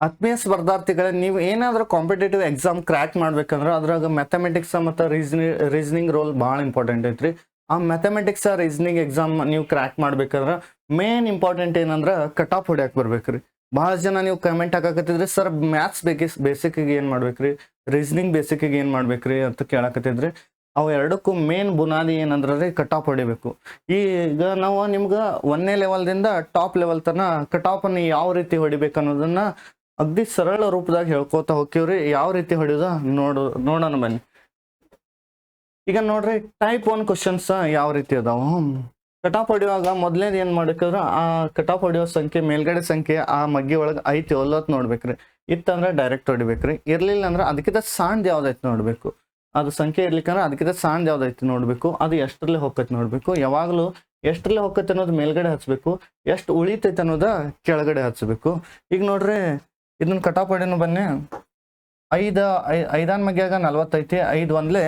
ಆತ್ಮೀಯ ಸ್ಪರ್ಧಾರ್ಥಿಗಳೇ, ನೀವು ಏನಾದರೂ ಕಾಂಪಿಟೇಟಿವ್ ಎಕ್ಸಾಮ್ ಕ್ರ್ಯಾಕ್ ಮಾಡ್ಬೇಕಂದ್ರೆ ಅದ್ರಾಗ ಮ್ಯಾಥಮೆಟಿಕ್ಸ್ ಮತ್ತು ರೀಸನಿಂಗ್ ರೋಲ್ ಭಾಳ ಇಂಪಾರ್ಟೆಂಟ್ ಐತ್ರಿ. ಆ ಮ್ಯಾಥಮೆಟಿಕ್ಸ್ ರೀಸನಿಂಗ್ ಎಕ್ಸಾಮ್ ನೀವು ಕ್ರ್ಯಾಕ್ ಮಾಡ್ಬೇಕಂದ್ರೆ ಮೇನ್ ಇಂಪಾರ್ಟೆಂಟ್ ಏನಂದ್ರೆ ಕಟ್ ಆಫ್ ಹೊಡ್ಯಾಕ್ ಬರ್ಬೇಕ್ರಿ. ಭಾಳ ಜನ ನೀವು ಕಮೆಂಟ್ ಹಾಕಕತ್ತಿದ್ರಿ, ಸರ್ ಮ್ಯಾಥ್ಸ್ ಬೇಸಿಕ್ಗೆ ಏನು ಮಾಡ್ಬೇಕ್ರಿ, ರೀಸನಿಂಗ್ ಬೇಸಿಕ್ಗೆ ಏನು ಮಾಡ್ಬೇಕ್ರಿ ಅಂತ ಕೇಳಕತ್ತಿದ್ರಿ. ಅವು ಎರಡಕ್ಕೂ ಮೇನ್ ಬುನಾದಿ ಏನಂದ್ರೆ ರೀ ಕಟ್ ಆಫ್ ಹೊಡಿಬೇಕು. ಈಗ ನಾವು ನಿಮ್ಗೆ 1ನೇ ಲೆವೆಲ್ದಿಂದ ಟಾಪ್ ಲೆವೆಲ್ ತನಕ ಕಟ್ ಆಫನ್ನು ಯಾವ ರೀತಿ ಹೊಡಿಬೇಕು ಅನ್ನೋದನ್ನ ಅಗ್ದಿ ಸರಳ ರೂಪದಾಗ ಹೇಳ್ಕೋತಾ ಹೋಗ್ತೀವ್ರಿ. ಯಾವ ರೀತಿ ಹೊಡಿಯೋದ ನೋಡೋಣ ಬನ್ನಿ. ಈಗ ನೋಡ್ರಿ, ಟೈಪ್ 1 ಕ್ವಶನ್ಸ್ ಯಾವ ರೀತಿ ಅದಾವ. ಕಟ್ ಆಫ್ ಹೊಡಿಯುವಾಗ ಮೊದಲನೇದು ಏನು ಮಾಡ್ಬೇಕಂದ್ರೆ ಆ ಕಟ್ ಆಫ್ ಹೊಡಿಯೋ ಸಂಖ್ಯೆ ಮೇಲ್ಗಡೆ ಸಂಖ್ಯೆ ಆ ಮಗ್ಗಿ ಒಳಗೆ ಐತಿ ಒಲ್ಲತ್ ನೋಡ್ಬೇಕ್ರಿ. ಇತ್ತಂದ್ರೆ ಡೈರೆಕ್ಟ್ ಹೊಡಿಬೇಕ್ರಿ. ಇರ್ಲಿಲ್ಲ ಅಂದ್ರೆ ಅದಕ್ಕಿಂತ ಸಣ್ಣದು ಯಾವ್ದೈತಿ ನೋಡ್ಬೇಕು. ಅದು ಸಂಖ್ಯೆ ಇರ್ಲಿಕ್ಕಂದ್ರೆ ಅದಕ್ಕಿಂತ ಸಣ್ಣದು ಯಾವ್ದೈತಿ ನೋಡ್ಬೇಕು. ಅದು ಎಷ್ಟರಲ್ಲಿ ಹೋಗತ್ತೆ ನೋಡ್ಬೇಕು. ಯಾವಾಗಲೂ ಎಷ್ಟರಲ್ಲಿ ಹೋಗತ್ತೆ ಅನ್ನೋದು ಮೇಲ್ಗಡೆ ಹಚ್ಬೇಕು, ಎಷ್ಟು ಉಳಿತೈತೆ ಅನ್ನೋದ ಕೆಳಗಡೆ ಹಚ್ಬೇಕು. ಈಗ ನೋಡ್ರಿ, ಇದನ್ನ ಕಟ್ ಆಫ್ ಹೊಡಿನೂ ಬನ್ನಿ. 5 ಮಗ್ಯಾಗ 40 ಐತಿ. 5 ಒಂದ್ಲೆ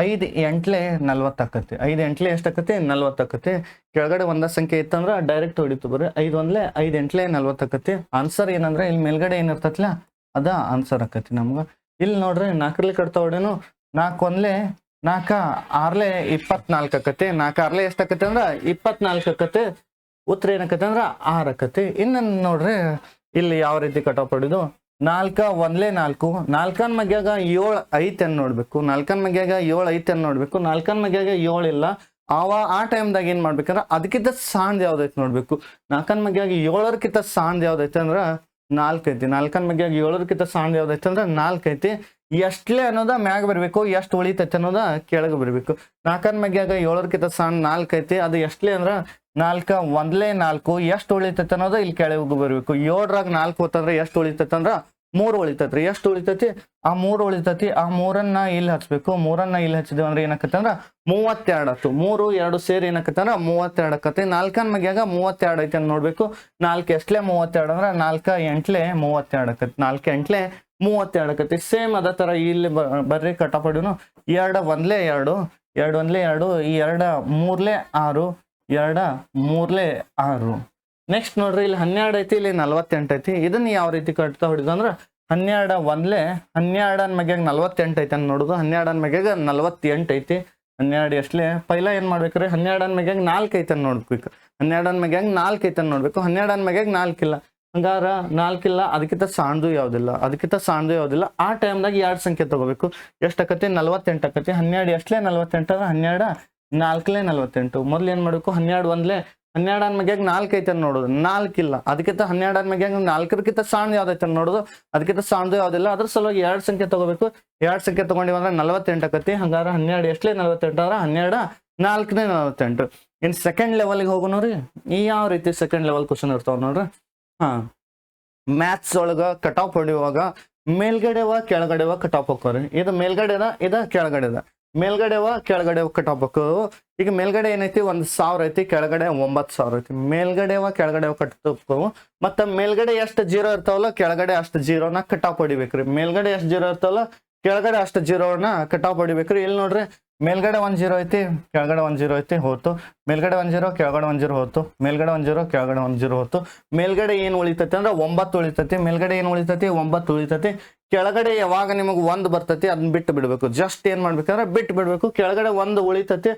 5 ಎಂಟ್ಲೆ 40 ಆಕತಿ. 5 ಎಂಟ್ಲೆ ಎಷ್ಟು ಆಕತಿ? 40 ಆಕತಿ. ಕೆಳಗಡೆ ಒಂದ ಸಂಖ್ಯೆ ಇತ್ತಂದ್ರೆ ಡೈರೆಕ್ಟ್ ಹೊಡಿತು ಬರ್ರಿ. 5 ಒಂದ್ಲೆ 5 ಎಂಟ್ಲೆ 40 ಆಕತಿ. ಆನ್ಸರ್ ಏನಂದ್ರೆ ಇಲ್ಲಿ ಮೇಲ್ಗಡೆ ಏನಿರ್ತತ್ಲ ಅದ ಆನ್ಸರ್ ಆಕತಿ ನಮ್ಗೆ. ಇಲ್ಲಿ ನೋಡ್ರಿ, 4ರಲ್ಲಿ ಕಟ್ತಾ ಹೊಡೇನು. 4 ಒಂದ್ಲೆ 4 6ಲೆ 24 ಆಕತಿ. 4 6ಲೆ ಎಷ್ಟು ಆಕತಿ ಅಂದ್ರೆ 24 ಆಕತಿ. ಉತ್ತರ ಏನಕತಿ ಅಂದ್ರೆ 6 ಆಕತಿ. ಇನ್ನು ನೋಡ್ರಿ, ಇಲ್ಲಿ ಯಾವ ರೀತಿ ಕಟ್ ಆಫ್ ಹೊಡಿದು. 4 ಒಂದ್ಲೆ 4 4 ಮಗ್ಯಾಗ 7 ಐತೆ ಅನ್ ನೋಡ್ಬೇಕು. 4 ಮಗ್ಯಾಗ 7 ಐತೆ ಅನ್ ನೋಡ್ಬೇಕು. 4 ಮಗ್ಯಾಗ 7 ಇಲ್ಲ. ಆ ಟೈಮ್ದಾಗ ಏನ್ ಮಾಡ್ಬೇಕಂದ್ರೆ ಅದಕ್ಕಿಂತ ಸಣ್ಣದು ಯಾವ್ದೈತೆ ನೋಡ್ಬೇಕು. 4 ಮಗ್ಯಾಗ 7ಕ್ಕಿಂತ ಸಣ್ಣದು ಯಾವ್ದೈತೆ ಅಂದ್ರ 4 ಐತಿ. 4 ಮಗ್ಯಾಗ 7ಕ್ಕಿಂತ ಸಣ್ಣದು ಯಾವ್ದೈತೆ ಅಂದ್ರೆ 4 ಐತಿ. ಎಷ್ಟಲೇ ಅನ್ನೋದ ಮ್ಯಾಗ ಬರ್ಬೇಕು, ಎಷ್ಟು ಉಳಿತೈತೆ ಅನ್ನೋದ ಕೆಳಗೆ ಬರ್ಬೇಕು. 4 ಮಗ್ಯಾಗ 7ಕ್ಕಿಂತ ಸಣ್ಣ 4 ಐತಿ. ಅದು ಎಷ್ಟಲೇ ಅಂದ್ರ 4 ಒಂದ್ಲೆ 4 ಎಷ್ಟು ಉಳಿತೈತೆ ಅನ್ನೋದ ಇಲ್ಲಿ ಕೆಳಗೆ ಬರ್ಬೇಕು. 7ರಾಗ 4 ಹೋತಂದ್ರೆ ಎಷ್ಟು ಉಳಿತೈತೆ ಅಂದ್ರ 3 ಉಳಿತೈತ್ರಿ. ಎಷ್ಟು ಉಳಿತೈತಿ? ಆ 3 ಉಳಿತೈತಿ. ಆ 3ನ್ನ ಇಲ್ಲಿ ಹಚ್ಬೇಕು. 3ನ್ನ ಇಲ್ಲಿ ಹಚ್ಚಿದೇವ್ ಅಂದ್ರೆ ಏನಾಕತ್ತ ಅಂದ್ರ 32 ಆತು. 3 2 ಸೇರಿ ಏನಾಕತ್ತ ಅಂದ್ರ 32 ಆಕತಿ. 4 ಮಗ್ಯಾಗ 32 ಐತಿ ಅಂತ ನೋಡ್ಬೇಕು. 4 ಎಷ್ಟಲೇ 32 ಅಂದ್ರ 4 ಎಂಟ್ಲೆ 32 ಆಕತಿ. 4 ಎಂಟ್ಲೆ 32 ಆಕತಿ. ಸೇಮ್ ಅದ ತರ ಇಲ್ಲಿ ಬರ್ರಿ ಕಟ್ ಆಫ್ ಹೊಡಿನು. 2 ಒಂದ್ಲೆ 2 2 ಒಂದ್ಲೆ 2 ಈ 2 ಮೂರ್ಲೆ 6 2 ಮೂರ್ಲೆ 6. ನೆಕ್ಸ್ಟ್ ನೋಡ್ರಿ, ಇಲ್ಲಿ 12 ಐತಿ, ಇಲ್ಲಿ 48 ಐತಿ. ಇದನ್ನ ಯಾವ ರೀತಿ ಕಟ್ತಾ ಹೊಡಿದು ಅಂದ್ರೆ 12 ಒಂದ್ಲೆ 12 ಮಗ್ಯಾಗ 48 ಐತಿ ಅಂತ ನೋಡುದು. 12 ಮಗ್ಯಾಗ 48 ಐತಿ. 12 ಎಷ್ಟಲೇ ಪೈಲ ಏನ್ ಮಾಡ್ಬೇಕ್ರಿ, 12 ಮಗ್ಯಾಗ 4 ಐತಿ ಅಂತ ನೋಡ್ಬೇಕು. 12 ಮಗ್ಯಾಗ 4 ಐತಿ ಅಂತ ನೋಡ್ಬೇಕು. 12 ಮಗ್ಯಾಗ 4 ಇಲ್ಲ. ಹಂಗಾರ 4 ಇಲ್ಲ, ಅದಕ್ಕಿಂತ ಸಣ್ಣದು ಯಾವ್ದಿಲ್ಲ. ಆ ಟೈಮ್ದಾಗ 2 ಸಂಖ್ಯೆ ತಗೋಬೇಕು. ಎಷ್ಟಾಕತಿ? 48 ಆಕತಿ. 12 ಎಷ್ಟಲೇ 48 ಅಂದ್ರೆ 12 4ಲೆ 48. ಮೊದ್ಲು ಏನ್ ಮಾಡ್ಬೇಕು, 12 ಒಂದ್ಲೆ 12 ಮಗ್ಯಾಗ 4 ಐತೆ ಅಂತ ನೋಡೋದು. 4 ಇಲ್ಲ, ಅದಕ್ಕಿಂತ 12 ಮಗ್ಯಾಗ 4ಕ್ಕಿಂತ ಸಣ್ಣ ಯಾವ್ದೈತೆ ಅಂತ ನೋಡೋದು. ಅದಕ್ಕಿಂತ ಸಣ್ಣದು ಯಾವ್ದಿಲ್ಲ. ಅದ್ರ ಸಲುವಾಗಿ 2 ಸಂಖ್ಯೆ ತಗೋಬೇಕು. 2 ಸಂಖ್ಯೆ ತಗೊಂಡಿವ ಅಂದ್ರೆ 48 ಆಕತಿ. ಹಂಗಾರ 12 ಎಷ್ಟಲೇ 48 ಅಂದ್ರೆ 12 4ನೇ 48. ಇನ್ ಸೆಕೆಂಡ್ ಲೆವೆಲ್ಗೆ ಹೋಗೋಣ ರೀ. ಈ ಯಾವ ರೀತಿ ಸೆಕೆಂಡ್ ಲೆವೆಲ್ ಕ್ವಶನ್ ಇರ್ತಾವ ನೋಡ್ರಿ. ಮ್ಯಾಥ್ಸ್ ಒಳಗ ಕಟ್ ಆಫ್ ಹೊಡಿಯುವಾಗ ಮೇಲ್ಗಡೆವ ಕೆಳಗಡೆವ ಕಟ್ ಆಫ್ ಹೋಗ್ರಿ. ಇದು ಮೇಲ್ಗಡೆದ, ಇದ ಕೆಳಗಡೆದ. ಮೇಲ್ಗಡೆವ ಕೆಳಗಡೆವ ಕಟ್ ಆಫ್ ಹೋಗ್ತವು. ಈಗ ಮೇಲ್ಗಡೆ ಏನೈತಿ 1000 ಐತಿ, ಕೆಳಗಡೆ 9000 ಐತಿ. ಮೇಲ್ಗಡೆವ ಕೆಳಗಡೆವ ಕಟ್ ಹೋಗ್ತವು. ಮತ್ತ ಮೇಲ್ಗಡೆ ಎಷ್ಟು 0 ಇರ್ತಾವಲ್ಲ ಕೆಳಗಡೆ ಅಷ್ಟು 0ನ ಕಟ್ ಆಫ್ ಹೊಡಿಬೇಕ್ರಿ. ಮೇಲ್ಗಡೆ ಎಷ್ಟು 0 ಇರ್ತಾವಲ್ಲ ಕೆಳಗಡೆ ಅಷ್ಟು 0ನ ಕಟ್ ಆಫ್ ಹೊಡಿಬೇಕ್ರಿ. ಇಲ್ಲಿ ನೋಡ್ರಿ, ಮೇಲ್ಗಡೆ 1 0 ಐತಿ, ಕೆಳಗಡೆ 1 0 ಐತಿ, ಹೋತು. ಮೇಲ್ಗಡೆ 1 0, ಕೆಳಗಡೆ 1 0 ಹೋತು. ಮೇಲ್ಗಡೆ 1 0, ಕೆಳಗಡೆ 1 0 ಹೋತು. ಮೇಲ್ಗಡೆ ಏನು ಉಳಿತೈತಿ ಅಂದ್ರೆ 9 ಉಳಿತೈತಿ. ಮೇಲ್ಗಡೆ ಏನು ಉಳಿತೈತಿ? 9 ಉಳಿತೈತಿ. ಕೆಳಗಡೆ ಯಾವಾಗ ನಿಮಗೆ 1 ಬರ್ತೈತಿ ಅದನ್ನ ಬಿಟ್ಟು ಬಿಡ್ಬೇಕು. ಜಸ್ಟ್ ಏನ್ ಮಾಡ್ಬೇಕಂದ್ರೆ ಬಿಟ್ಟು ಬಿಡ್ಬೇಕು. ಕೆಳಗಡೆ 1 ಉಳಿತೈತಿ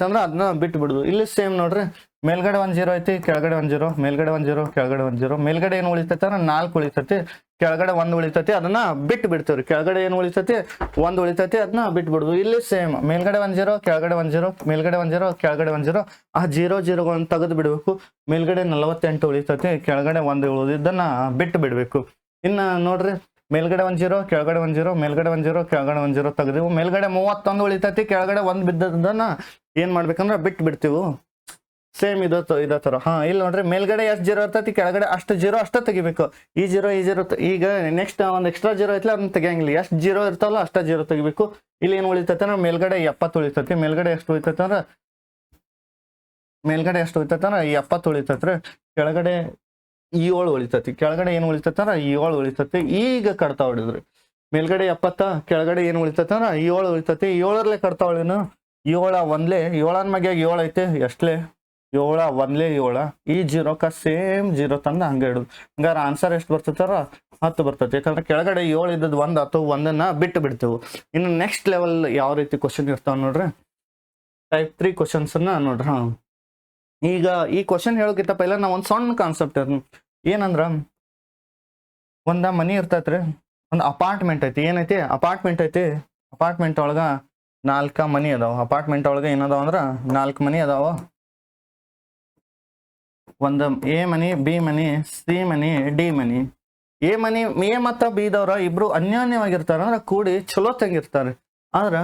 ಅಂದ್ರೆ ಅದನ್ನ ಬಿಟ್ಟು ಬಿಡುದು. ಇಲ್ಲಿ ಸೇಮ್ ನೋಡ್ರಿ, ಮೇಲ್ಗಡೆ 1 0 ಐತಿ, ಕೆಳಗಡೆ 1 0, ಮೇಲ್ಗಡೆ 1 0, ಕೆಳಗಡೆ 1 0. ಮೇಲ್ಗಡೆ ಏನು ಉಳಿತೈತಿ ಅಂದ್ರೆ 4 ಉಳಿತೈತಿ. ಕೆಳಗಡೆ 1 ಉಳಿತೈತಿ, ಅದನ್ನ ಬಿಟ್ಟು ಬಿಡ್ತೇವ್ರಿ. ಕೆಳಗಡೆ ಏನು ಉಳಿತೈತಿ? 1 ಉಳಿತೈತಿ, ಅದನ್ನ ಬಿಟ್ಟು ಬಿಡುದು. ಇಲ್ಲಿ ಸೇಮ್ ಮೇಲ್ಗಡೆ 1 0, ಕೆಳಗಡೆ 1 0, ಮೇಲ್ಗಡೆ 1 0, ಕೆಳಗಡೆ 1 0. ಆ 0 ತೆಗೆದು ಬಿಡ್ಬೇಕು. ಮೇಲ್ಗಡೆ 48 ಉಳಿತೈತಿ, ಕೆಳಗಡೆ 1 ಉಳಿದಿದ್ದನ್ನ ಬಿಟ್ಟು ಬಿಡ್ಬೇಕು. ಇನ್ನ ನೋಡ್ರಿ, ಮೇಲ್ಗಡೆ 1 0, ಕೆಳಗಡೆ 1 0, ಮೇಲ್ಗಡೆ 1 0, ಕೆಳಗಡೆ 1 0 ತೆಗೆದಿವು. ಮೇಲ್ಗಡೆ 31 ಉಳಿತೈತಿ, ಕೆಳಗಡೆ 1 ಬಿದ್ದದನ್ನ ಏನ್ ಮಾಡ್ಬೇಕಂದ್ರ ಬಿಟ್ಟು ಬಿಡ್ತೀವಿ. ಸೇಮ್ ಇದ ತರ. ಇಲ್ಲಿ ನೋಡ್ರಿ, ಮೇಲ್ಗಡೆ ಎಷ್ಟು 0 ಇರ್ತೈತಿ ಕೆಳಗಡೆ ಅಷ್ಟು 0 ಅಷ್ಟೇ ತೆಗಿಬೇಕು. ಈ 0 ಈಗ ನೆಕ್ಸ್ಟ್ ಒಂದ್ ಎಕ್ಸ್ಟ್ರಾ 0 ಐತಿಲ್ಲ ಅದನ್ನ ತೆಗಿಯಂಗಿಲ್ಲ. ಎಷ್ಟು 0 ಇರ್ತಾವಲ್ಲ ಅಷ್ಟ 0 ತೆಗಿಬೇಕು. ಇಲ್ಲಿ ಏನ್ ಉಳಿತೈತೆ ಅಂದ್ರೆ ಮೇಲ್ಗಡೆ 70 ಉಳಿತೈತಿ. ಮೇಲ್ಗಡೆ ಎಷ್ಟು ಉಳಿತೈತೆ ಅಂದ್ರೆ 70 ಉಳಿತೈತ್ರಿ. ಕೆಳಗಡೆ 7 ಉಳಿತೈತಿ. ಕೆಳಗಡೆ ಏನು ಉಳಿತೈತೆ ಅಂದ್ರೆ 7 ಉಳಿತೈತಿ. ಈಗ ಕಡ್ತಾ ಹೊಡಿದ್ರಿ. ಮೇಲ್ಗಡೆ 70, ಕೆಳಗಡೆ ಏನು ಉಳಿತೈತೆ ಅಂದ್ರೆ 7 ಉಳಿತೈತಿ. 7ರಲ್ಲೇ ಕಡ್ತಾ ಹೊಡಿನು. 7 ಒಂದ್ಲೆ 7 ಮಗ್ಯಾಗ 7 ಐತಿ. ಎಷ್ಟಲೇ ಏಳ ಒಂದ್ಲೇ ಏಳ, ಈ ಜೀರೋಕ ಸೇಮ್ ಜೀರೋ ತಂದು ಹಂಗೆ ಇಡುದು. ಹಂಗಾರೆ ಆನ್ಸರ್ ಎಷ್ಟು ಬರ್ತೈತಾರ 10 ಬರ್ತೈತಿ. ಯಾಕಂದ್ರೆ ಕೆಳಗಡೆ 7 ಇದ್ದದ್ದು 1 ಅಥವಾ 1ನ್ನ ಬಿಟ್ಟು ಬಿಡ್ತೇವೆ. ಇನ್ನು ನೆಕ್ಸ್ಟ್ ಲೆವೆಲ್ ಯಾವ ರೀತಿ ಕ್ವಶನ್ ಇರ್ತಾವ ನೋಡ್ರಿ, ಟೈಪ್ 3 ಕ್ವಶನ್ಸ್ ನೋಡ್ರಿ. ಈಗ ಈ ಕ್ವಶನ್ ಹೇಳೋಕ್ಕಿಂತ ಪೈಲ ನಾ ಒಂದು ಸಣ್ಣ ಕಾನ್ಸೆಪ್ಟ್ ಏನಂದ್ರ, ಒಂದ ಮನಿ ಇರ್ತೈತ್ರಿ, ಒಂದು ಅಪಾರ್ಟ್ಮೆಂಟ್ ಐತಿ. ಏನೈತಿ ಅಪಾರ್ಟ್ಮೆಂಟ್ ಐತಿ, ಅಪಾರ್ಟ್ಮೆಂಟ್ ಒಳಗ 4 ಮನಿ ಅದಾವ. ಅಪಾರ್ಟ್ಮೆಂಟ್ ಒಳಗ ಏನದಾವ ಅಂದ್ರ 4 ಮನಿ ಅದಾವ. ಒಂದು A money, B money, C money, D money. A ಮತ್ತ ಬಿ ದವ್ರ ಇಬ್ರು ಅನ್ಯೋನ್ಯವಾಗಿರ್ತಾರ, ಅಂದ್ರೆ ಕೂಡಿ ಚಲೋ ತಂಗಿರ್ತಾರೆ. ಆದ್ರ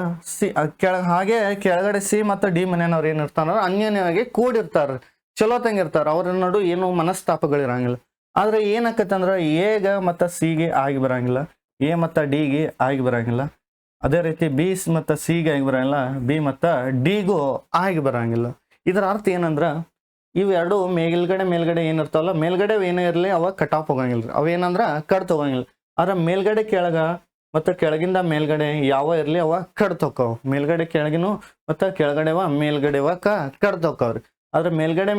ಹಾಗೆ ಕೆಳಗಡೆ ಸಿ ಮತ್ತು ಡಿ ಮನೆಯವ್ರು ಏನಿರ್ತಾರ ಅನ್ಯೋನ್ಯವಾಗಿ ಕೂಡಿರ್ತಾರ, ಚಲೋ ತಂಗಿರ್ತಾರ. ಅವ್ರ ನಡು ಏನು ಮನಸ್ತಾಪಗಳಿರಂಗಿಲ್ಲ. ಆದ್ರೆ ಏನಾಕತ್ತೆ ಅಂದ್ರ ಎಗ ಮತ್ತ ಸಿಗೆ ಆಗಿ ಬರಂಗಿಲ್ಲ, ಎ ಮತ್ತ ಡಿಗೆ ಆಗಿ ಬರಂಗಿಲ್ಲ. ಅದೇ ರೀತಿ ಬಿ ಮತ್ತ ಸಿಗೆ ಆಗಿ ಬರಂಗಿಲ್ಲ, ಬಿ ಮತ್ತ ಡಿಗೂ ಆಗಿ ಬರಂಗಿಲ್ಲ. ಇದರ ಅರ್ಥ ಏನಂದ್ರ, ಇವು ಎರಡು ಮೇಲ್ಗಡೆ ಏನಿರ್ತಾವಲ್ಲ, ಮೇಲ್ಗಡೆ ಏನೇ ಇರಲಿ ಅವ ಕಟ್ ಆಫ್ ಹೋಗಂಗಿಲ್ರಿ. ಅವೇನಂದ್ರ ಕಡ್ತ ಹೋಗಂಗಿಲ್ಲ. ಆದ್ರೆ ಮೇಲ್ಗಡೆ ಕೆಳಗ ಮತ್ತು ಕೆಳಗಿಂದ ಮೇಲ್ಗಡೆ ಯಾವ ಇರಲಿ ಅವ ಕಡ್ತ ಹೋಕ್ಕವ. ಮೇಲ್ಗಡೆ ಕೆಳಗಿನೂ ಮತ್ತು ಕೆಳಗಡೆವ ಮೇಲ್ಗಡೆವ ಕಡ್ತ ಹೋಕ್ಕವ್ರಿ. ಆದ್ರೆ ಮೇಲ್ಗಡೆ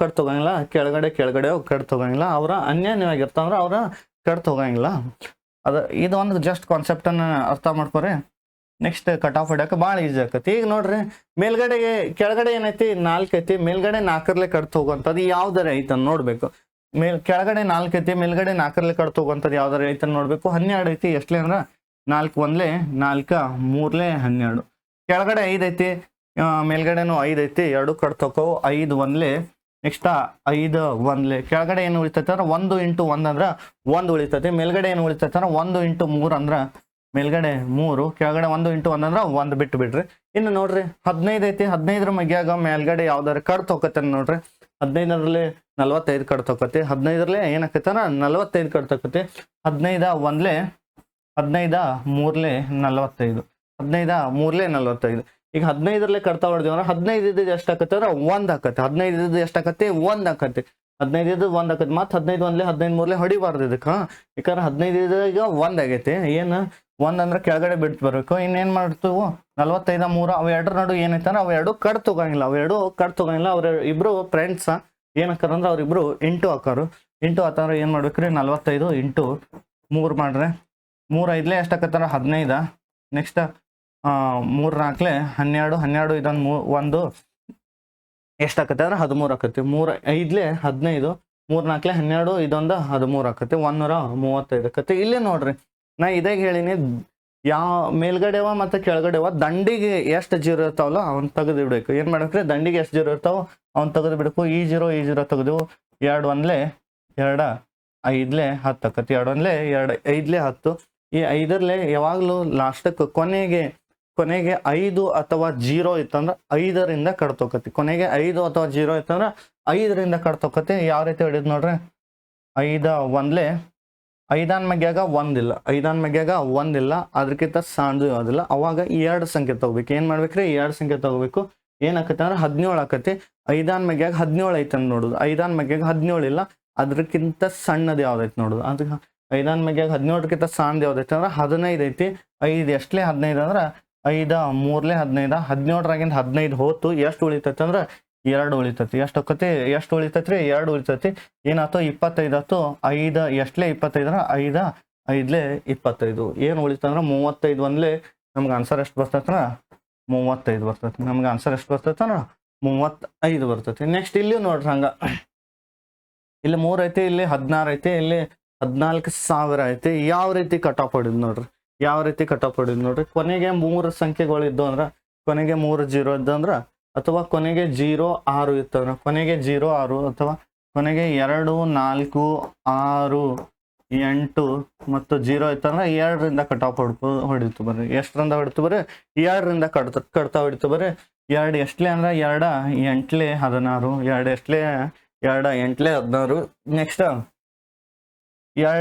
ಕಡ್ತ ಹೋಗಂಗಿಲ್ಲ, ಕೆಳಗಡೆ ಕಡ್ತ ಹೋಗಂಗಿಲ್ಲ. ಅವ್ರ ಅನ್ಯಾನ್ಯವಾಗಿರ್ತಾವ್ರ, ಅವ್ರ ಕಡ್ತ ಹೋಗಂಗಿಲ್ಲ. ಇದು ಒಂದು ಜಸ್ಟ್ ಕಾನ್ಸೆಪ್ಟನ್ನು ಅರ್ಥ ಮಾಡ್ಕೊರಿ. ನೆಕ್ಸ್ಟ್ ಕಟ್ ಆಫ್ ಹೊಡ್ಯಾಕ ಭಾಳ ಈಸಿ ಆಕತಿ. ಈಗ ನೋಡ್ರಿ, ಕೆಳಗಡೆ ಏನೈತಿ 4 ಐತಿ, ಮೇಲ್ಗಡೆ 4 ಕಡ್ತ ಹೋಗುವಂಥದ್ದು ಯಾವ್ದಾರ ಐತನ್ ನೋಡ್ಬೇಕು. ಕೆಳಗಡೆ 4 ಐತಿ, ಮೇಲ್ಗಡೆ 4 ಕಡ್ತ ಹೋಗುವಂಥದ್ದು ಯಾವ್ದಾರ ಐತನ್ ನೋಡ್ಬೇಕು. 12 ಐತಿ, ಎಷ್ಟಲೇ ಅಂದ್ರ 4 1 4 3 12. ಕೆಳಗಡೆ 5 ಐತಿ, ಮೇಲ್ಗಡೆನು 5 ಐತಿ, 2 ಕಡ್ತ ಹೋಗವು. 5 1 ನೆಕ್ಸ್ಟ್ 5 1. ಕೆಳಗಡೆ ಏನು ಉಳಿತೈತೆ ಅಂದ್ರೆ 1 × 1 ಅಂದ್ರ 1 ಉಳಿತೈತಿ. ಮೇಲ್ಗಡೆ ಏನು ಉಳಿತೈತೆ ಅಂದ್ರೆ 1 × 3 ಅಂದ್ರ ಮೇಲ್ಗಡೆ 3, ಕೆಳಗಡೆ 1 × 1 ಅಂದ್ರ 1 ಬಿಟ್ಟು ಬಿಡ್ರಿ. ಇನ್ನು ನೋಡ್ರಿ 15 ಐತಿ, 15ರ ಮಗ್ಯಾಗ ಮೇಲ್ಗಡೆ ಯಾವ್ದಾರ ಕಡ್ತ ಹೋಗತ್ತೆ ನೋಡ್ರಿ. 15ರಲ್ಲಿ 45 ಕಡ್ತ ಹೋಗತ್ತೆ, 15ರಲ್ಲಿ ಏನಾಕೈತೆ 45 ಕಡ್ತ ಹೋಗತ್ತೆ. 15 1 15 3 45, 15 3 45. ಈಗ 15ರಲ್ಲಿ ಕಡ್ತಾ ಹೊಡೆದಿವಿ ಅಂದ್ರೆ 15 ಇದ್ದು ಎಷ್ಟು ಆಕತ್ತೆ ಅಂದ್ರೆ 1 ಆಕತ್ತೆ. 15 ಇದ್ದು ಎಷ್ಟು ಆಕತ್ತೆ 1 ಆಕತ್ತೆ. 15 ಇದ್ದು 1 ಆಕತ್ತೆ. ಮತ್ತೆ 15 1 15 3 ಹೊಡಿಬಾರ್ದು ಇದಕ್ಕೆ. ಯಾಕಂದ್ರೆ 15 ಈಗ 1 ಆಗೈತಿ. ಏನು 1 ಅಂದ್ರೆ ಕೆಳಗಡೆ ಬಿಟ್ಟು ಬರ್ಬೇಕು. ಇನ್ನೇನ್ ಮಾಡ್ತೀವಿ 45 3 ಅವು ಎರಡರ ನಡು ಏನೈತಾರ ಅವು ಎರಡು ಕಟ್ ತಗೋಂಗಿಲ್ಲ. ಅವ್ರ ಇಬ್ರು ಫ್ರೆಂಡ್ಸ್ ಏನಕ್ಕಾರ ಅಂದ್ರೆ ಅವ್ರಿಬ್ರು ಇಂಟು ಹಾಕಾರು. ಇಂಟು ಹಾಕಂದ್ರೆ ಏನ್ ಮಾಡ್ಬೇಕ್ರಿ 45 × 3 ಮಾಡ್ರೆ 3 5 ಎಷ್ಟಾಕತ್ತಾರ 15. ನೆಕ್ಸ್ಟ್ 3 4 12, 12 ಇದೊಂದು 1 ಎಷ್ಟಾಕತ್ತೆ ಅಂದ್ರೆ 13 ಆಕತಿ. 3 5 15, 3 4 12 ಇದೊಂದು 13 ಆಕತಿ. 135 ಆಕತಿ. ಇಲ್ಲೇ ನೋಡ್ರಿ, ನಾ ಇದಾಗ ಹೇಳಿನಿ, ಯಾವ ಮೇಲ್ಗಡೆವ ಮತ್ತು ಕೆಳಗಡೆವ ದಂಡಿಗೆ ಎಷ್ಟು ಜೀರೋ ಇರ್ತಾವಲ್ಲ ಅವ್ನು ತೆಗೆದು ಬಿಡ್ಬೇಕು. ಏನ್ ಮಾಡ್ಬೇಕ್ರಿ, ದಂಡಿಗೆ ಎಷ್ಟು ಜೀರೋ ಇರ್ತಾವ ಅವ್ನು ತೆಗೆದು ಬಿಡ್ಬೇಕು. ಈ ಜೀರೋ ತೆಗೆದು 2 1 2 5 10 ಆಕತಿ. 2 1 2 5 10. ಈ 5ರಲ್ಲಿ ಯಾವಾಗ್ಲೂ ಲಾಸ್ಟಕ್ಕೆ ಕೊನೆಗೆ 5 ಅಥವಾ 0 ಇತ್ತಂದ್ರೆ 5ರಿಂದ ಕಡ್ತೋಕತಿ. ಕೊನೆಗೆ 5 ಅಥವಾ 0 ಇತ್ತಂದ್ರೆ 5ರಿಂದ ಕಡ್ತೋಕತಿ. ಯಾವ ರೀತಿ ಹೊಡಿದ್ ನೋಡ್ರಿ, 5 1 5 ಮಗ್ಯಾಗ 1 ಇಲ್ಲ, 5 ಮಗ್ಯಾಗ 1 ಇಲ್ಲ, ಅದಕ್ಕಿಂತ ಸಣ್ಣದು ಯಾವುದಿಲ್ಲ. ಅವಾಗ 2 ಸಂಖ್ಯೆ ತಗೋಬೇಕು. ಏನ್ ಮಾಡ್ಬೇಕ್ರಿ, 2 ಸಂಖ್ಯೆ ತಗೋಬೇಕು. ಏನಾಕತಿ ಅಂದ್ರೆ 17 ಆಕತಿ. 5 ಮಗ್ಯಾಗ 17 ಐತೆ ಅಂತ ನೋಡುದು. 5 ಮಗ್ಯಾಗ 17 ಇಲ್ಲ, ಅದಕ್ಕಿಂತ ಸಣ್ಣದು ಯಾವ್ದೈತಿ ನೋಡುದು. ಅದಕ್ಕೆ 5 ಮಗ್ಯಾಗ 17ಕ್ಕಿಂತ ಸಣ್ಣದು ಯಾವ್ದೈತಿ ಅಂದ್ರೆ 15 ಐತಿ. 5 ಎಷ್ಟಲೇ 15 ಅಂದ್ರೆ 5 3 15. 17ರಾಗಿಂದ 15 ಹೋತು. ಎಷ್ಟು ಉಳಿತೈತಿ ಅಂದ್ರೆ 2 ಉಳಿತೈತಿ. ಎಷ್ಟು ಉಳಿತೈತ್ರಿ 2 ಉಳಿತೈತಿ. ಏನಾಯ್ತು 25 ಆಯ್ತು. 5 ಎಷ್ಟಲೇ 25 ಅಂದ್ರೆ 5 5 25. ಏನು ಉಳಿತಂದ್ರೆ 35 1 ನಮ್ಗೆ ಆನ್ಸರ್ ಎಷ್ಟು ಬರ್ತೈತ್ರ 35 ಬರ್ತೈತಿ. ನಮ್ಗೆ ಆನ್ಸರ್ ಎಷ್ಟು ಬರ್ತೈತಂದ್ರ 35 ಬರ್ತೈತಿ. ನೆಕ್ಸ್ಟ್ ಇಲ್ಲಿ ನೋಡ್ರಿ, ಹಂಗ ಇಲ್ಲಿ 3 ಐತಿ, ಇಲ್ಲಿ 16 ಐತಿ, ಇಲ್ಲಿ 14,000 ಐತಿ. ಯಾವ ರೀತಿ ಕಟ್ ಆಫ್ ಹೊಡಿದ್ ನೋಡ್ರಿ, ಕೊನೆಗೆ 3 ಸಂಖ್ಯೆಗಳು ಇದ್ದು ಅಂದ್ರ, ಕೊನೆಗೆ 3 0 ಇದ್ದಂದ್ರ, ಅಥವಾ ಕೊನೆಗೆ 0 6 ಇತ್ತಂದ್ರ, ಕೊನೆಗೆ 0 6 ಅಥವಾ ಕೊನೆಗೆ 2 4 6 8 ಮತ್ತು 0 ಇತ್ತಂದ್ರ 2ರಿಂದ ಕಟ್ ಆಫ್ ಹೊಡಿತು ಬರ್ರಿ. ಎಷ್ಟರಿಂದ ಹೊಡಿತು ಬರ್ರಿ, 2ರಿಂದ ಕಡ್ತಾ ಹೊಡಿತು ಬರ್ರಿ. 2 ಎಷ್ಟಲೇ ಅಂದ್ರೆ 2 8 16, 2 ಎಷ್ಟಲೇ 2 8 16. ನೆಕ್ಸ್ಟ್ 2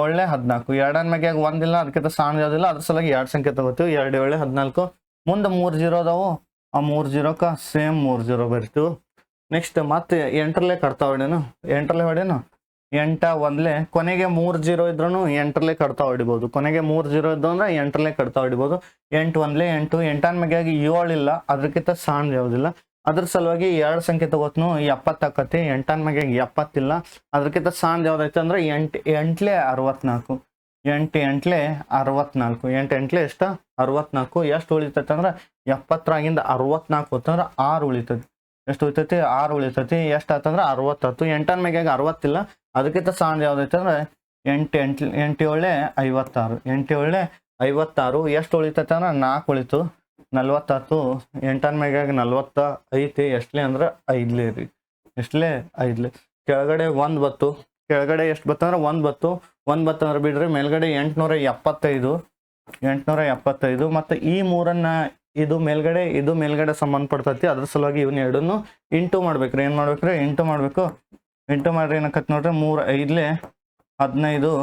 7 14. 2 ಮಗ್ಯಾಗ 1 ಇಲ್ಲ, ಅದಕ್ಕಿಂತ ಸಣ್ಣ ಯಾವ್ದಿಲ್ಲ, ಅದ್ರ ಸಲುವಾಗಿ 2 ಸಂಖ್ಯೆ ತಗೋತೀವಿ. 2 7 14. ಮುಂದೆ 3 0 ಅದಾವು. ಆ 3 0ಕ ಸೇಮ್ 3 0 ಬರ್ತೀವಿ. ನೆಕ್ಸ್ಟ್ ಮತ್ತೆ 8ರಲ್ಲೇ ಕಡ್ತಾ ಹೊಡೇನು, 8ರಲ್ಲೇ ಹೊಡೇನು 8 1 ಕೊನೆಗೆ 3 0 ಇದ್ರೂ 8ರಲ್ಲೇ ಕಡ್ತಾ ಹೊಡಿಬೋದು. ಕೊನೆಗೆ 3 0 ಇದ್ದು ಅಂದ್ರೆ 8ರಲ್ಲೇ ಕಡ್ತಾ ಹೊಡಿಬೋದು. 8 1 8. 8 ಮಗ್ಯಾಗ 7 ಇಲ್ಲ, ಅದಕ್ಕಿಂತ ಸಣ್ಣ ಯಾವ್ದಿಲ್ಲ, ಅದ್ರ ಸಲುವಾಗಿ 2 ಸಂಖ್ಯೆ ತಗೋತ್ನು 70 ಆಕತಿ 8 ಮ್ಯಾಗ 70 ಇಲ್ಲ ಅದಕ್ಕಿಂತ ಸಾಂದ್ ಯಾವ್ದೈತೆ ಅಂದ್ರೆ 8 ಎಂಟ್ಲೆ 64 8 ಎಂಟ್ಲೆ 64 8 ಎಂಟ್ಲೆ ಎಷ್ಟ 64 ಎಷ್ಟು ಉಳಿತೈತೆ ಅಂದ್ರೆ 70ರಾಗಿಂದ 64 ಹೋತಂದ್ರೆ 6 ಉಳಿತೈತಿ ಎಷ್ಟು ಉಳಿತೈತಿ 6 ಉಳಿತೈತಿ ಎಷ್ಟು ಆತಂದ್ರೆ 60 8 ಮ್ಯಾಗ 60 ಇಲ್ಲ ಅದಕ್ಕಿಂತ ಸಾಂದ್ ಯಾವ್ದೈತೆ ಅಂದ್ರೆ 8 8 7 56 8 7 56 ಎಷ್ಟು ಉಳಿತೈತೆ ಅಂದ್ರೆ 4 ಉಳಿತು 40 8 ಮ್ಯಾಗ 40 ಐತಿ ಎಷ್ಟಲೇ ಅಂದ್ರೆ 5ಲೇ ರೀ ಎಷ್ಟಲೇ 5ಲೇ ಕೆಳಗಡೆ 1 ಬತ್ತು ಕೆಳಗಡೆ ಎಷ್ಟು ಬತ್ತಂದ್ರೆ 1 ಬತ್ತು 1 ಬತ್ತಂದ್ರೆ ಬಿಡ್ರಿ ಮೇಲ್ಗಡೆ 875 ಮತ್ತೆ ಈ ಮೂರನ್ನ ಇದು ಮೇಲ್ಗಡೆ ಸಂಬಂಧಪಡ್ತೈತಿ ಅದ್ರ ಸಲುವಾಗಿ ಇವನ್ ಎರಡನ್ನು ಇಂಟು ಮಾಡ್ಬೇಕ್ರಿ ಏನ್ ಮಾಡ್ಬೇಕ್ರಿ ಇಂಟು ಮಾಡ್ಬೇಕು ಇಂಟು ಮಾಡ್ರಿ ಏನಕ್ಕತ್ ನೋಡ್ರಿ 3 5ಲೇ 15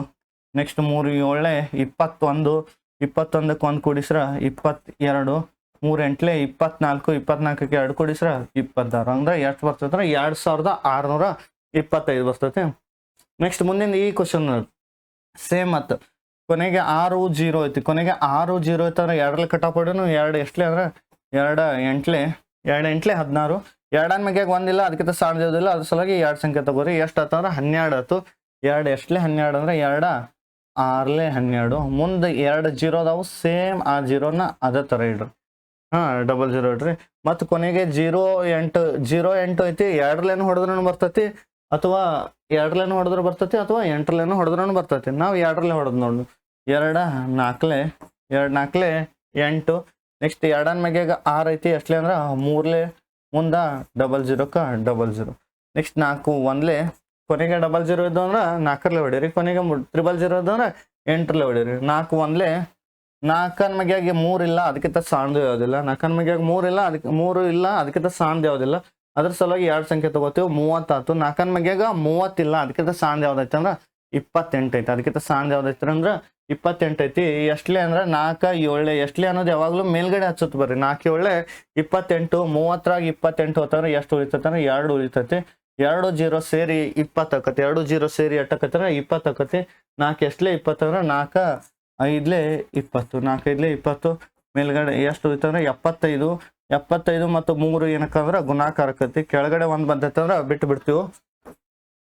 ನೆಕ್ಸ್ಟ್ 3 7 21 21ಕ್ಕೆ 1 ಕೂಡಿಸ್ರ 22 3 ಎಂಟ್ಲೆ 24 24ಕ್ಕೆ 2 ಕೂಡಿಸ್ರ 26 ಅಂದ್ರೆ ಎಷ್ಟು ಬರ್ತೈತೆ 2625 ಬರ್ತೈತೆ ನೆಕ್ಸ್ಟ್ ಮುಂದಿನ ಈ ಕ್ವಶನ್ ಸೇಮ್ ಮತ್ ಕೊನೆಗೆ 6 0 ಐತಿ ಕೊನೆಗೆ 6 0 ಐತಂದ್ರೆ 2ರಲ್ಲಿ ಕಟಾಪ್ ಹೊಡೆನು 2 ಎಷ್ಟಲೇ ಅಂದ್ರೆ 2 ಎಂಟ್ಲೆ 16 2 ಮ್ಯಾಗ 1 ಇಲ್ಲ ಅದಕ್ಕಿಂತ ಸಾಧ್ಯೋದಿಲ್ಲ ಅದ್ರ ಸಲುವಾಗಿ 2 ಸಂಖ್ಯೆ ತಗೋರಿ ಎಷ್ಟು ಆತಂದ್ರೆ 12 ಆಯ್ತು 2 ಎಷ್ಟಲೇ 12 ಅಂದ್ರೆ 2 6ಲೇ 12 ಮುಂದೆ 2 0 ಅದಾವು ಸೇಮ್ ಆ 0ನ ಅದೇ ತರ ಇಡ್ರಿ ಡಬಲ್ 0 ಇಡ್ರಿ ಮತ್ ಕೊನೆಗೆ 0 8 ಐತಿ 2ಲೇನು ಹೊಡೆದ್ರೂ ಬರ್ತೈತಿ ಅಥವಾ 2ಲೇನು ಹೊಡೆದ್ರು ಬರ್ತೈತಿ ಅಥವಾ 8ಲೇನು ಹೊಡೆದ್ರೂ ಬರ್ತೈತಿ ನಾವು 2ರಲ್ಲಿ ಹೊಡೆದ್ ನೋಡು 2 4ಲೇ 8 ನೆಕ್ಸ್ಟ್ 2 ಮ್ಯಾಗ 6 ಐತಿ ಎಷ್ಟಲೇ ಅಂದ್ರೆ 3ಲೇ ಮುಂದ ಡಬಲ್ 0 ನೆಕ್ಸ್ಟ್ 4 1ಲೇ ಕೊನೆಗೆ ಡಬಲ್ 0 ಇದ್ದು ಅಂದ್ರೆ 4ರಲ್ಲಿ ಹೊಡೀರಿ ಕೊನೆಗೆ 000 ಇದ್ದು ಅಂದ್ರೆ 8ರಲ್ಲಿ ಹೊಡೀರಿ 4 1ಲೇ 4 ಮ್ಯಾಗ 3 ಇಲ್ಲ ಅದಕ್ಕಿಂತ ಸಾಂದ್ ಯಾವುದಿಲ್ಲ 4 ಮ್ಯಾಗ 3 ಇಲ್ಲ ಅದಕ್ಕೆ 3 ಇಲ್ಲ ಅದಕ್ಕಿಂತ ಸಾಂದ್ ಯಾವುದಿಲ್ಲ ಅದ್ರ ಸಲುವಾಗಿ 2 ಸಂಖ್ಯೆ ತಗೋತೀವಿ 30 ಆತು 4 ಮ್ಯಾಗ 30 ಇಲ್ಲ ಅದಕ್ಕಿಂತ ಸಾಂದ್ ಯಾವ್ದೈತೆ ಅಂದ್ರೆ 28 ಐತಿ ಅದಕ್ಕಿಂತ ಸಾಂದ್ ಯಾವ್ದೈತಿ ಅಂದ್ರೆ 28 ಐತಿ ಎಷ್ಟಲೇ ಅಂದ್ರೆ 4 7 ಎಷ್ಟಲೇ ಅನ್ನೋದು ಯಾವಾಗ್ಲೂ ಮೇಲ್ಗಡೆ ಹಚ್ಚುತ್ತ ಬರ್ರಿ 4 7 28 30ರಾಗ 28 ಹೋತಂದ್ರೆ ಎಷ್ಟು ಉಳಿತೈತೆ ಅಂದ್ರೆ 2 ಉಳಿತೈತಿ 2 0 ಸೇರಿ 20 ಆಕತಿ 2 0 ಸೇರಿ ಎಟ್ಟಕತ್ತರ 20 ಆಕತಿ 4 ಎಷ್ಟಲೇ 20 ಅಂದ್ರೆ 4 5ಲೇ 20 4 5ಲೇ 20 ಮೇಲ್ಗಡೆ ಎಷ್ಟು ಉಳಿತಂದ್ರೆ 75 ಮತ್ತು 3 ಏನಕ್ಕಂದ್ರೆ ಗುಣಾಕಾರ ಆಕತಿ ಕೆಳಗಡೆ 1 ಬಂದೈತೆ ಅಂದ್ರೆ ಬಿಟ್ಟು ಬಿಡ್ತೀವಿ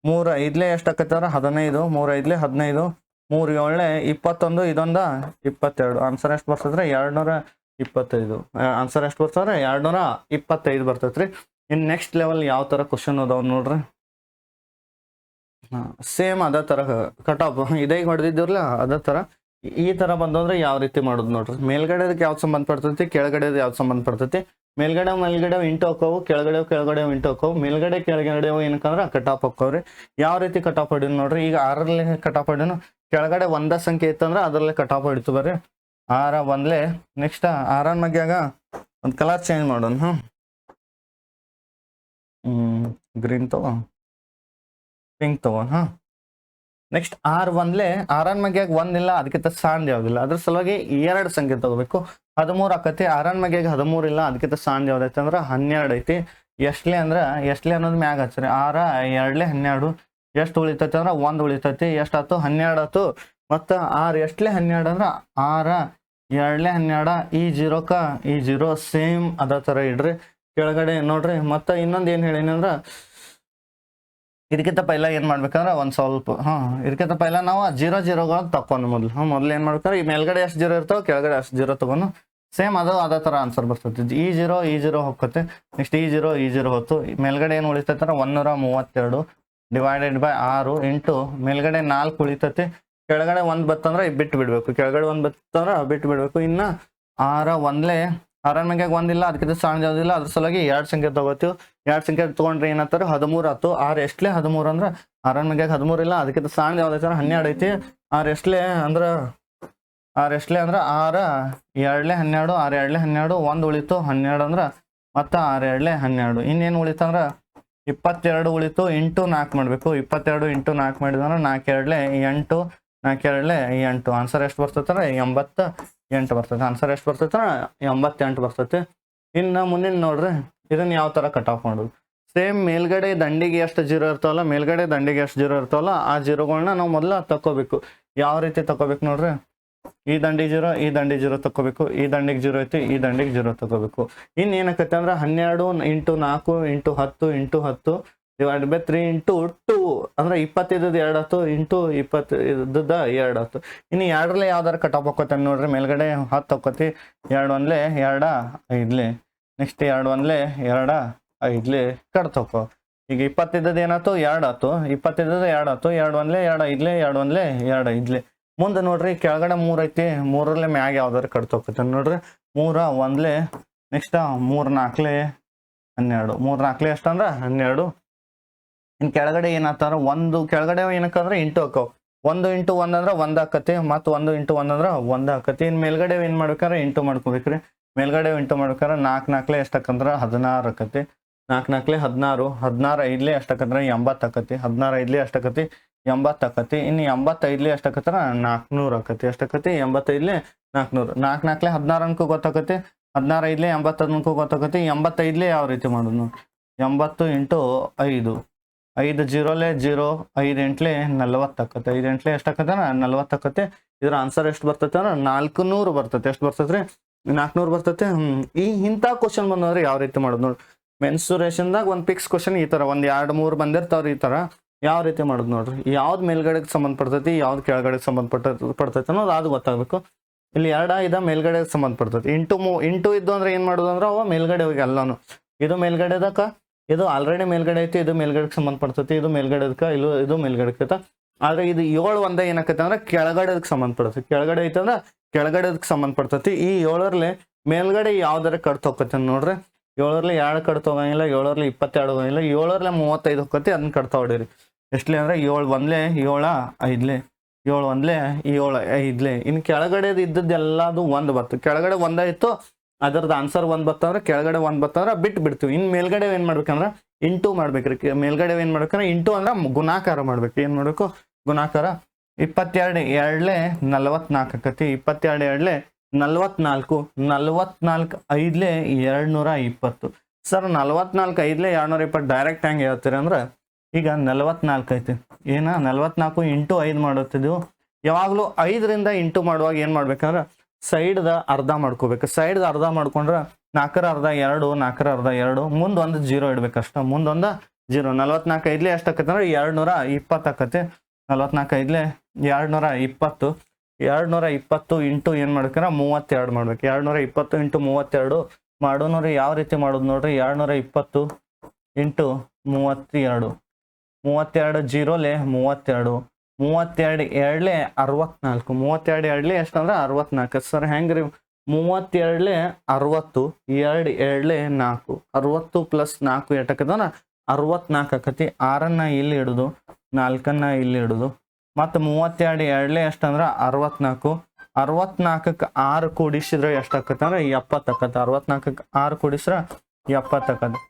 3 5ಲೇ ಎಷ್ಟು ಆಕತ್ತಂದ್ರೆ 15 3 5ಲೇ 15 3 7 21 ಇದೊಂದ 22 ಆನ್ಸರ್ ಎಷ್ಟು ಬರ್ತದ್ರೆ 225 ಆನ್ಸರ್ ಎಷ್ಟು ಬರ್ತದ್ರೆ 225 ಬರ್ತೈತ್ರಿ ಇನ್ ನೆಕ್ಸ್ಟ್ ಲೆವೆಲ್ ಯಾವ ತರ ಕ್ವಶನ್ ಅದಾವ ನೋಡ್ರಿ ಸೇಮ್ ಅದೇ ತರ ಕಟಾಪ್ ಇದೇ ಹೊಡೆದಿದ್ದಿರಲ್ಲ ಅದೇ ತರ ಈ ತರ ಬಂದ್ರೆ ಯಾವ ರೀತಿ ಮಾಡೋದು ನೋಡ್ರಿ ಮೇಲ್ಗಡೆದಕ್ಕೆ ಯಾವ್ದು ಸಂಬಂಧ ಪಡ್ತೈತಿ ಕೆಳಗಡೆದು ಯಾವ್ದು ಸಂಬಂಧ ಪಡ್ತೈತಿ ಮೇಲ್ಗಡೆ ಇಂಟು ಹಾಕೋವು ಕೆಳಗಡೆ ಇಂಟು ಹಾಕೋವು ಮೇಲ್ಗಡೆ ಏನಕ್ಕಂದ್ರೆ ಕಟಾಪ್ ಹಾಕೋವ್ರಿ ಯಾವ ರೀತಿ ಕಟಾಪ್ ಹೊಡಿನು ನೋಡ್ರಿ ಈಗ 6ರಲ್ಲಿ ಕಟಾಪ್ ಹೊಡಿನು ಕೆಳಗಡೆ 1 ಸಂಖ್ಯೆ ಇತ್ತಂದ್ರೆ ಅದರಲ್ಲೇ ಕಟಾಪ್ ಹೊಡಿತು ಬರ್ರಿ 6 1ಲೇ ನೆಕ್ಸ್ಟ್ 6 ಮ್ಯಾಗ ಒಂದು ಕಲರ್ ಚೇಂಜ್ ಮಾಡೋಣ ಗ್ರೀನ್ ತಗೋ ಪಿಂಕ್ ತಗೋ ನೆಕ್ಸ್ಟ್ 6 1ಲೇ 6 ಮ್ಯಾಗ 1 ಇಲ್ಲ ಅದಕ್ಕಿಂತ ಸಾಂದ್ ಯಾವ್ದಿಲ್ಲ ಅದ್ರ ಸಲುವಾಗಿ 2 ಸಂಖ್ಯೆ ತಗೋಬೇಕು 13 ಆಕತಿ 6 ಮ್ಯಾಗ 13 ಇಲ್ಲ ಅದಕ್ಕಿಂತ ಸಾಂದ್ ಯಾವ್ದೈತೆ ಅಂದ್ರೆ 12 ಐತಿ ಎಷ್ಟಲೇ ಅಂದ್ರೆ ಎಷ್ಟಲೇ ಅನ್ನೋದು ಮ್ಯಾಗ ಹಚ್ಚ್ರಿ 6 2ಲೇ 12 ಎಷ್ಟು ಉಳಿತೈತಿ ಅಂದ್ರೆ 1 ಉಳಿತೈತಿ ಎಷ್ಟಾಯ್ತು 12 ಆಯ್ತು ಮತ್ತು 6 ಎಷ್ಟಲೇ 12 ಅಂದ್ರೆ 6 2ಲೇ 12 ಈ 0 ಸೇಮ್ ಅದೇ ಥರ ಇಡ್ರಿ ಕೆಳಗಡೆ ನೋಡ್ರಿ ಮತ್ತು ಇನ್ನೊಂದು ಏನು ಹೇಳಿನಿ ಅಂದ್ರೆ ಇದಕ್ಕಿಂತ ಪೈಲ ಏನು ಮಾಡ್ಬೇಕಂದ್ರೆ ಒಂದು ಸ್ವಲ್ಪ ಇದಕ್ಕಿಂತ ಪೈಲ ನಾವು 0 ತಕೊಂಡು ಮೊದಲು ಏನು ಮಾಡ್ಬೇಕಾದ್ರೆ ಈ ಮೇಲ್ಗಡೆ ಎಷ್ಟು 0 ಇರ್ತಾವೆ ಕೆಳಗಡೆ ಅಷ್ಟು 0 ತಗೊಂಡು ಸೇಮ್ ಅದೇ ಥರ ಆನ್ಸರ್ ಬರ್ತೈತಿ ಈ 0 ಹೋಗ್ತೈತೆ ನೆಕ್ಸ್ಟ್ ಈ 0 ಹೊತ್ತು ಮೇಲ್ಗಡೆ ಏನು ಉಳಿತೈತೆ ಅಂದ್ರೆ 132 ಡಿವೈಡೆಡ್ ಬೈ 6 ಇಂಟು ಮೇಲ್ಗಡೆ 4 ಉಳಿತೈತಿ ಕೆಳಗಡೆ 1 ಬತ್ತಂದ್ರೆ ಬಿಟ್ಟು ಬಿಡಬೇಕು ಕೆಳಗಡೆ 1 ಬತ್ತಂದ್ರೆ ಬಿಟ್ಟು ಬಿಡಬೇಕು ಇನ್ನು 6 1ಲೇ 6 ಮ್ಯಾಗ 1 ಇಲ್ಲ ಅದಕ್ಕಿಂತ ಸಾಂದ್ ಯಾವುದಿಲ್ಲ ಅದ್ರ ಸಲುವಾಗಿ 2 ಸಂಖ್ಯೆ ತಗೋತೀವಿ 2 ಸಂಖ್ಯೆ ತಗೊಂಡ್ರೆ ಏನಂತಾರೆ 13 ಆಯ್ತು 6 ಎಷ್ಟಲೇ 13 ಅಂದ್ರೆ 6 ಮ್ಯಾಗ 13 ಇಲ್ಲ ಅದಕ್ಕಿಂತ ಸಾಂದ್ ಯಾವ್ದೈತೆ 12 ಐತಿ 6 ಎಷ್ಟಲೇ ಅಂದ್ರೆ 6 2ಲೇ 12 6 2ಲೇ 12 1 ಉಳಿತು 12 ಅಂದ್ರೆ ಮತ್ತೆ 6 2ಲೇ 12 ಇನ್ನೇನು ಉಳಿತಂದ್ರೆ 22 ಉಳಿತು ಇಂಟು 4 ಮಾಡಬೇಕು 22 ಇಂಟು 4 ಮಾಡಿದ್ರೆ 4 2ಲೇ 8 4 2ಲೇ 8 ಆನ್ಸರ್ ಎಷ್ಟು ಬರ್ತೈತೆ 88 ಬರ್ತೈತೆ ಆನ್ಸರ್ ಎಷ್ಟು ಬರ್ತೈತೆ 88 ಬರ್ತೈತೆ ಇನ್ನು ಮುಂದಿನ ನೋಡ್ರಿ ಇದನ್ನ ಯಾವ ಥರ ಕಟಾಫ್ ಮಾಡೋದು ಸೇಮ್ ಮೇಲ್ಗಡೆ ದಂಡಿಗೆ ಎಷ್ಟು 0 ಇರ್ತಾವಲ್ಲ ಆ 0ಗಳನ್ನ ನಾವು ಮೊದಲು ತಗೋಬೇಕು ಯಾವ ರೀತಿ ತಗೋಬೇಕು ನೋಡ್ರಿ ಈ ದಂಡಿಗೆ 0 ಈ ದಂಡಿಗೆ 0 ತಗೋಬೇಕು, ಈ ದಂಡಿಗೆ 0 ಐತಿ ಈ ದಂಡಿಗೆ 0 ತಗೋಬೇಕು. ಇನ್ನು ಏನಕ್ಕತ್ತೆ ಅಂದ್ರೆ 12 × 4 × 10 × 10 ಡಿವೈಡ್ ಬೈ 3 × 2 ಅಂದ್ರೆ 25 2 ಆಯ್ತು ಇಂಟು 20 2 ಆಯ್ತು. ಇನ್ನು 2ರಲ್ಲಿ ಯಾವ್ದಾರು ಕಟಾಪ್ ಹೋಗ್ಕೋತಾನೆ ನೋಡ್ರಿ, ಮೇಲ್ಗಡೆ 10 ಹೋಗ್ಕೋತಿ, 2 1 2 5 ನೆಕ್ಸ್ಟ್ 2 1 2 5 ಕಟ್ ಹೋಗೋ. ಈಗ 25 ಏನಾಯ್ತು 2 ಆಯ್ತು, 25 2 ಆಯ್ತು, 2 1 2 5 2 1 2 5 ಮುಂದೆ ನೋಡ್ರಿ ಕೆಳಗಡೆ 3 ಐತಿ, 3ರಲ್ಲಿ ಮ್ಯಾಗ ಯಾವ್ದಾರು ಕಟ್ ಹೋಗ್ಕೋತಾನೆ ನೋಡ್ರಿ, 3 1 ನೆಕ್ಸ್ಟ್ 3 4 12 3 4 ಎಷ್ಟಂದ್ರೆ 12. ಇನ್ನು ಕೆಳಗಡೆ ಏನಾಗ್ತಾರ ಒಂದು ಕೆಳಗಡೆ ಏನಕ್ಕಂದ್ರೆ ಇಂಟು ಹಾಕವು, 1 × 1 ಅಂದ್ರೆ 1 ಆಕತಿ, ಮತ್ತು 1 × 1 ಅಂದ್ರೆ 1 ಆಕತಿ. ಇನ್ನು ಮೇಲ್ಗಡೆ ಏನು ಮಾಡ್ಬೇಕಾರೆ ಇಂಟು ಮಾಡ್ಕೋಬೇಕ್ರಿ, ಮೇಲ್ಗಡೆ ಇಂಟು ಮಾಡ್ಬೇಕಾರೆ 4 4 ಎಷ್ಟಕ್ಕಂದ್ರೆ 16 ಆಕತಿ, 4 4 16 16 5 ಎಷ್ಟಕ್ಕಂದ್ರೆ 80 ಆಕತಿ, 16 5 ಎಷ್ಟಕ್ಕತಿ 80 ಆಕತಿ. ಇನ್ನು 85 ಎಷ್ಟಕ್ಕತ್ರ 400 ಆಕತಿ, ಎಷ್ಟಕ್ಕತಿ 85 400. 4 4 16 ಅನ್ಕೋ ಗೊತ್ತಾಕತಿ, 16 5 80 ಅನ್ಕೋ ಗೊತ್ತಾಕತಿ. 85 ಯಾವ ರೀತಿ ಮಾಡೋದು ನೋಡಿ, 80 × 5 5 0 0 5 8 40 ಆಕತಿ, 5 8 ಎಷ್ಟಾಕತ್ತೆ 40 ಆಕತಿ. ಇದ್ರ ಆನ್ಸರ್ ಎಷ್ಟು ಬರ್ತೈತೆ ಅಂದ್ರೆ 400 ಬರ್ತೈತೆ. ಎಷ್ಟು ಬರ್ತೈತ್ರಿ 400 ಬರ್ತೈತೆ. ಇಂಥ ಕ್ವಶನ್ ಬಂದ್ರೆ ಯಾವ ರೀತಿ ಮಾಡೋದು ನೋಡಿ, ಮೆನ್ಸುರೇಷನ್ದಾಗ ಒಂದು ಫಿಕ್ಸ್ ಕ್ವಶನ್ ಈ ತರ ಒಂದ್ 2 3 ಬಂದಿರ್ತಾವ್ರಿ, ಈ ತರ ಯಾವ ರೀತಿ ಮಾಡೋದು ನೋಡ್ರಿ. ಯಾವ್ದು ಮೇಲ್ಗಡೆಗೆ ಸಂಬಂಧಪಡ್ತೈತಿ ಯಾವ್ದು ಕೆಳಗಡೆಗೆ ಸಂಬಂಧಪಡ್ತೈತಿ ಅನ್ನೋದು ಅದು ಗೊತ್ತಾಗಬೇಕು. ಇಲ್ಲಿ 2 ಇದ ಮೇಲ್ಗಡೆಗೆ ಸಂಬಂಧಪಡ್ತೈತಿ, ಇಂಟು ಇದ್ದು ಅಂದ್ರೆ ಏನ್ ಮಾಡೋದು ಅಂದ್ರೆ ಅವ ಮೇಲ್ಗಡೆ ಹೋಗಿ ಎಲ್ಲಾನು, ಇದು ಮೇಲ್ಗಡೆದಕ್ಕ ಇದು ಆಲ್ರೆಡಿ ಮೇಲ್ಗಡೆ ಐತಿ, ಇದು ಮೇಲ್ಗಡೆಗೆ ಸಂಬಂಧಪಡ್ತೈತಿ, ಇದು ಮೇಲ್ಗಡೆದಕ್ಕ ಇದು ಮೇಲ್ಗಡೆ. ಆದ್ರೆ ಇದು 7 ಒಂದೇ ಏನಕ್ಕೈತೆ ಅಂದ್ರೆ ಕೆಳಗಡೆದಕ್ಕೆ ಸಂಬಂಧಪಡ್ತೈತಿ, ಕೆಳಗಡೆ ಐತೆ ಅಂದ್ರೆ ಕೆಳಗಡೆದಕ್ಕೆ ಸಂಬಂಧಪಡ್ತೈತಿ. ಈ 7ರಲ್ಲಿ ಮೇಲ್ಗಡೆ ಯಾವ್ದಾರ ಕಡ್ತ ಹೋಗತ್ತೆ ನೋಡ್ರಿ, 7ರಲ್ಲಿ 2 ಕಡ್ತ ಹೋಗಂಗಿಲ್ಲ, 7ರಲ್ಲಿ 22 ಹೋಗಂಗಿಲ್ಲ, 7ರಲ್ಲಿ 35 ಹೋಗತಿ, ಅದನ್ನ ಕಡ್ತಾ ಹೊಡೀರಿ. ಎಷ್ಟಲೇ ಅಂದ್ರೆ 7 1 7 5 7 1 7 5. ಇನ್ನು ಕೆಳಗಡೆ ಇದ್ದದ್ದು ಎಲ್ಲದು 1 ಬರ್ತದೆ, ಕೆಳಗಡೆ 1 ಇತ್ತು ಅದರದ್ದು ಆನ್ಸರ್ 1 ಬರ್ತಂದ್ರೆ ಕೆಳಗಡೆ 1 ಬರ್ತಂದ್ರೆ ಬಿಟ್ಟು ಬಿಡ್ತೀವಿ. ಇನ್ನು ಮೇಲ್ಗಡೆ ಏನ್ ಮಾಡ್ಬೇಕಂದ್ರೆ ಇಂಟು ಮಾಡ್ಬೇಕ್ರಿ, ಮೇಲ್ಗಡೆ ಏನ್ ಮಾಡ್ಬೇಕಂದ್ರೆ ಇಂಟು ಅಂದ್ರೆ ಗುಣಾಕಾರ ಮಾಡ್ಬೇಕು. ಏನ್ ಮಾಡ್ಬೇಕು ಗುಣಾಕಾರ. 22 2 44 ಆಕತಿ, 22 2 44 44 5 220. ಸರ್ 44 5 220 ಡೈರೆಕ್ಟ್ ಹೆಂಗೆ ಹೇಳ್ತೀರಿ ಅಂದ್ರೆ, ಈಗ 44 ಐತಿ, ಏನ 44 × 5 ಮಾಡುತ್ತಿದ್ದೆವು. ಯಾವಾಗಲೂ 5ರಿಂದ ಇಂಟು ಮಾಡುವಾಗ ಏನ್ ಮಾಡ್ಬೇಕಂದ್ರೆ ಸೈಡ್ದ ಅರ್ಧ ಮಾಡ್ಕೋಬೇಕು. ಸೈಡ್ದ ಅರ್ಧ ಮಾಡ್ಕೊಂಡ್ರೆ 4 ಅರ್ಧ 2 4 ಅರ್ಧ 2 ಮುಂದೆ ಒಂದು 0 ಇಡ್ಬೇಕಷ್ಟ, ಮುಂದೊಂದು 0. 44 5 ಎಷ್ಟಾಕತ್ತಂದ್ರೆ 220 ಆಕತಿ, 44 5 220 220 ಇಂಟು ಏನ್ ಮಾಡ್ಬೇಕಂದ್ರೆ 32 ಮಾಡ್ಬೇಕು. 220 × 32 ಮಾಡೋನವ್ರಿ ಯಾವ ರೀತಿ ಮಾಡೋದು ನೋಡ್ರಿ, 220 ಇಂಟು 32 32 0 32 32 2 64 32 2 ಎಷ್ಟಂದ್ರೆ 64. ಸರ್ ಹೆಂಗ್ರಿ 32 60 2 2 4 60 ಪ್ಲಸ್ 4 ಎಷ್ಟಕ್ಕಂದ್ರೆ 64 ಆಕತಿ. 6ನ್ನ ಇಲ್ಲಿ ಇಡುದು, 4ನ್ನ ಇಲ್ಲಿ ಇಡುದು, ಮತ್ತು 32 2 ಎಷ್ಟಂದ್ರೆ 64 64ಕ್ಕೆ 6 ಕೂಡಿಸಿದ್ರೆ ಎಷ್ಟಾಕತ್ತಂದ್ರೆ 70 ಆಕತಿ. 64ಕ್ಕೆ 6 ಕೂಡಿಸ್ರೆ 70 ಆಕತಿ.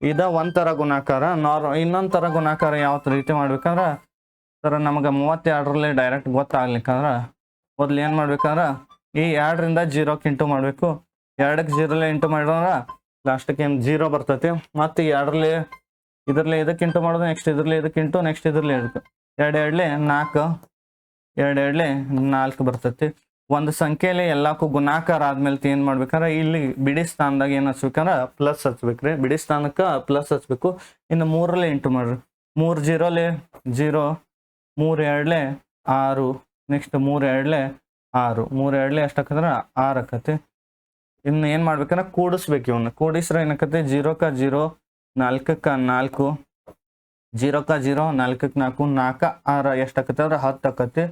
ಇದ ಒಂಥರ ಗುಣಾಕಾರ. ಇನ್ನೊಂದ್ ತರ ಗುಣಾಕಾರ ಯಾವ ರೀತಿ ಮಾಡ್ಬೇಕಂದ್ರ, ಸರ್ ನಮಗೆ 32ರಲ್ಲಿ ಡೈರೆಕ್ಟ್ ಗೊತ್ತಾಗ್ಲಿಕ್ಕಂದ್ರ ಮೊದ್ಲು ಏನ್ ಮಾಡ್ಬೇಕಂದ್ರ ಈ 2ರಿಂದ 0ಕ್ಕೆ ಇಂಟು ಮಾಡ್ಬೇಕು. 2ಕ್ಕೆ 0 ಇಂಟು ಮಾಡಿದ್ರ ಲಾಸ್ಟಕ್ಕೆ ಏನು 0 ಬರ್ತೈತಿ. ಮತ್ತೆ 2ರಲ್ಲಿ ಇದರಲ್ಲಿ ಇದಕ್ಕೆ ಇಂಟು ಮಾಡೋದು, ನೆಕ್ಸ್ಟ್ ಇದ್ರಲ್ಲಿ ಇದಕ್ಕೆ ಇಂಟು, ನೆಕ್ಸ್ಟ್ ಇದ್ರಲ್ಲಿ ಇದಕ್ಕೆ 2 2 4 2 2 4 ಬರ್ತೈತಿ. ಒಂದು ಸಂಖ್ಯೆಯಲ್ಲಿ ಎಲ್ಲಕ್ಕೂ ಗುಣಾಕಾರ ಆದ್ಮೇಲೆ ಏನ್ ಮಾಡ್ಬೇಕಂದ್ರೆ ಇಲ್ಲಿ ಬಿಡಿ ಸ್ಥಾನದಾಗ ಏನ್ ಹಚ್ಬೇಕಂದ್ರ ಪ್ಲಸ್ ಹಚ್ಬೇಕ್ರಿ. ಬಿಡಿ ಸ್ಥಾನಕ್ಕ ಪ್ಲಸ್ ಹಚ್ಬೇಕು. ಇನ್ನು 3ರಲ್ಲಿ ಇಂಟು ಮಾಡ್ರಿ, 3 0 0 3 2 6 ನೆಕ್ಸ್ಟ್ 3 2 6 3 2 ಎಷ್ಟಾಕಂದ್ರ 6 ಆಕತಿ. ಇನ್ನು ಏನ್ ಮಾಡ್ಬೇಕಂದ್ರೆ ಕೂಡಿಸ್ಬೇಕು. ಇವನ್ನ ಕೂಡಿಸ್ರೆ ಏನಕತಿ 0ಕ್ಕೆ 0 4ಕ್ಕೆ 4 0ಕ್ಕೆ 0 4ಕ್ಕೆ 4 4 6 ಎಷ್ಟಾಕತಿ ಅಂದ್ರೆ 10 ಆಕತಿ.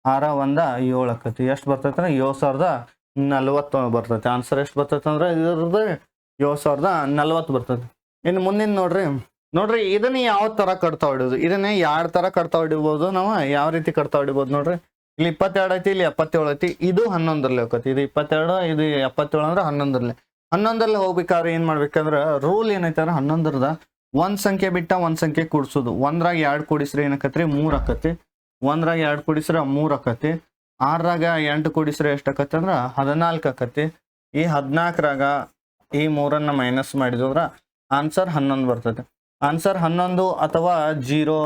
6 1 7 ಆಕತಿ. ಎಷ್ಟು ಬರ್ತೈತೆ ಅಂದ್ರೆ 7040 ಬರ್ತೈತಿ. ಆನ್ಸರ್ ಎಷ್ಟು ಬರ್ತೈತೆ ಅಂದ್ರೆ ಇದ್ರದ್ದು 7040 ಬರ್ತೈತಿ. ಇನ್ನು ಮುಂದಿನ ನೋಡ್ರಿ ಇದನ್ನ ಯಾವ ತರ ಕಟ್ತಾ ಹೊಡಿಯೋದು, ಇದನ್ನ 2 ತರ ಕಟ್ತಾ ಹೊಡಿಬಹುದು. ನಾವು ಯಾವ ರೀತಿ ಕಟ್ತಾ ಹೊಡಿಬಹುದು ನೋಡ್ರಿ. ಇಲ್ಲಿ 22 ಐತಿ, ಇಲ್ಲಿ 77 ಐತಿ, ಇದು 11ರಲ್ಲಿ ಹೋಗತಿ. ಇದು 22 ಇದು 77 ಅಂದ್ರೆ 11ರಲ್ಲಿ. 11ರಲ್ಲಿ ಹೋಗ್ಬೇಕಾದ್ರೆ ಏನ್ ಮಾಡ್ಬೇಕಂದ್ರ ರೂಲ್ ಏನೈತೆ ಅಂದ್ರೆ 11ರದ ಒಂದ್ ಸಂಖ್ಯೆ ಬಿಟ್ಟ ಒಂದ್ ಸಂಖ್ಯೆ ಕೂಡ್ಸೋದು. 1ರಾಗ 2 ಕೂಡಿಸ್ರೆ ಏನಕತ್ರಿ 3 ಆಕತಿ. 1ರಾಗ 2 ಕೂಡಿಸ್ರೆ 3 ಆಕತಿ. 6ರಾಗ 8 ಕೂಡಿಸ್ರೆ ಎಷ್ಟು ಆಕತಿ ಅಂದ್ರ 14 ಆಕತಿ. ಈ 14ರಾಗ ಈ 3ಅನ್ನ ಮೈನಸ್ ಮಾಡಿದ್ರ ಆನ್ಸರ್ 11 ಬರ್ತೈತಿ. ಆನ್ಸರ್ 11 ಅಥವಾ 0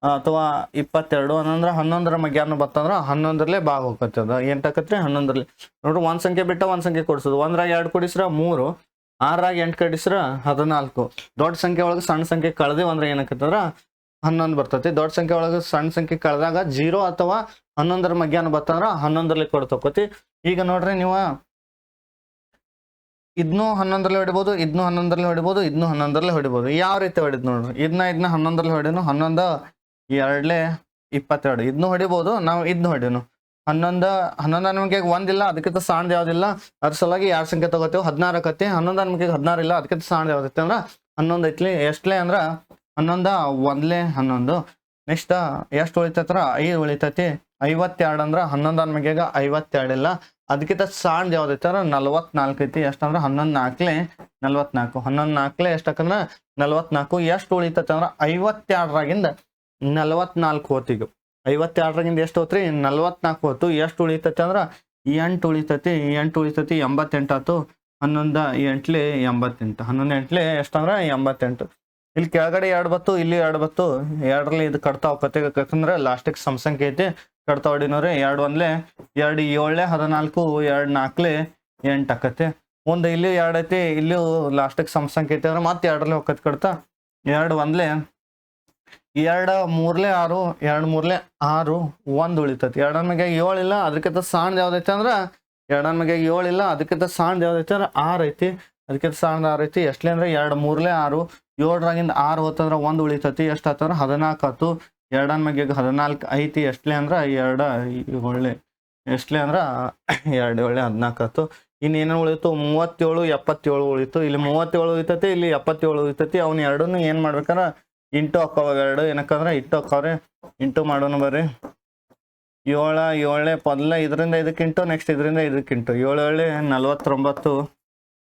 ಅಥವಾ 22 ಅಂದ್ರೆ 11ರ ಮಗ್ಯಾನು ಬತ್ತಂದ್ರೆ 11ರಲ್ಲೇ ಭಾಗ ಹೋಗತ್ತೆ. ಅದು ಎಂಟಾಕತ್ರಿ 11ರಲ್ಲಿ ನೋಡ್ರಿ. ಒಂದ್ ಸಂಖ್ಯೆ ಬಿಟ್ಟ ಒಂದ್ ಸಂಖ್ಯೆ ಕೊಡಿಸೋದು. 1ರಾಗ 2 ಕೊಡಿಸ್ರ 3, 6ರಾಗ 8 ಕಡಿಸ್ರ 14. ದೊಡ್ಡ ಸಂಖ್ಯೆ ಒಳಗೆ ಸಣ್ಣ ಸಂಖ್ಯೆ ಕಳೆದಿವ್ ಅಂದ್ರೆ ಏನಾಕತ್ತಂದ್ರ 11 ಬರ್ತೈತಿ. ದೊಡ್ಡ ಸಂಖ್ಯೆ ಒಳಗೆ ಸಣ್ಣ ಸಂಖ್ಯೆ ಕಳೆದಾಗ 0 ಅಥವಾ 11ರ ಮಗ್ಯಾನ ಬತ್ತಂದ್ರ 11ರಲ್ಲಿ ಕೊಡ್ತೋಕತಿ. ಈಗ ನೋಡ್ರಿ ನೀವು ಇದನ್ನು 11ರಲ್ಲಿ ಹೊಡಿಬೋದು, ಇದನ್ನು 11ರಲ್ಲಿ ಹೊಡಿಬೋದು, ಇದನ್ನು 11ರಲ್ಲಿ ಹೊಡಿಬೋದು. ಯಾವ ರೀತಿ ಹೊಡಿದ್ ನೋಡ್ರಿ. ಇದನ್ನ 11ರಲ್ಲಿ ಹೊಡಿನು. 11 2 22 ಇದನ್ನು ಹೊಡಿಬೋದು. ನಾವು ಇದನ್ನ ಹೊಡಿನು 11 ನಮಗೆ ಒಂದಿಲ್ಲ, ಅದಕ್ಕಿಂತ ಸಣ್ಣದು ಯಾವ್ದಿಲ್ಲ, ಅದ್ರ ಸಲುವಾಗಿ 2 ಸಂಖ್ಯೆ ತಗೋತೀವಿ. 16 ಆಕತಿ. 11 ನಮಗೆ 16 ಇಲ್ಲ, ಅದಕ್ಕಿಂತ ಸಣ್ಣದು ಯಾವ್ದೈತಿ ಅಂದ್ರ 11 ಐತ್ಲಿ. ಎಷ್ಟಲೇ ಅಂದ್ರ 11 1 11. ನೆಕ್ಸ್ಟ್ ಎಷ್ಟು ಉಳಿತೈತ್ರ 5 ಉಳಿತೈತಿ. 52 ಅಂದ್ರ 11 ನಮಗೆ 52 ಇಲ್ಲ, ಅದಕ್ಕಿಂತ ಸಣ್ಣದು ಯಾವ್ದೈತಿ ಅಂದ್ರ 44 ಐತಿ. ಎಷ್ಟಂದ್ರ 11 4 44. 11 4 ಎಷ್ಟಾಕಂದ್ರ 44. ಎಷ್ಟು ಉಳಿತೈತಿ ಅಂದ್ರ 52ರಾಗಿಂದ 44 ಹೋತೀಗ. 52ರಾಗಿಂದ ಎಷ್ಟು ಹೋತ್ರಿ 44 ಹೋತು. ಎಷ್ಟು ಉಳಿತೈತಿ ಅಂದ್ರ 8 ಉಳಿತೈತಿ. 8 ಉಳಿತೈತಿ. 88 ಆತು. 11 8 88. 11 8 ಎಷ್ಟಂದ್ರ 88. ಇಲ್ಲಿ ಕೆಳಗಡೆ 2 ಬತ್ತು, ಇಲ್ಲಿ 2 ಬತ್ತು. 2ರಲ್ಲಿ ಇದು ಕಟ್ತಾ ಹೋಗತ್ತೆ. ಯಾಕಂದ್ರೆ ಲಾಸ್ಟಿಗೆ ಸಮ ಸಂಖ್ಯೆ ಐತಿ. ಕಟ್ತಾ ಹೊಡಿನೋರಿ. 2 1 2 7 14, 2 4 8 ಆಕತ್ತೆ. ಮುಂದೆ ಇಲ್ಲಿ 2 ಐತಿ, ಇಲ್ಲಿ ಲಾಸ್ಟಿಗೆ ಸಮ ಸಂಖ್ಯೆ ಐತಿ ಅಂದ್ರೆ ಮತ್ತೆ 2ರಲ್ಲಿ ಹೋಗತ್ತೆ ಕಟ್ತಾ. 2 1 2 3 6, 2 3 6, 1 ಉಳಿತೈತಿ. 2 ನಮಗೆ 7 ಇಲ್ಲ, ಅದಕ್ಕಿಂತ ಸಣ್ಣದು ಯಾವ್ದೈತಿ ಅಂದ್ರ 2 ನಮಗೆ 7 ಇಲ್ಲ, ಅದಕ್ಕಿಂತ ಸಣ್ಣದು ಯಾವ್ದೈತಿ ಅಂದ್ರ 6 ಐತಿ. ಅದಕ್ಕಿಂತ ಸಣ್ಣದು 6 ಐತಿ. ಎಷ್ಟಲೇ ಅಂದ್ರೆ 2 3 6, 7ರಾಗಿಂದ 6 ಹೋತಂದ್ರ 1 ಉಳಿತೈತಿ. ಎಷ್ಟಾತಂದ್ರ 14 ಆತು. 2 ನಮಗೆ 14 ಐತಿ. ಎಷ್ಟಲೇ ಅಂದ್ರ 2 7 ಎಷ್ಟಲೇ ಅಂದ್ರ 2 7 14 ಆತು. ಇನ್ನೇನು ಉಳಿತು 37 77 ಉಳಿತು. ಇಲ್ಲಿ 37 ಉಳಿತೈತಿ, ಇಲ್ಲಿ 77 ಉಳಿತೈತಿ. ಅವ್ನ ಎರಡನ್ನು ಏನ್ ಮಾಡ್ಬೇಕಂದ್ರ ಇಂಟು ಹಾಕವ. 2 ಏನಕ್ಕಂದ್ರ ಇಟ್ಟು ಹಾಕವ್ರಿ. ಇಂಟು ಮಾಡೋಣ ಬರ್ರಿ. 7 7 ಮೊದಲ ಇದರಿಂದ ಇದಕ್ಕೆ ಇಂಟು, ನೆಕ್ಸ್ಟ್ ಇದರಿಂದ ಇದಕ್ಕೆ ಇಂಟು. 7 7 49.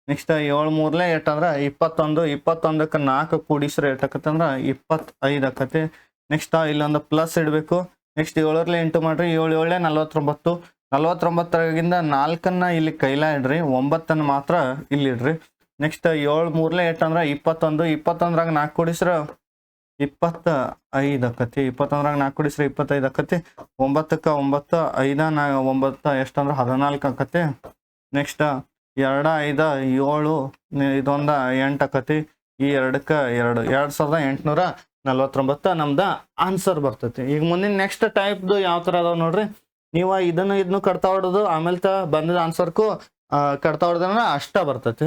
ನೆಕ್ಸ್ಟ್ 7 3 8 ಅಂದ್ರ 21. 21ಕ್ಕೆ 4 ಕೂಡಿಸ್ರೆ ಎಷ್ಟಾಕತ್ತಂದ್ರ 25 ಆಕತಿ. ನೆಕ್ಸ್ಟ್ ಇಲ್ಲೊಂದು ಪ್ಲಸ್ ಇಡಬೇಕು. ನೆಕ್ಸ್ಟ್ 7ರಲ್ಲಿ ಇಂಟು ಮಾಡ್ರಿ. 7 7 49. 49ರಾಗಿಂದ 4ನ್ನ ಇಲ್ಲಿ ಕೈಲ ಇಡ್ರಿ, 9ನ್ನು ಮಾತ್ರ ಇಲ್ಲಿ ಇಡ್ರಿ. ನೆಕ್ಸ್ಟ್ 7 3 8 ಅಂದ್ರ 21. 21ರಾಗ 4 ಕೂಡಿಸ್ರ 25 ಆಕತಿ. 21ರಾಗ 4 ಕೂಡಿಸ್ರೆ 25 ಆಕತಿ. 9ಕ್ಕೆ 9 5 9 ಎಷ್ಟಂದ್ರ 14 ಆಕತಿ. ನೆಕ್ಸ್ಟ್ 2 5 7 ಇದೊಂದ 8 ಆಕತಿ. ಈ 2ಕ್ಕೆ 2 2849 ನಮ್ದ ಆನ್ಸರ್ ಬರ್ತೈತಿ. ಈಗ ಮುಂದಿನ ನೆಕ್ಸ್ಟ್ ಟೈಪ್ದು ಯಾವ ತರ ಅದಾವ ನೋಡ್ರಿ. ನೀವು ಇದನ್ನು ಕಟ್ತಾ ಹೊಡೋದು, ಆಮೇಲೆ ಬಂದಿದ ಆನ್ಸರ್ಕು ಕಟ್ತಾ ಹೊಡೆದ್ರ ಅಷ್ಟ ಬರ್ತೈತಿ.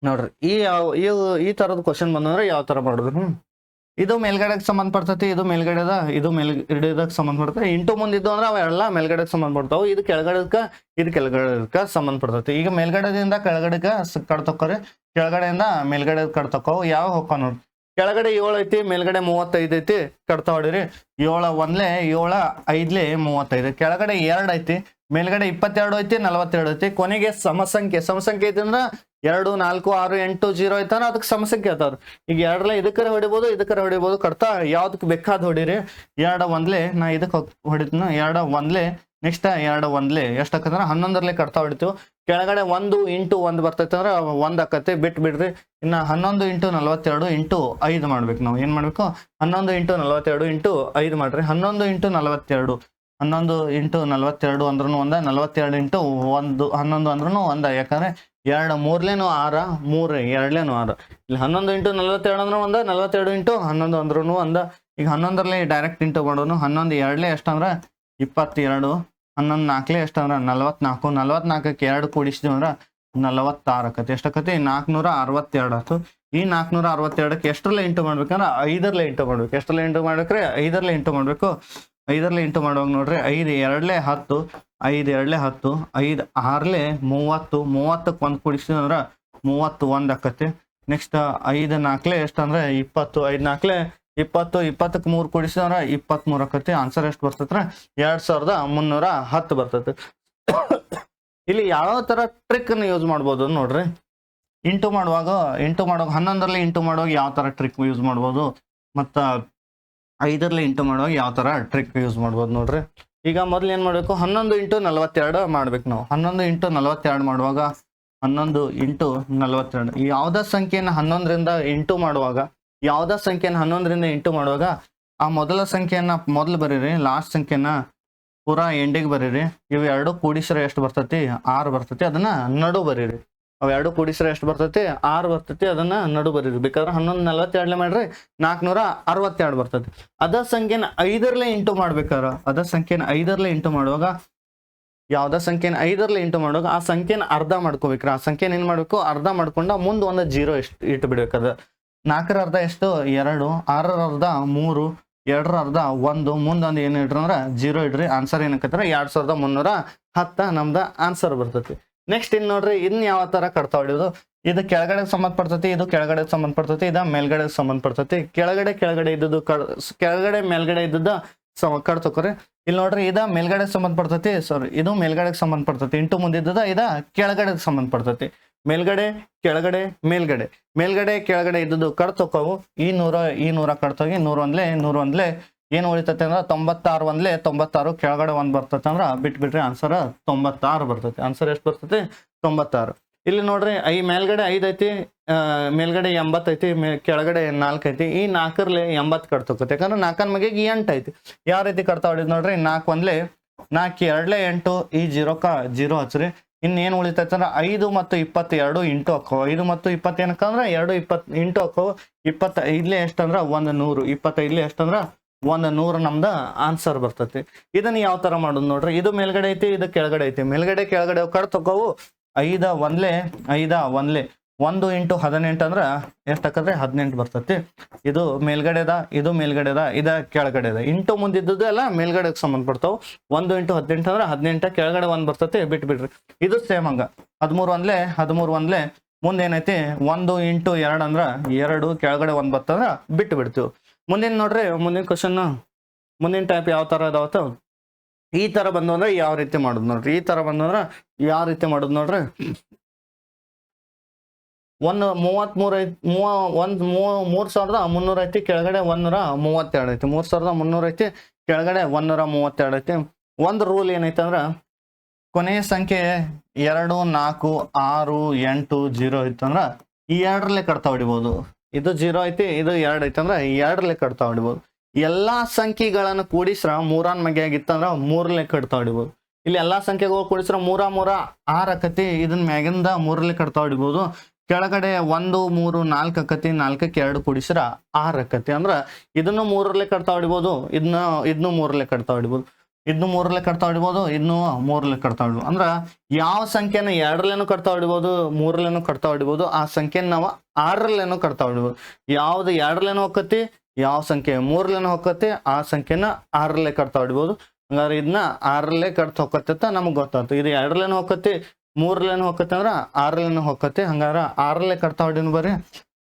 ನೋಡ್ರಿ ಈ ತರದ ಕ್ವಶನ್ ಬಂದಂದ್ರೆ ಯಾವ ತರ ಮಾಡೋದು. ಇದು ಮೇಲ್ಗಡೆಗೆ ಸಂಬಂಧಪಡ್ತೈತಿ, ಇದು ಮೇಲ್ಗಡೆದ, ಇದು ಮೇಲ್ಗಡೆದಕ್ಕೆ ಸಂಬಂಧಪಡ್ತೈತಿ. ಇಂಟು ಮುಂದಿದ್ದು ಅಂದ್ರೆ ಅವೆಲ್ಲ ಮೇಲ್ಗಡೆಗೆ ಸಂಬಂಧಪಡ್ತಾವೆ. ಇದು ಕೆಳಗಡೆಗೆ ಸಂಬಂಧಪಡ್ತೈತಿ. ಈಗ ಮೇಲ್ಗಡೆದಿಂದ ಕೆಳಗಡೆಗೆ ಕಟ್ತಕ್ಕೋರಿ, ಕೆಳಗಡೆಯಿಂದ ಮೇಲ್ಗಡೆ ಕಟ್ತಕ್ಕೋ. ಯಾವ ಹೋಗ್ಕೊ ನೋಡ್ರಿ. ಕೆಳಗಡೆ 7 ಐತಿ, ಮೇಲ್ಗಡೆ 35 ಐತಿ. ಕಟ್ತಾ ಹೊಡಿರಿ. 7 1 7 5 35. ಕೆಳಗಡೆ 2 ಐತಿ, ಮೇಲ್ಗಡೆ 22 ಐತಿ, 42 ಐತಿ. ಕೊನೆಗೆ ಸಮಸಂಖ್ಯೆ ಐತಿ ಅಂದ್ರ 2 4 6 8 0 ಐತಾನ ಅದಕ್ಕೆ ಸಮಸಂಖ್ಯೆ ಆತಾವ್ರಿ. ಈಗ 2 ಇದಕ್ಕರ ಹೊಡಿಬೋದು. ಕಟ್ತಾ ಯಾವ್ದಕ್ ಬೇಕಾದ ಹೊಡಿರಿ. 2 1 ನಾ ಇದಕ್ಕೆ ಹೊಡಿತೀನಿ. 2 1 ನೆಕ್ಸ್ಟ್ 2 1 ಎಷ್ಟಾಕಂದ್ರ 11ರಲ್ಲಿ ಕಟ್ತಾ ಹೊಡಿತೀವಿ. ಕೆಳಗಡೆ 1 ಇಂಟು 1 ಬರ್ತೈತೆ ಅಂದ್ರೆ 1 ಆಕತಿ. ಬಿಡ್ರಿ. ಇನ್ನ 11 ಇಂಟು 42 ಇಂಟು 5 ಮಾಡ್ಬೇಕು. ನಾವು ಏನ್ ಮಾಡ್ಬೇಕು 11 ಇಂಟು 42 ಇಂಟು 5 ಮಾಡ್ರಿ. 11 ಇಂಟು 42 11 ಇಂಟು 42 ಅಂದ್ರೂ 1, 42 ಇಂಟು 1 11 ಅಂದ್ರೂ 1. ಯಾಕಂದ್ರೆ 2 3 6 3 2 6. ಇಲ್ಲಿ 11 ಇಂಟು 42 ಅಂದ್ರೆ 1, 42 ಇಂಟು 11 ಅಂದ್ರೂ 1. ಈಗ 11ರಲ್ಲಿ ಡೈರೆಕ್ಟ್ ಇಂಟು ಮಾಡೋನು. 11 2 ಎಷ್ಟಂದ್ರ 22. 11 4 ಎಷ್ಟಂದ್ರ 44. 44ಕ್ಕೆ 2 ಕೂಡಿಸಿದ್ವಿ ಅಂದ್ರ 46 ಆಕತಿ. ಎಷ್ಟಾಕತಿ 462 ಆತು. ಈ 462ಕ್ಕೆ ಎಷ್ಟರಲ್ಲೇ ಇಂಟು ಮಾಡ್ಬೇಕಂದ್ರ 5ರಲ್ಲಿ ಇಂಟು ಮಾಡ್ಬೇಕು. ಎಷ್ಟರಲ್ಲೇ ಇಂಟು ಮಾಡ್ಬೇಕ್ರಿ 5ರಲ್ಲಿ ಇಂಟು ಮಾಡ್ಬೇಕು. 5ರಲ್ಲಿ ಇಂಟು ಮಾಡುವಾಗ ನೋಡ್ರಿ. 5 2 10, 5 2 10, 5 6 30. 30ಕ್ಕೆ 1 ಕೂಡಿಸಿದ್ವಿ ಅಂದ್ರ 31 ಆಕತಿ. ನೆಕ್ಸ್ಟ್ 5 4 ಎಷ್ಟಂದ್ರ 20. 5 4 20. 20ಕ್ಕೆ 3 ಕೂಡಿಸಿದ್ವಿ ಅಂದ್ರ 23 ಆಕತಿ. ಆನ್ಸರ್ ಎಷ್ಟು ಬರ್ತೈತ್ರ 2310 ಬರ್ತೈತಿ. ಇಲ್ಲಿ ಯಾವ ತರ ಟ್ರಿಕ್ ಅನ್ನು ಯೂಸ್ ಮಾಡ್ಬೋದು ನೋಡ್ರಿ. ಇಂಟು ಮಾಡುವಾಗ 11ರಲ್ಲಿ ಇಂಟು ಮಾಡುವಾಗ ಯಾವ ತರ ಟ್ರಿಕ್ ಯೂಸ್ ಮಾಡ್ಬೋದು, ಮತ್ತ 5ರಲ್ಲಿ ಇಂಟು ಮಾಡುವಾಗ ಯಾವ ತರ ಟ್ರಿಕ್ ಯೂಸ್ ಮಾಡ್ಬೋದು ನೋಡ್ರಿ. ಈಗ ಮೊದ್ಲು ಏನ್ ಮಾಡ್ಬೇಕು 11 ಇಂಟು 42 ಮಾಡ್ಬೇಕು ನಾವು. 11 ಇಂಟು 42 ಮಾಡುವಾಗ 11 ಇಂಟು 42 ಯಾವ್ದ ಸಂಖ್ಯೆನ 11ರಿಂದ ಇಂಟು ಮಾಡುವಾಗ ಯಾವ್ದೋ ಸಂಖ್ಯೆನ 11ರಿಂದ ಇಂಟು ಮಾಡುವಾಗ ಆ ಮೊದಲ ಸಂಖ್ಯೆಯನ್ನ ಮೊದಲು ಬರೀರಿ, ಲಾಸ್ಟ್ ಸಂಖ್ಯೆನ ಪೂರಾ ಎಂಡಿಗೆ ಬರೀರಿ. ಇವು ಎರಡು ಕೂಡಿಸ್ರೆ ಎಷ್ಟು ಬರ್ತೈತಿ? 6 ಬರ್ತೈತಿ. ಅದನ್ನ ನಡು ಬರೀರಿ. ಅವ್ ಎರಡು ಕೂಡಿಸ್ರೆ ಎಷ್ಟು ಬರ್ತೈತಿ? 6 ಬರ್ತೈತಿ. ಅದನ್ನ ನಡು ಬರೀರಿ. ಬೇಕಾದ್ರೆ 1142 ಮಾಡ್ರಿ 462 ಬರ್ತೈತಿ. ಅದ ಸಂಖ್ಯೆನ 5ರಲ್ಲೇ ಇಂಟು ಮಾಡ್ಬೇಕಾರ, ಅದ ಸಂಖ್ಯೆನ 5ರಲ್ಲೇ ಇಂಟು ಮಾಡುವಾಗ ಯಾವ್ದ ಸಂಖ್ಯೆನ 5ರಲ್ಲೇ ಇಂಟು ಮಾಡುವಾಗ ಆ ಸಂಖ್ಯೆನ ಅರ್ಧ ಮಾಡ್ಕೋಬೇಕ್ರಿ. ಆ ಸಂಖ್ಯೆನ ಏನ್ ಮಾಡ್ಬೇಕು? ಅರ್ಧ ಮಾಡ್ಕೊಂಡ ಮುಂದೆ ಒಂದು 0 ಇಟ್ಟು ಬಿಡ್ಬೇಕದ. 4ರ ಅರ್ಧ ಎಷ್ಟು? 2, 6ರ ಅರ್ಧ 3, 2ರ ಅರ್ಧ 1, ಮುಂದೊಂದು ಏನು ಇಡ್ರಿ ಅಂದ್ರೆ 0 ಇಡ್ರಿ. ಆನ್ಸರ್ ಏನಕ್ಕತ್ರ 2310 ನಮ್ದ ಆನ್ಸರ್ ಬರ್ತೈತಿ. ನೆಕ್ಸ್ಟ್ ಇನ್ ನೋಡ್ರಿ, ಇನ್ ಯಾವ ತರ ಕಡ್ತಾ ಹೊಡಿಯೋದು? ಇದು ಕೆಳಗಡೆ ಸಂಬಂಧಪಡ್ತೈತಿ, ಇದು ಕೆಳಗಡೆ ಸಂಬಂಧಪಡ್ತೈತಿ, ಇದ ಮೇಲ್ಗಡೆ ಸಂಬಂಧಪಡ್ತೈತಿ. ಕೆಳಗಡೆ ಇದ್ದದ್ದು ಕೆಳಗಡೆ ಮೇಲ್ಗಡೆ ಇದ್ದದ ಕಡ್ತೋಕ್ರಿ. ಇಲ್ಲಿ ನೋಡ್ರಿ, ಇದ ಮೇಲ್ಗಡೆ ಸಂಬಂಧಪಡ್ತೈತಿ, ಸಾರಿ ಇದು ಮೇಲ್ಗಡೆ ಸಂಬಂಧಪಡ್ತೈತಿ. ಇಂಟು ಮುಂದಿದ್ದದ ಇದ ಕೆಳಗಡೆ ಸಂಬಂಧಪಡ್ತೈತಿ. ಮೇಲ್ಗಡೆ ಕೆಳಗಡೆ ಮೇಲ್ಗಡೆ ಕೆಳಗಡೆ ಇದ್ದದ್ದು ಕಡ್ತೋಕವು. ಈ 100 ಕಡ್ತೋಗಿ 101 ಏನು ಉಳಿತೈತಿ ಅಂದ್ರೆ 96 1 96, ಕೆಳಗಡೆ 1 ಬರ್ತೈತಿ ಅಂದ್ರ ಬಿಟ್ಬಿಟ್ರಿ. ಆನ್ಸರ್ 96 ಬರ್ತೈತಿ. ಆನ್ಸರ್ ಎಷ್ಟು ಬರ್ತೈತಿ? 96. ಇಲ್ಲಿ ನೋಡ್ರಿ, ಮೇಲ್ಗಡೆ 5 ಐತಿ, ಮೇಲ್ಗಡೆ 80 ಐತಿ, ಕೆಳಗಡೆ 4 ಐತಿ. ಈ 4ರಲ್ಲಿ 80 ಕಟ್ತೋಕತಿ. ಯಾಕಂದ್ರೆ 4 ಮಗೆ 8 ಐತಿ. ಯಾವ ರೀತಿ ಕಟ್ತಾ ಹೊಡಿದ್ ನೋಡ್ರಿ, 4 1 4 2 8, ಈ 0 ಹಚ್ಚ್ರಿ. ಇನ್ನೇನು ಉಳಿತೈತೆ ಅಂದ್ರೆ 5 ಮತ್ತು 22 ಇಂಟು ಹಾಕೋ. 5 ಮತ್ತು 20 ಏನಕ್ಕಂದ್ರೆ 2 20 ಇಂಟು ಹಾಕೋ. 25 ಎಷ್ಟಂದ್ರ 100, 25 ಎಷ್ಟಂದ್ರ 100 ನಮ್ದ ಆನ್ಸರ್ ಬರ್ತೈತಿ. ಇದನ್ನ ಯಾವ ತರ ಮಾಡೋದು ನೋಡ್ರಿ, ಇದು ಮೇಲ್ಗಡೆ ಐತಿ, ಇದು ಕೆಳಗಡೆ ಐತಿ. ಮೇಲ್ಗಡೆ ಕೆಳಗಡೆ ಕಡ್ ತಗೋವು. 5 1 1 ಇಂಟು 18 ಅಂದ್ರ ಎಷ್ಟ್ ಹಾಕದ್ರೆ 18 ಬರ್ತೈತಿ. ಇದು ಮೇಲ್ಗಡೆದ, ಇದು ಮೇಲ್ಗಡೆದ, ಇದ ಕೆಳಗಡೆದ. ಇಂಟು ಮುಂದಿದ್ದು ಎಲ್ಲ ಮೇಲ್ಗಡೆಗೆ ಸಂಬಂಧಪಡ್ತಾವ. 1 ಇಂಟು 18 ಅಂದ್ರ 18, ಕೆಳಗಡೆ 1 ಬರ್ತೈತಿ. ಬಿಟ್ಬಿಡ್ರಿ. ಇದು ಸೇಮ್ ಹಂಗ 13 1 ಮುಂದೇನೈತಿ 1 ಇಂಟು 2 ಅಂದ್ರ 2, ಕೆಳಗಡೆ 1 ಬರ್ತಂದ್ರ ಬಿಟ್ಟು ಬಿಡ್ತೀವಿ. ಮುಂದಿನ ನೋಡ್ರಿ, ಮುಂದಿನ ಕ್ವಶನ್, ಮುಂದಿನ ಟೈಪ್ ಯಾವ ತರ ಇದಾವತ್ತ ಈ ತರ ಬಂದು ಅಂದ್ರೆ ಯಾವ ರೀತಿ ಮಾಡುದು ನೋಡ್ರಿ. ಈ ತರ ಬಂದು ಅಂದ್ರ ಯಾವ ರೀತಿ ಮಾಡುದು ನೋಡ್ರಿ. 33 ಐತಿ, 3300 ಐತಿ, ಕೆಳಗಡೆ 132 ಐತಿ. 3300 ಐತಿ, ಕೆಳಗಡೆ 132 ಐತಿ. ಒಂದು ರೂಲ್ ಏನೈತೆ ಅಂದ್ರ ಕೊನೆಯ ಸಂಖ್ಯೆ 2 4 6 8 0 ಐತಂದ್ರ ಈ 2ರಲ್ಲೇ ಕಡ್ತಾ ಹೊಡಿಬಹುದು. ಇದು 0 ಐತಿ, ಇದು 2 ಐತಿ ಅಂದ್ರ 2ರಲ್ಲೇ ಕಡ್ತಾ ಹೊಡಿಬಹುದು. ಎಲ್ಲಾ ಸಂಖ್ಯೆಗಳನ್ನು ಕೂಡಿಸ್ರ 3 ಮಗೆ ಆಗಿತ್ತಂದ್ರ 3ರಲ್ಲೇ ಕಡ್ತಾ ಹೊಡಿಬಹುದು. ಇಲ್ಲಿ ಎಲ್ಲಾ ಸಂಖ್ಯೆಗಳು ಕೂಡಿಸ್ರ 3 3 6 ಆಕತಿ. ಇದನ್ನ ಮ್ಯಾಗಿಂದ 3ರಲ್ಲೇ ಕಡ್ತಾ ಹೊಡಿಬಹುದು. ಕೆಳಗಡೆ 1 3 4 ಆಕತಿ. 4ಕ್ಕೆ 2 ಕೂಡಿಸ್ರ 6 ಆಕತಿ. ಅಂದ್ರ ಇದನ್ನು 3ರಲ್ಲೇ ಕಡ್ತಾ ಹೊಡಿಬಹುದು. ಇದನ್ನು 3ರಲ್ಲೇ ಕಡ್ತಾ ಹೊಡಿಬಹುದು. ಇದನ್ನು 3ರಲ್ಲೇ ಕಡ್ತಾ ಹೊಡಿಬಹುದು. ಇದನ್ನು 3ರಲ್ಲೇ ಕಡ್ತಾ ಹೊಡಿಬಹುದು. ಅಂದ್ರ ಯಾವ ಸಂಖ್ಯೆನ 2ರಲ್ಲೇನು ಕಡ್ತಾ ಹೊಡಿಬಹುದು, 3ರಲ್ಲೇನು ಕಡ್ತಾ ಹೊಡಿಬಹುದು. ಆ ಸಂಖ್ಯೆನ ನಾವು 6ರಲ್ಲೇನು ಕಡ್ತಾ ಹೊಡಿಬಹುದು. ಯಾವ್ದು 2ರಲ್ಲೇನು ಹೋಗತಿ, ಯಾವ ಸಂಖ್ಯೆ 3ರಲ್ಲೇನು ಹೋಗತಿ, ಆ ಸಂಖ್ಯೆನ 6ರಲ್ಲೇ ಕಡ್ತಾ ಹೊಡಿಬಹುದು. ಹಂಗಾರೆ ಇದನ್ನ 6ರಲ್ಲೇ ಕಡ್ತಾ ಹೋಗತ್ತೆ ಅಂತ ನಮ್ಗೆ ಗೊತ್ತಾಯ್ತು. ಇದು 2ರಲ್ಲೇನು ಹೋಗತಿ, 3ರಲ್ಲೇನು ಹೋಗತಿ ಅಂದ್ರ 6ರಲ್ಲೇನು ಹೋಗತಿ. ಹಂಗಾರ 6ರಲ್ಲೇ ಕಡ್ತಾ ಹೊಡಿನ ಬರ್ರಿ.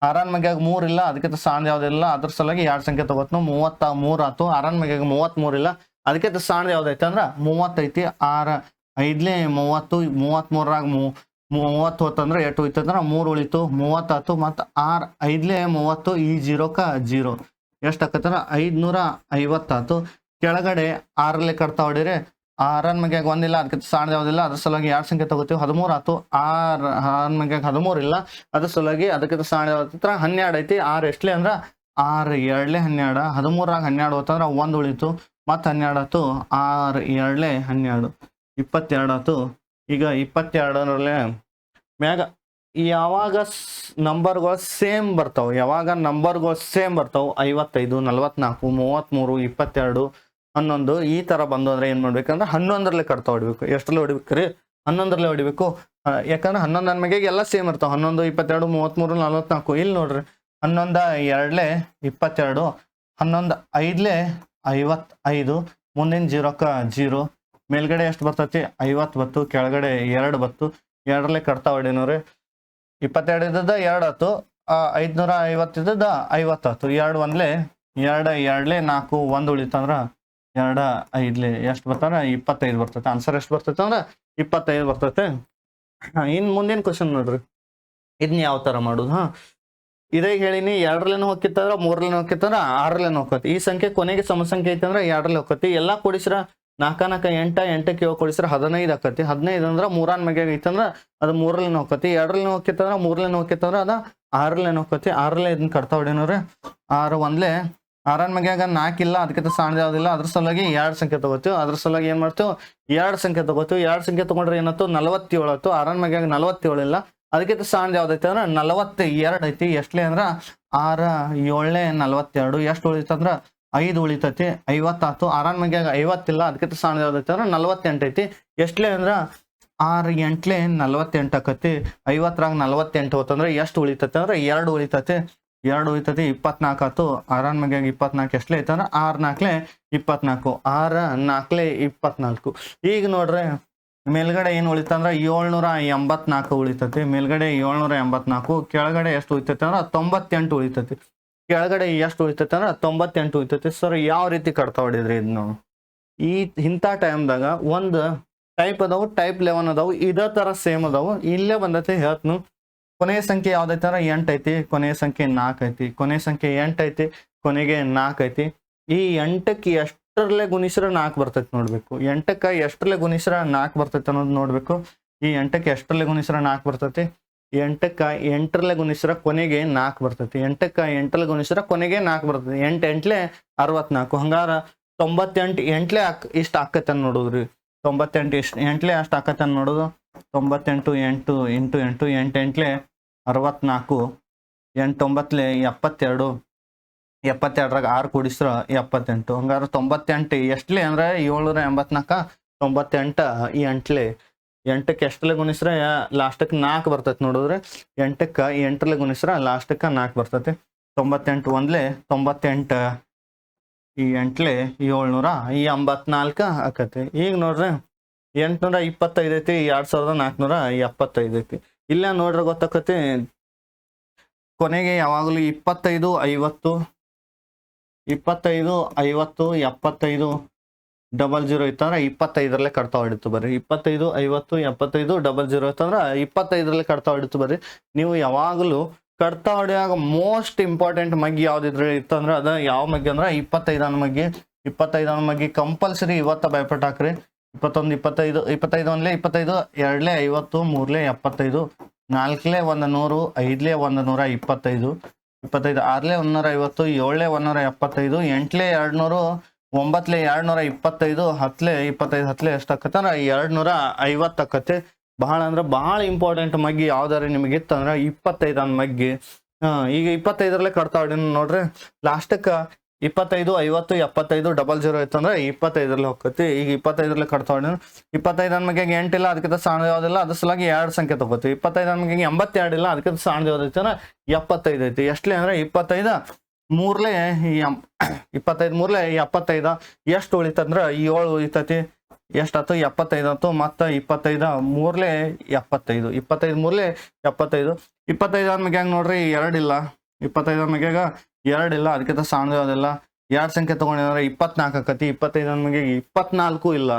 6 ಮ್ಯಾಗ 3 ಇಲ್ಲ, ಅದಕ್ಕೆ ಸಾಣ್ ಯಾವ್ದಿಲ್ಲ. ಅದ್ರ ಸಲುವಾಗಿ 2 ಸಂಖ್ಯೆ ತಗೋತ್ನು. 33 ಆತು. 6 ಮ್ಯಾಗ 33 ಇಲ್ಲ, ಅದಕ್ಕೆ ಸಾಣ್ ಯಾವ್ದೈತೆ ಅಂದ್ರ 30 ಐತಿ. 6 5 30, 33ರಾಗ 30 ಹೋತಂದ್ರ ಎಷ್ಟು ಉಳಿತಂದ್ರ 3 ಉಳಿತು. 30 ಆತು. ಮತ್ತ 6 5 30, ಈ 0ಕ 0 ಎಷ್ಟ್ ಆಕತ್ತಂದ್ರ 550 ಆತು. ಕೆಳಗಡೆ 6ರಲ್ಲೇ ಕಡ್ತಾ ಹೊಡಿರಿ. 6 ಮ್ಯಾಗ 1 ಇಲ್ಲ, ಅದಕ್ಕೆ ಸಾಣ್ ಯಾವ್ದಿಲ್ಲ. ಅದ್ರ ಸಲುವಾಗಿ 2 ಸಂಖ್ಯೆ ತಗೋತೀವಿ. 13 ಆತು. 6 ಮ್ಯಾಗ 13 ಇಲ್ಲ, ಅದ್ರ ಸಲುವಾಗಿ ಅದಕ್ಕೆ ಸಾಣ್ ಯಾವ್ದ 12 ಐತಿ. 6 ಎಷ್ಟ್ಲೆ ಅಂದ್ರ 6 2 12, 13ರಾಗ 12 ಹೋತಂದ್ರ 1 ಉಳಿತು. ಮತ್ತ 12 ಆತು. 6 2 12, 22 ಆತು. ಈಗ 22ರಲ್ಲೇ ಮ್ಯಾಗ ಯಾವಾಗ ನಂಬರ್ಗಳು ಸೇಮ್ ಬರ್ತಾವ, 55 44 33 22 11 ಈ ತರ ಬಂದು ಅಂದ್ರೆ ಏನ್ ಮಾಡ್ಬೇಕಂದ್ರೆ 11ರಲ್ಲೇ ಕಡ್ತಾ ಹೊಡಿಬೇಕು. ಎಷ್ಟರಲ್ಲಿ ಹೊಡಿಬೇಕ್ರಿ? 11ರಲ್ಲೇ ಹೊಡಿಬೇಕು. ಯಾಕಂದ್ರೆ 11 ಮ್ಯಾಗ ಎಲ್ಲ ಸೇಮ್ ಇರ್ತಾವ. 11 22 33 44. ಇಲ್ಲಿ ನೋಡ್ರಿ, 11 2 22, 11 5 55, ಮುಂದಿನ 0ಕ 0, ಮೇಲ್ಗಡೆ ಎಷ್ಟು ಬರ್ತೈತಿ 50 ಬತ್ತು, ಕೆಳಗಡೆ 2 ಬತ್ತು. 2ರಲ್ಲೇ ಕಡ್ತಾ ಹೊಡಿನವ್ರಿ. 22 ಇದ್ದದ 2 ಆತು. 550 ಇದ್ದದ 50 ಆತು. 2 1 2 2 4 1 ಉಳಿತಂದ್ರ 2 5 ಎಷ್ಟು ಬರ್ತಾರ 25 ಬರ್ತೈತೆ. ಆನ್ಸರ್ ಎಷ್ಟು ಬರ್ತೈತೆ ಅಂದ್ರ 25 ಬರ್ತೈತೆ. ಇನ್ ಮುಂದಿನ ಕ್ವಶನ್ ನೋಡ್ರಿ, ಇದನ್ನ ಯಾವ ತರ ಮಾಡುದು? ಇದೇ ಹೇಳಿನಿ, 2ರಲ್ಲೇನು ಹೋಗಿತ್ತಂದ್ರ 3ರಲ್ಲೇನು ಹೋಗಿತ್ತಂದ್ರ 6ರಲ್ಲೇನು ಹೋಗತಿ. ಈ ಸಂಖ್ಯೆ ಕೊನೆಗೆ ಸಮ ಸಂಖ್ಯೆ ಐತಂದ್ರ 2ರಲ್ಲಿ ಹೋಗತಿ. ಎಲ್ಲಾ ಕೂಡಿಸ್ರ 4 4 8, 8ಕ್ಕೆ 7 ಕೂಡಿಸ್ರ 15 ಆಕತಿ. 15 ಅಂದ್ರ 3 ಮ್ಯಾಗ ಐತಂದ್ರ ಅದು 3ರಲ್ಲೇನು ಹೋಗತಿ. 2ರಲ್ಲೇನು ಹೋಗಿತ್ತಂದ್ರ 3ರಲ್ಲೇನು ಹೋಗಿತ್ತಂದ್ರ ಅದ 6 ಏನು ಹೋಗ್ತತಿ 6 ಇದನ್ನ ಕಟ್ತಾ ಹೊಡಿನವ್ರೆ 6 ಒಂದ್ಲೆ 6 ಮ್ಯಾಗ 4 ಇಲ್ಲ ಅದಕ್ಕಿಂತ ಸಣ್ಣದು ಯಾವುದಿಲ್ಲ ಅದ್ರ ಸಲುವಾಗಿ 2 ಸಂಖ್ಯೆ ತಗೋತೀವಿ ಅದ್ರ ಸಲುವಾಗಿ ಏನು ಮಾಡ್ತೀವಿ 2 ಸಂಖ್ಯೆ ತಗೋತೀವಿ 2 ಸಂಖ್ಯೆ ತಗೊಂಡ್ರೆ ಏನಾಯ್ತು 47 ಆಯ್ತು 6 ಮ್ಯಾಗ 47 ಇಲ್ಲ ಅದಕ್ಕಿಂತ ಸಣ್ಣದು ಯಾವ್ದೈತೆ ಅಂದ್ರೆ 42 ಐತಿ ಎಷ್ಟಲೇ ಅಂದ್ರೆ 6 7 42 ಎಷ್ಟು ಉಳಿತಂದ್ರೆ 5 ಉಳಿತೈತಿ 50 ಆಯ್ತು 6 ಮ್ಯಾಗ 50 ಇಲ್ಲ ಅದಕ್ಕಿಂತ ಸಣ್ಣದು ಯಾವ್ದೈತೆ ಅಂದ್ರೆ 48 ಐತಿ ಎಷ್ಟಲೇ ಅಂದ್ರೆ 6 8 48 ಆಕತಿ 50ರಾಗ 48 ಹೋತಂದ್ರೆ ಎಷ್ಟು ಉಳಿತೈತಿ ಅಂದ್ರೆ 2 ಉಳಿತೈತಿ 2 ಉಳಿತೈತಿ 24 ಆಯ್ತು 6 ಮ್ಯಾಗ 24 ಎಷ್ಟಲೇ ಐತಂದ್ರೆ 6 4 24 6 4 24 ಈಗ ನೋಡ್ರಿ ಮೇಲ್ಗಡೆ ಏನು ಉಳಿತಂದ್ರೆ 784 ಉಳಿತೈತಿ ಮೇಲ್ಗಡೆ 784 ಕೆಳಗಡೆ ಎಷ್ಟು ಉಳಿತೈತಿ ಅಂದ್ರೆ 98 ಉಳಿತೈತಿ ಕೆಳಗಡೆ ಎಷ್ಟು ಉಳಿತೈತಿ ಅಂದ್ರೆ 98 ಉಳಿತೈತಿ ಸರ್ ಯಾವ ರೀತಿ ಕಟ್ತಾ ಹೊಡಿದ್ರಿ ಇದು ನಾವು ಇಂಥ ಟೈಮ್ದಾಗ ಒಂದು ಟೈಪ್ ಅದಾವು ಟೈಪ್ 11 ಅದಾವು ಇದೇ ತರ ಸೇಮ್ ಅದಾವು ಇಲ್ಲೇ ಬಂದೈತಿ ಹೇಳ್ತನು ಕೊನೆಯ ಸಂಖ್ಯೆ ಯಾವ್ದೈತೆ ಅಂದ್ರೆ 8 ಐತಿ ಕೊನೆಯ ಸಂಖ್ಯೆ 4 ಐತಿ ಕೊನೆಯ ಸಂಖ್ಯೆ 8 ಐತಿ ಕೊನೆಗೆ 4 ಐತಿ ಈ 8ಕ್ಕೆ ಎಷ್ಟರಲ್ಲೇ ಗುಣಿಸ್ರ 4 ಬರ್ತೈತಿ ನೋಡ್ಬೇಕು 8ಕ್ಕೆ ಎಷ್ಟರಲ್ಲೇ ಗುಣಿಸ್ರ 4 ಬರ್ತೈತಿ ಅನ್ನೋದು ನೋಡ್ಬೇಕು ಈ 8ಕ್ಕೆ ಎಷ್ಟರಲ್ಲೇ ಗುಣಿಸ್ರ 4 ಬರ್ತೈತಿ 8ಕ್ಕೆ 8ರಲ್ಲೇ ಗುಣಿಸ್ರ ಕೊನೆಗೆ 4 ಬರ್ತೈತಿ 8ಕ್ಕೆ 8ರಲ್ಲೇ ಗುಣಿಸ್ರ ಕೊನೆಗೆ 4 ಬರ್ತೈತಿ 8 8 64 ಹಂಗಾರ 98 8 ಇಷ್ಟು ಆಕೈತೆ ನೋಡುದ್ರಿ 98 ಎಷ್ಟು 8 ಅಷ್ಟು ಆಕೈತೆ ನೋಡೋದು 98 8 ಇಂಟು 8 8 64 8 9 72 72ರಾಗ 6 ಕೂಡಿಸ್ರ 78 ಹಂಗಾರೆ 98 ಎಷ್ಟಲೇ ಅಂದ್ರೆ 784 98 ಈ 8ಕ್ಕೆ ಎಷ್ಟಲ್ಲೇ ಗುಣಿಸ್ರ ಲಾಸ್ಟಕ್ಕೆ 4 ಬರ್ತೈತಿ ನೋಡಿದ್ರೆ 8ಕ್ಕೆ 8ರಲ್ಲೇ ಗುಣಿಸ್ರ ಲಾಸ್ಟಕ್ಕೆ 4 ಬರ್ತೈತಿ 98 ಒಂದ್ಲೆ 98 ಈ 8 784 ಆಕತಿ ಈಗ ನೋಡ್ರಿ 825 ಐತಿ 2475 ಐತಿ ಇಲ್ಲ ನೋಡ್ರಿ ಗೊತ್ತಾಕತಿ ಕೊನೆಗೆ ಯಾವಾಗಲೂ 25 50 25 50 75 00 ಇತ್ತಂದ್ರೆ 25ರಲ್ಲೇ ಕಟ್ತಾ ಹೊಡಿತು ಬರ್ರಿ 25 50 75 00 ಇತ್ತಂದ್ರೆ 25ರಲ್ಲೇ ಕಟ್ತಾ ಹೊಡಿತು ಬರ್ರಿ ನೀವು ಯಾವಾಗಲೂ ಕಟ್ತಾ ಹೊಡಿಯಾಗ ಮೋಸ್ಟ್ ಇಂಪಾರ್ಟೆಂಟ್ ಮಗ್ಗಿ ಯಾವ್ದಿದ್ರೆ ಇತ್ತಂದ್ರೆ ಅದ ಯಾವ ಮಗ್ಗಿ ಅಂದ್ರೆ 25 ಮಗ್ಗಿ 25 ಮಗ್ಗಿ ಕಂಪಲ್ಸರಿ ಇವತ್ತ ಭಯಪಟ್ಟು ಹಾಕ್ರಿ 21 25 25 ಒಂದ್ಲೆ 25 2 50 3 75 4 100 5 125 25 6 150 7 175 8 200 9 225 10 25 10 ಎಷ್ಟು ಆಕತ್ತ 250 ಆಕತಿ ಬಹಳ ಅಂದ್ರೆ ಬಹಳ ಇಂಪಾರ್ಟೆಂಟ್ ಮಗ್ಗಿ ಯಾವ್ದಾರ ನಿಮಗೆ ಇತ್ತಂದ್ರೆ 25 ಮಗ್ಗಿ ಈಗ 25ರಲ್ಲೇ ಕಟ್ತಾ ಹೊಡಿ ನೋಡ್ರಿ ಲಾಸ್ಟಕ್ಕೆ 25 50 75 00 ಇತ್ತಂದ್ರೆ 25ರಲ್ಲೇ ಹೋಗ್ತೈತಿ ಈಗ 25ರಲ್ಲೇ ಕಟ್ತಾ ಹೊಡಿ 25 ಮಗೆ 8 ಇಲ್ಲ ಅದಕ್ಕಿಂತ ಸಣ್ಣ ಯಾವ್ದಿಲ್ಲ ಅದ್ರ ಸಲುವಾಗಿ 2 ಸಂಖ್ಯೆ ತಗೋತೀವಿ 25 ಮಗೆ 82 ಇಲ್ಲ ಅದಕ್ಕಿಂತ ಸಣ್ಣ ಯಾವ್ದೈತಿ ಅಂದ್ರೆ 75 ಐತಿ ಎಷ್ಟಲೇ ಅಂದ್ರೆ 25 3 25 3 75 ಎಷ್ಟು ಉಳಿತಂದ್ರೆ 7 ಉಳಿತೈತಿ ಎಷ್ಟಾಯ್ತು 75 ಆಯ್ತು ಮತ್ತೆ 25 3 75 25 3 75 25 ಮ್ಯಾಗ ಹೆಂಗ್ ನೋಡ್ರಿ 2 ಇಲ್ಲ 25 ಮ್ಯಾಗ 2 ಇಲ್ಲ ಅದಕ್ಕಿಂತ ಸಣ್ಣ ಯಾವ್ದಿಲ್ಲ 2 ಸಂಖ್ಯೆ ತಗೊಂಡಿದ್ರೆ 24 ಆಕತಿ 25 ಮ್ಯಾಗ 24 ಇಲ್ಲ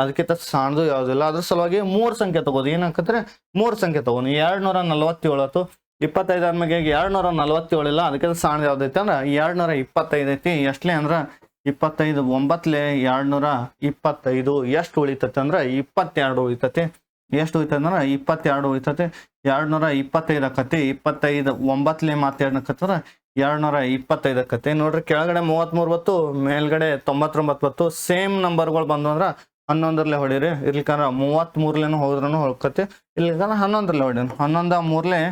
ಅದಕ್ಕಿಂತ ಸಣ್ಣದು ಯಾವ್ದಿಲ್ಲ ಅದ್ರ ಸಲುವಾಗಿ 3 ಸಂಖ್ಯೆ ತಗೋದು ಏನಾಕತ್ರೆ 3 ಸಂಖ್ಯೆ ತಗೊಂಡು 247 ಆಯ್ತು 25 ಮ್ಯಾಗ 247 ಇಲ್ಲ ಅದಕ್ಕಿಂತ ಸಣ್ಣ ಯಾವ್ದೈತಿ ಅಂದ್ರೆ 225 ಐತಿ ಎಷ್ಟಲೇ ಅಂದ್ರೆ 25 9 225 ಎಷ್ಟು ಉಳಿತೈತಿ ಅಂದ್ರೆ 22 ಉಳಿತೈತಿ ಎಷ್ಟು ಉಳಿತೈತಿ ಅಂದ್ರೆ 22 ಉಳಿತೈತಿ 225 ಆಕತಿ 25 9 ಮಾತಾಡ್ನ ಆಕತ್ತಂದ್ರೆ 225 ಆಕತಿ ನೋಡ್ರಿ ಕೆಳಗಡೆ 33 ಬತ್ತು ಮೇಲ್ಗಡೆ 99 ಬತ್ತು ಸೇಮ್ ನಂಬರ್ಗಳು ಬಂದು ಅಂದ್ರೆ 11ರಲ್ಲೇ ಹೊಡೀರಿ ಇರ್ಲಿಕ್ಕಂದ್ರೆ 33ಲೇನು ಹೋದ್ರೂ ಹೋಗ್ಕತಿ ಇರ್ಲಿಕ್ಕಂದ್ರೆ 11ರಲ್ಲೇ ಹೊಡೀರಿ 11 3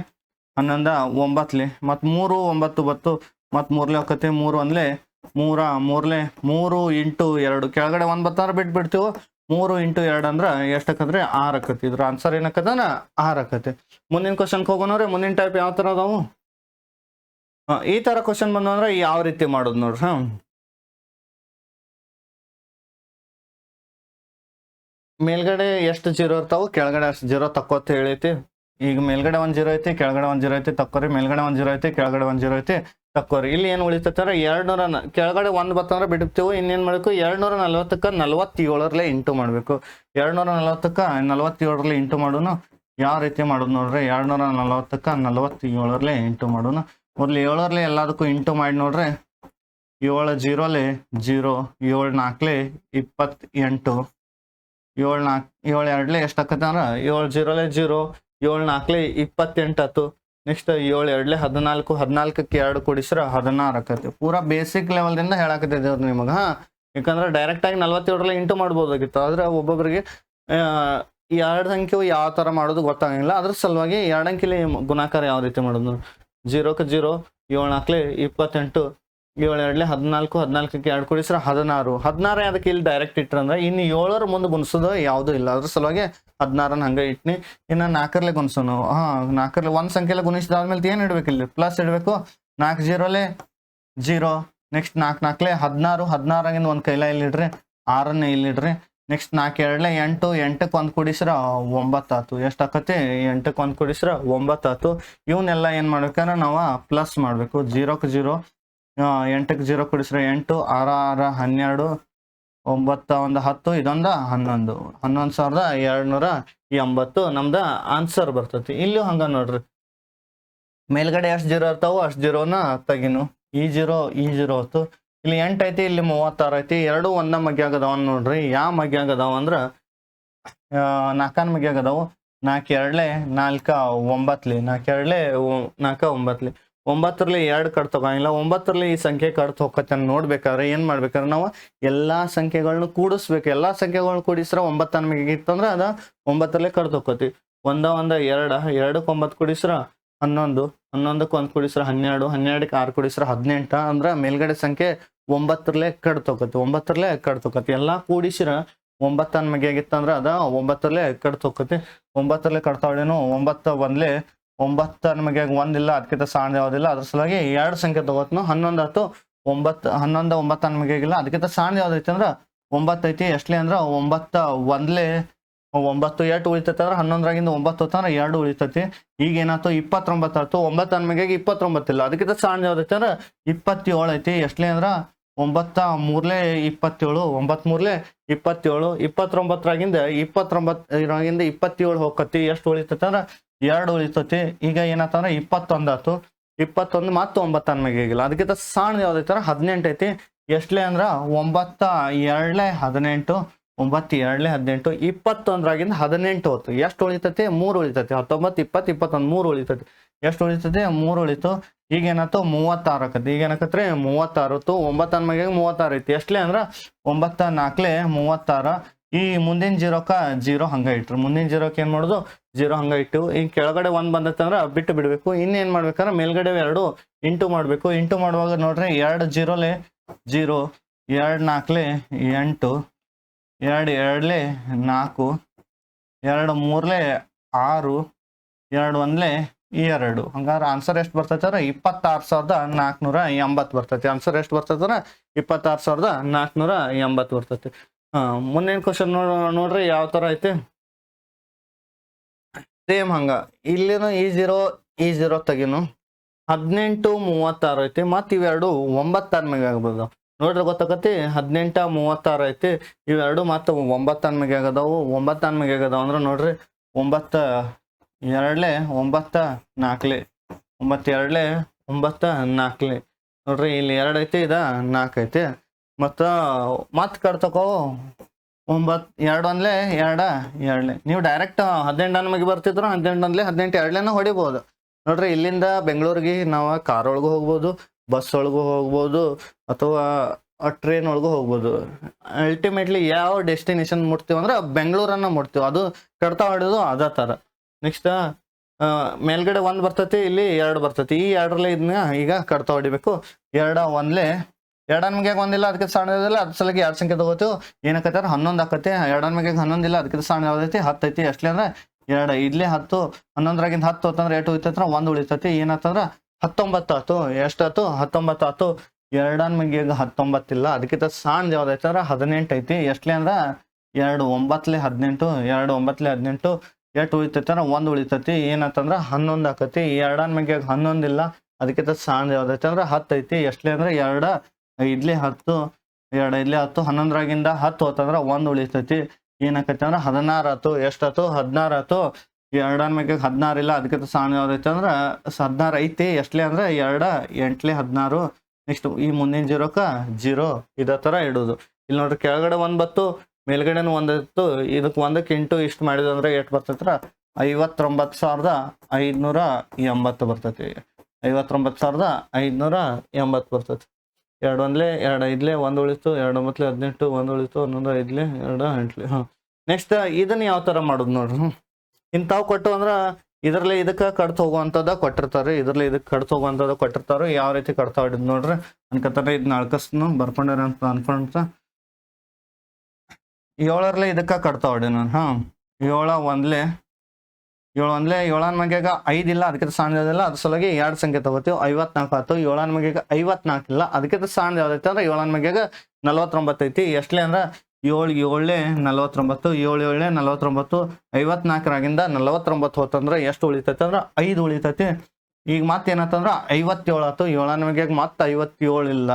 11 9 ಮತ್ತು 3 9 ಬತ್ತು ಮತ್ತು 3 ಹೋಗ್ಕತಿ 3 ಒಂದ್ಲೆ 3 ಇಂಟು 2 ಕೆಳಗಡೆ 1 ಬರ್ತಾರ ಬಿಟ್ಬಿಡ್ತೀವಿ 3 ಇಂಟು 2 ಅಂದ್ರೆ ಎಷ್ಟಕ್ಕಂದ್ರೆ 6 ಆಕತಿ ಇದ್ರ ಆನ್ಸರ್ ಏನಕ್ಕದ 6 ಆಕತಿ ಮುಂದಿನ ಕ್ವಶನ್ಗೆ ಹೋಗೋಣ್ರಿ ಮುಂದಿನ ಟೈಪ್ ಯಾವ ತರ ಅದಾವು ಈ ತರ ಕ್ವಶನ್ ಬಂದು ಅಂದ್ರೆ ಯಾವ ರೀತಿ ಮಾಡೋದು ನೋಡ್ರಿ ಮೇಲ್ಗಡೆ ಎಷ್ಟು 0 ಇರ್ತಾವು ಕೆಳಗಡೆ ಅಷ್ಟು 0 ತಕ್ಕೋತ ಹೇಳೈತಿ ಈಗ ಮೇಲ್ಗಡೆ 1 0 ಐತಿ ಕೆಳಗಡೆ 1 0 ಐತಿ ತಕ್ಕೋರಿ ಮೇಲ್ಗಡೆ 1 0 ಐತಿ ಕೆಳಗಡೆ 1 0 ಐತಿ ತಕ್ಕೋರಿ ಇಲ್ಲಿ ಏನು ಉಳಿತೈತಾರೆ 200 ಕೆಳಗಡೆ 1 ಬರ್ತಂದ್ರೆ ಬಿಡ್ತೀವಿ ಇನ್ನೇನು ಮಾಡಬೇಕು 240ಕ್ಕೆ 47ರಲ್ಲೇ ಇಂಟು ಮಾಡಬೇಕು 240ಕ್ಕೆ 47ರಲ್ಲೇ ಇಂಟು ಮಾಡೋಣ ಯಾವ ರೀತಿ ಮಾಡೋದು ನೋಡ್ರಿ 240ಕ್ಕೆ 47ರಲ್ಲೇ ಇಂಟು ಮಾಡೋಣ ಮೊದಲು 7ರಲ್ಲೇ ಎಲ್ಲದಕ್ಕೂ ಇಂಟು ಮಾಡಿ ನೋಡ್ರಿ 7 0 0 7 4 28 7 4 7 2 ಎಷ್ಟು ಆಕತ್ತೆ ಅಂದ್ರೆ 7 0 0 7 4 28 ಆಯ್ತು ನೆಕ್ಸ್ಟ್ 7 2 14, 14ಕ್ಕೆ 2 ಕೂಡಿಸ್ರ 16 ಆಕತಿ. ಪೂರಾ ಬೇಸಿಕ್ ಲೆವೆಲ್ದಿಂದ ಹೇಳಾಕತ್ತಿದ್ದೇವ್ರಿ ನಿಮಗೆ. ಯಾಕಂದ್ರೆ ಡೈರೆಕ್ಟ್ ಆಗಿ 47ರಲ್ಲಿ ಇಂಟು ಮಾಡ್ಬೋದಾಗಿತ್ತು, ಆದ್ರೆ ಒಬ್ಬೊಬ್ಬರಿಗೆ ಈ 2 ಸಂಖ್ಯೆವು ಯಾವ ಥರ ಮಾಡೋದು ಗೊತ್ತಾಗಂಗಿಲ್ಲ. ಅದ್ರ ಸಲುವಾಗಿ 2 ಅಂಕಿಲಿ ಗುಣಾಕಾರ ಯಾವ ರೀತಿ ಮಾಡೋದು, 0ಕ್ಕೆ 0, 7 4 28, 7 2 14, 14ಕ್ಕೆ 2 ಕೂಡಿಸ್ರ 16. 16 ಅದಕ್ಕೆ ಇಲ್ಲಿ ಡೈರೆಕ್ಟ್ ಇಟ್ರಂದ್ರೆ ಇನ್ನು 7ರ ಮುಂದೆ ಗುಣಿಸೋದು ಯಾವುದೂ ಇಲ್ಲ. ಅದ್ರ ಸಲುವಾಗಿ 16 ಹಂಗೆ ಇಟ್ನಿ. ಇನ್ನು 4ರಲ್ಲಿ ಗುಣಿಸೋನು. 4ರಲ್ಲಿ ಒಂದು ಸಂಖ್ಯೆಲ್ಲ ಗುಣಿಸಿದಾದ್ಮೇಲೆ ಏನು ಇಡಬೇಕು, ಇಲ್ಲಿ ಪ್ಲಸ್ ಇಡಬೇಕು. 4 0ಲೆ 0. ನೆಕ್ಸ್ಟ್ 4 4ಲೆ 16, 16 ಒಂದು ಕೈಲ ಇಲ್ಲಿಡ್ರಿ, 6ನೇ ಇಲ್ಲಿಡ್ರಿ. ನೆಕ್ಸ್ಟ್ 4 2 8, 8ಕ್ಕೆ 1 ಕೂಡಿಸ್ರ 9 ಆಯ್ತು. ಎಷ್ಟು ಆಕತಿ, 8ಕ್ಕೆ 1 ಕೂಡಿಸ್ರ 9 ಆಯ್ತು. ಇವನ್ನೆಲ್ಲ ಏನು ಮಾಡ್ಬೇಕಂದ್ರೆ ನಾವು ಪ್ಲಸ್ ಮಾಡಬೇಕು. 0ಕ್ಕೆ 0, 8ಕ್ಕೆ 0 ಕೂಡಿಸ್ರ 8, 6 6 12, 9 1 10, ಇದೊಂದು 11, 11,280 ನಮ್ದು ಆನ್ಸರ್ ಬರ್ತೈತಿ. ಇಲ್ಲೂ ಹಂಗ ನೋಡ್ರಿ, ಮೇಲ್ಗಡೆ ಎಷ್ಟು 0 ಇರ್ತಾವೋ ಅಷ್ಟು 0ನ ತೆಗಿನು. ಈ 0 ಹೊತ್ತು ಇಲ್ಲಿ 8 ಐತಿ, ಇಲ್ಲಿ 36 ಐತಿ. ಎರಡು ಒಂದ ಮಗ್ಯಾಗದಾವ ನೋಡ್ರಿ. ಯಾವ ಮಗ್ಯಾಗದಾವ ಅಂದ್ರೆ 4 ಮಗ್ಯಾಗದಾವು. 4 2 4 9, 4 2 4 9ರಲ್ಲಿ 2 ಕಟ್ ತಗೊಂಗಿಲ್ಲ. 9ರಲ್ಲಿ ಈ ಸಂಖ್ಯೆ ಕಟ್ ಹೋಗತ್ತೆ ನೋಡ್ಬೇಕಾದ್ರೆ ಏನ್ ಮಾಡ್ಬೇಕಾದ್ರೆ ನಾವು ಎಲ್ಲಾ ಸಂಖ್ಯೆಗಳನ್ನ ಕೂಡಿಸ್ಬೇಕು. ಎಲ್ಲಾ ಸಂಖ್ಯೆಗಳನ್ನ ಕೂಡಿಸ್ರ 9 ನಮಗಿತ್ತಂದ್ರೆ ಅದ 9ರಲ್ಲಿ ಕಟ್ ಹೋಗತಿ. 1 1 2, 2ಕ್ಕೆ 9 ಕೂಡಿಸ್ರ 11, 11ಕ್ಕೆ 1 ಕೂಡಿಸ್ರ 12, 12ಕ್ಕೆ 6 ಕೂಡಿಸ್ರ 18. ಅಂದ್ರೆ ಮೇಲ್ಗಡೆ ಸಂಖ್ಯೆ 9ರಲ್ಲೇ ಕಟ್ ಹೋಗತಿ. 9ರಲ್ಲೇ ಕಟ್ ಹೋಗತಿ. ಎಲ್ಲಾ ಕೂಡಿಸಿರ 9 ನಮಗಿತ್ತಂದ್ರೆ ಅದ 9ರಲ್ಲೇ ಕಟ್ ಹೋಗತಿ. 9ರಲ್ಲೇ ಕಟ್ತಾವಳೇನು, 9 1 9 ನಮಗೆ ಒಂದಿಲ್ಲ, ಅದಕ್ಕಿಂತ ಸಣ್ಣ ಯಾವುದಿಲ್ಲ. ಅದ್ರ ಸಲುವಾಗಿ 2 ಸಂಖ್ಯೆ ತಗೋತ್ನು. 11 ಆಯ್ತು. 9 11 9 ನಮಗಿಲ್ಲ, ಅದಕ್ಕಿಂತ ಸಣ್ಣ ಯಾವ್ದೈತಿ ಅಂದ್ರೆ 9 ಐತಿ. ಎಷ್ಟಲಿ ಅಂದ್ರೆ 9 1 9 8 ಉಳಿತೈತಿ. ಅಂದ್ರೆ 11ರಾಗಿಂದ 9 ಹೊತ್ತಂದ್ರೆ 2 ಉಳಿತೈತಿ. ಈಗ ಏನಾಯ್ತು, 29 ಆಯ್ತು. 9 ನಮಗೆ 29 ಇಲ್ಲ, ಅದಕ್ಕಿಂತ ಸಣ್ಣ ಯಾವ್ದೈತಿ ಅಂದ್ರೆ 27 ಐತಿ. ಎಷ್ಟಲಿ ಅಂದ್ರೆ 9 3 27, 9 3 27, 29ರಾಗಿಂದ 27 ಹೋಗತಿ. ಎಷ್ಟು ಉಳಿತೈತಿ ಅಂದ್ರೆ 2 ಉಳಿತೈತಿ. ಈಗ ಏನಾಯ್ತಂದ್ರೆ 21 ಆಯ್ತು. 21 ಮತ್ತು 9 ನಮಗಿಲ್ಲ, ಅದಕ್ಕಿಂತ ಸಣ್ಣ ಯಾವ್ದೈತಾರ 18 ಐತಿ. ಎಷ್ಟಲೇ ಅಂದ್ರ 9 2 18, 9 2 18, 21ರಾಗಿಂದ 18 ಹೋತು. ಎಷ್ಟು ಉಳಿತೈತಿ, 3 ಉಳಿತೈತಿ. 19 20 21 3 ಉಳಿತೈತಿ. ಎಷ್ಟು ಉಳಿತೈತಿ, 3 ಉಳಿತು. ಈಗ ಏನಾಯ್ತು 36 ಆಕತಿ. ಈಗ ಏನಾಕತ್ರಿ 36. 9 ನಮಗೆ 36 ಐತಿ. ಎಷ್ಟಲೇ ಅಂದ್ರ 9 4 36. ಈ ಮುಂದಿನ 0ಕ್ಕ 0 ಹಂಗ ಇಟ್ರು. ಮುಂದಿನ 0ಕ್ಕೆ ಏನ್ ಮಾಡೋದು, 0 ಹಂಗ ಇಟ್ಟು. ಈಗ ಕೆಳಗಡೆ 1 ಬಂದೈತಂದ್ರ ಬಿಟ್ಟು ಬಿಡ್ಬೇಕು. ಇನ್ನೇನ್ ಮಾಡ್ಬೇಕಂದ್ರೆ ಮೇಲ್ಗಡೆ 2 ಇಂಟು ಮಾಡ್ಬೇಕು. ಇಂಟು ಮಾಡುವಾಗ ನೋಡ್ರಿ 2 0ಲೆ 0, 2 4 8, 2 2 4, 2 3 6, 2 1 2. ಹಂಗಾರ ಆನ್ಸರ್ ಎಷ್ಟು ಬರ್ತೈತೆ, 26,480 ಬರ್ತೈತಿ. ಆನ್ಸರ್ ಎಷ್ಟು ಬರ್ತೈತೆ, 26,480 ಬರ್ತೈತಿ. ಮುಂದಿನ ಕ್ವಶನ್ ನೋಡ್ರಿ ಯಾವ ತರ ಐತಿ. ಸೇಮ್ ಹಂಗ ಇಲ್ಲಿನು ಈ 0 ತೆಗಿನು. 18 36 ಐತಿ. ಮತ್ ಇವೆರಡು 9 ನಮಗೆ ಆಗ್ಬೋದು ನೋಡ್ರಿ, ಗೊತ್ತಾಗತಿ. 18 36 ಐತಿ. ಇವೆರಡು ಮತ್ತ 9 ನಮಗೆ ಆಗದಾವು. 9 ನಮಗೆ ಆಗದಾವ ಅಂದ್ರೆ ನೋಡ್ರಿ 9 2 9 4, 9 2 9 4 ನೋಡ್ರಿ. ಇಲ್ಲಿ 2 ಐತಿ, ಇದ 4 ಐತಿ. ಮತ್ ಕಟ್ತಕೋ 9 2 1 2 2. ನೀವು ಡೈರೆಕ್ಟ್ 18 ನಮಗೆ ಬರ್ತಿದ್ರು 18 1 18 2 ಹೊಡಿಬಹುದು ನೋಡ್ರಿ. ಇಲ್ಲಿಂದ ಬೆಂಗಳೂರಿಗೆ ನಾವು ಕಾರ್ ಒಳಗೂ ಹೋಗ್ಬೋದು, ಬಸ್ ಒಳಗೂ ಹೋಗ್ಬೋದು, ಅಥವಾ ಟ್ರೈನ್ ಒಳಗೂ ಹೋಗ್ಬೋದು. ಅಲ್ಟಿಮೇಟ್ಲಿ ಯಾವ ಡೆಸ್ಟಿನೇಷನ್ ಮುಟ್ತೀವಿ ಅಂದ್ರೆ ಬೆಂಗಳೂರನ್ನ ಮುಟ್ತೀವಿ. ಅದು ಕಡ್ತಾ ಹೊಡೆದು ಅದೇ ತರ. ನೆಕ್ಸ್ಟ್ ಮೇಲ್ಗಡೆ 1 ಬರ್ತೈತಿ, ಇಲ್ಲಿ 2 ಬರ್ತೈತಿ. ಈ 2ರಲ್ಲಿ ಇದನ್ನ ಈಗ ಕಡ್ತಾ ಹೊಡಿಬೇಕು. 2 1 2 ನಮಗೆ ಒಂದಿಲ್ಲ, ಅದಕ್ಕೆ ಸಣ್ಣದಿಲ್ಲ. ಅದ್ರ ಸಲಕ್ಕೆ 2 ಸಂಖ್ಯೆ ತಗೋತೀವಿ. ಏನಕ್ಕೈತೆ 11 ಆಕತಿ. 2 ನಮಗೆ 11 ಇಲ್ಲ, ಅದಕ್ಕೆ ಸಣ್ಣ ಯಾವ್ದೈತಿ 10 ಐತಿ. ಎಷ್ಟಲಿ ಅಂದ್ರೆ 2 ಇಡ್ಲಿ 10. 11ರಾಗಿಂದ 10 ಹೊತ್ತಂದ್ರೆ 8 ಉಳಿತೈತ್ರ 1 ಉಳಿತೈತಿ. ಏನಾತಂದ್ರ 19 ಆಯ್ತು. ಎಷ್ಟಾಯ್ತು 19 ಆಯ್ತು. 2 ನಮಗೆ 19 ಇಲ್ಲ, ಅದಕ್ಕಿಂತ ಸಣ್ಣ ಯಾವ್ದೈತಂದ್ರ 18 ಐತಿ. ಎಷ್ಟಲಿ ಅಂದ್ರ 2 9 18, 2 9 18, 8 ಉಳಿತೈತಂದ್ರ 1 ಉಳಿತೈತಿ. ಏನಂತಂದ್ರ 11 ಆಕತಿ. 2 ನಮಗೆ 11 ಇಲ್ಲ, ಅದಕ್ಕಿಂತ ಸಣ್ಣ ಯಾವ್ದೈತಂದ್ರ 10 ಐತಿ. ಎಷ್ಟಲಿ ಅಂದ್ರೆ 2 ಇಡ್ಲಿ 10, 2 ಇಡ್ಲಿ 10. 11ರಾಗಿಂದ 10 ಹೋತಂದ್ರ 1 ಉಳಿತೈತಿ. ಏನಾಕೈತಿ ಅಂದ್ರ 16 ಆಯ್ತು. ಎಷ್ಟಾಯ್ತು 16 ಆಯ್ತು. 2 ನಮಗೆ 16 ಇಲ್ಲ, ಅದಕ್ಕಿಂತ ಸಣ್ಣ ಯಾವ್ದೈತಿ ಅಂದ್ರ 16 ಐತಿ. ಎಷ್ಟಲಿ ಅಂದ್ರೆ 2 8 16. ನೆಕ್ಸ್ಟ್ ಈ ಮುಂದಿನ 0ಕ್ಕ 0 ಇದೇ ತರ ಇಡೋದು. ಇಲ್ಲಿ ನೋಡ್ರಿ ಕೆಳಗಡೆ 1 ಬತ್ತು, ಮೇಲ್ಗಡೆನು 1 ಇತ್ತು. ಇದಕ್ಕೆ 1ಕ್ಕೆ ಇಂಟು ಇಷ್ಟು ಮಾಡಿದಂದ್ರೆ ಎಷ್ಟು ಬರ್ತೈತ್ರ 59,580 ಬರ್ತೈತಿ. 59,580 ಬರ್ತೈತಿ. 2 ಒಂದ್ಲೆ 2 ಐದ್ಲೆ 1 ಉಳಿತು, 2 ಒಂಬತ್ಲೆ 18, 1 ಉಳಿತು, 11 ಐದ್ಲೆ 2 ಎಂಟ್ಲೆ. ನೆಕ್ಸ್ಟ್ ಇದನ್ನ ಯಾವ ತರ ಮಾಡುದು ನೋಡ್ರಿ. ಇಂಥವು ಕೊಟ್ಟು ಅಂದ್ರ ಇದರಲ್ಲಿ ಇದಕ್ಕೆ ಕಡ್ತು ಹೋಗುವಂಥದ್ದು ಕೊಟ್ಟಿರ್ತಾರೆ, ಇದರಲ್ಲಿ ಇದಕ್ಕೆ ಕಡ್ತು ಹೋಗುವಂಥದ್ದು ಕೊಟ್ಟಿರ್ತಾರೆ. ಯಾವ ರೀತಿ ಕಡ್ತಾ ಹೊಡಿದ್ ನೋಡ್ರಿ ಅನ್ಕತಾರೆ. ಇದನ್ನ ಅಳ್ಕಸ್ನು ಬರ್ಕೊಂಡ್ರ ಅಂತ ಅನ್ಕೊಂತ 7ರಲ್ಲಿ ಇದಕ್ಕೆ ಕಡ್ತಾ ಹೊಡಿ ನಾನು. 7 ಒಂದ್ಲೆ 7 ಮ್ಯಾಗ 5 ಇಲ್ಲ, ಅದಕ್ಕೆ ಸಣ್ಣದಿಲ್ಲ, ಅದ್ರ ಸಲುವಾಗಿ 2 ಸಂಖ್ಯೆ ತಗೋತೀವಿ. 54 ಆಯ್ತು. 7 ಮ್ಯಾಗ 54 ಇಲ್ಲ, ಅದಕ್ಕೆ ಸಣ್ಣ ಯಾವ್ದೈತೆ ಅಂದ್ರೆ 7 ಮ್ಯಾಗ 49 ಐತಿ. ಎಷ್ಟಲೇ ಅಂದ್ರೆ 7 7 49, 7 7 49. 54ರಾಗಿಂದ 49 ಹೋತಂದ್ರೆ ಎಷ್ಟು ಉಳಿತೈತೆ ಅಂದ್ರೆ 5 ಉಳಿತೈತಿ. ಈಗ ಮತ್ತೆ ಏನಂತಂದ್ರೆ 57 ಆಯ್ತು. 7 ಮ್ಯಾಗ ಮತ್ತೆ 57 ಇಲ್ಲ,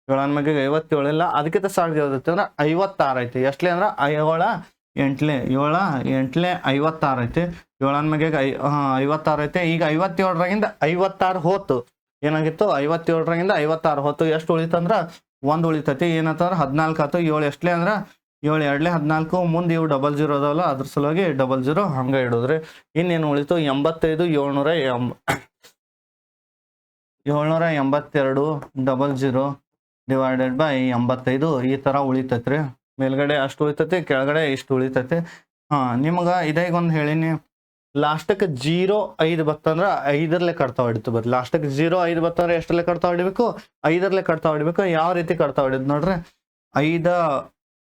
7 ಮ್ಯಾಗ 57 ಇಲ್ಲ, ಅದಕ್ಕೆ ಸಣ್ಣ ಯಾವ್ದೈತೆ ಅಂದ್ರೆ 56 ಐತಿ. ಎಷ್ಟಲೇ ಅಂದ್ರೆ 7 8 7 8 56 ಐತಿ. 7 ಮ್ಯಾಗ 56 ಐತಿ. ಈಗ 57ರಾಗಿಂದ 56 ಹೋತು, ಏನಾಗಿತ್ತು 57ರಾಗಿಂದ 56 ಹೋತು. ಎಷ್ಟು ಉಳಿತಂದ್ರ 1 ಉಳಿತೈತಿ. ಏನಂತಂದ್ರೆ 14 ಆಯ್ತು. 7 ಎಷ್ಟಲೇ ಅಂದ್ರೆ 7 2 14. ಮುಂದೆ ಇವು 00 ಅದಾವಲ್ಲ, ಅದ್ರ ಸಲುವಾಗಿ 00 ಹಂಗ ಇಡೋದ್ರಿ. ಇನ್ನೇನು ಉಳಿತು 85 782 00 ಡಿವೈಡೆಡ್ ಬೈ 85 ಈ ತರ ಉಳಿತೈತ್ರಿ. ಮೇಲ್ಗಡೆ ಅಷ್ಟು ಉಳಿತೈತಿ, ಕೆಳಗಡೆ ಇಷ್ಟು ಉಳಿತೈತಿ. ನಿಮಗ ಇದಾಗ ಒಂದು ಹೇಳಿನಿ, ಲಾಸ್ಟಕ್ಕೆ 0 5 ಬತ್ತಂದ್ರ 5ರಲ್ಲೇ ಕಡ್ತಾ ಹೊಡಿತು. ಬರ್ರಿ ಲಾಸ್ಟಕ್ಕೆ 0 5 ಬತ್ತಂದ್ರೆ ಎಷ್ಟರಲ್ಲೇ ಕಡ್ತಾ ಹೊಡಿಬೇಕು? 5ರಲ್ಲೇ ಕಡ್ತಾ ಹೊಡಿಬೇಕು. ಯಾವ ರೀತಿ ಕಡ್ತಾ ಹೊಡಿದ್ ನೋಡ್ರಿ. 5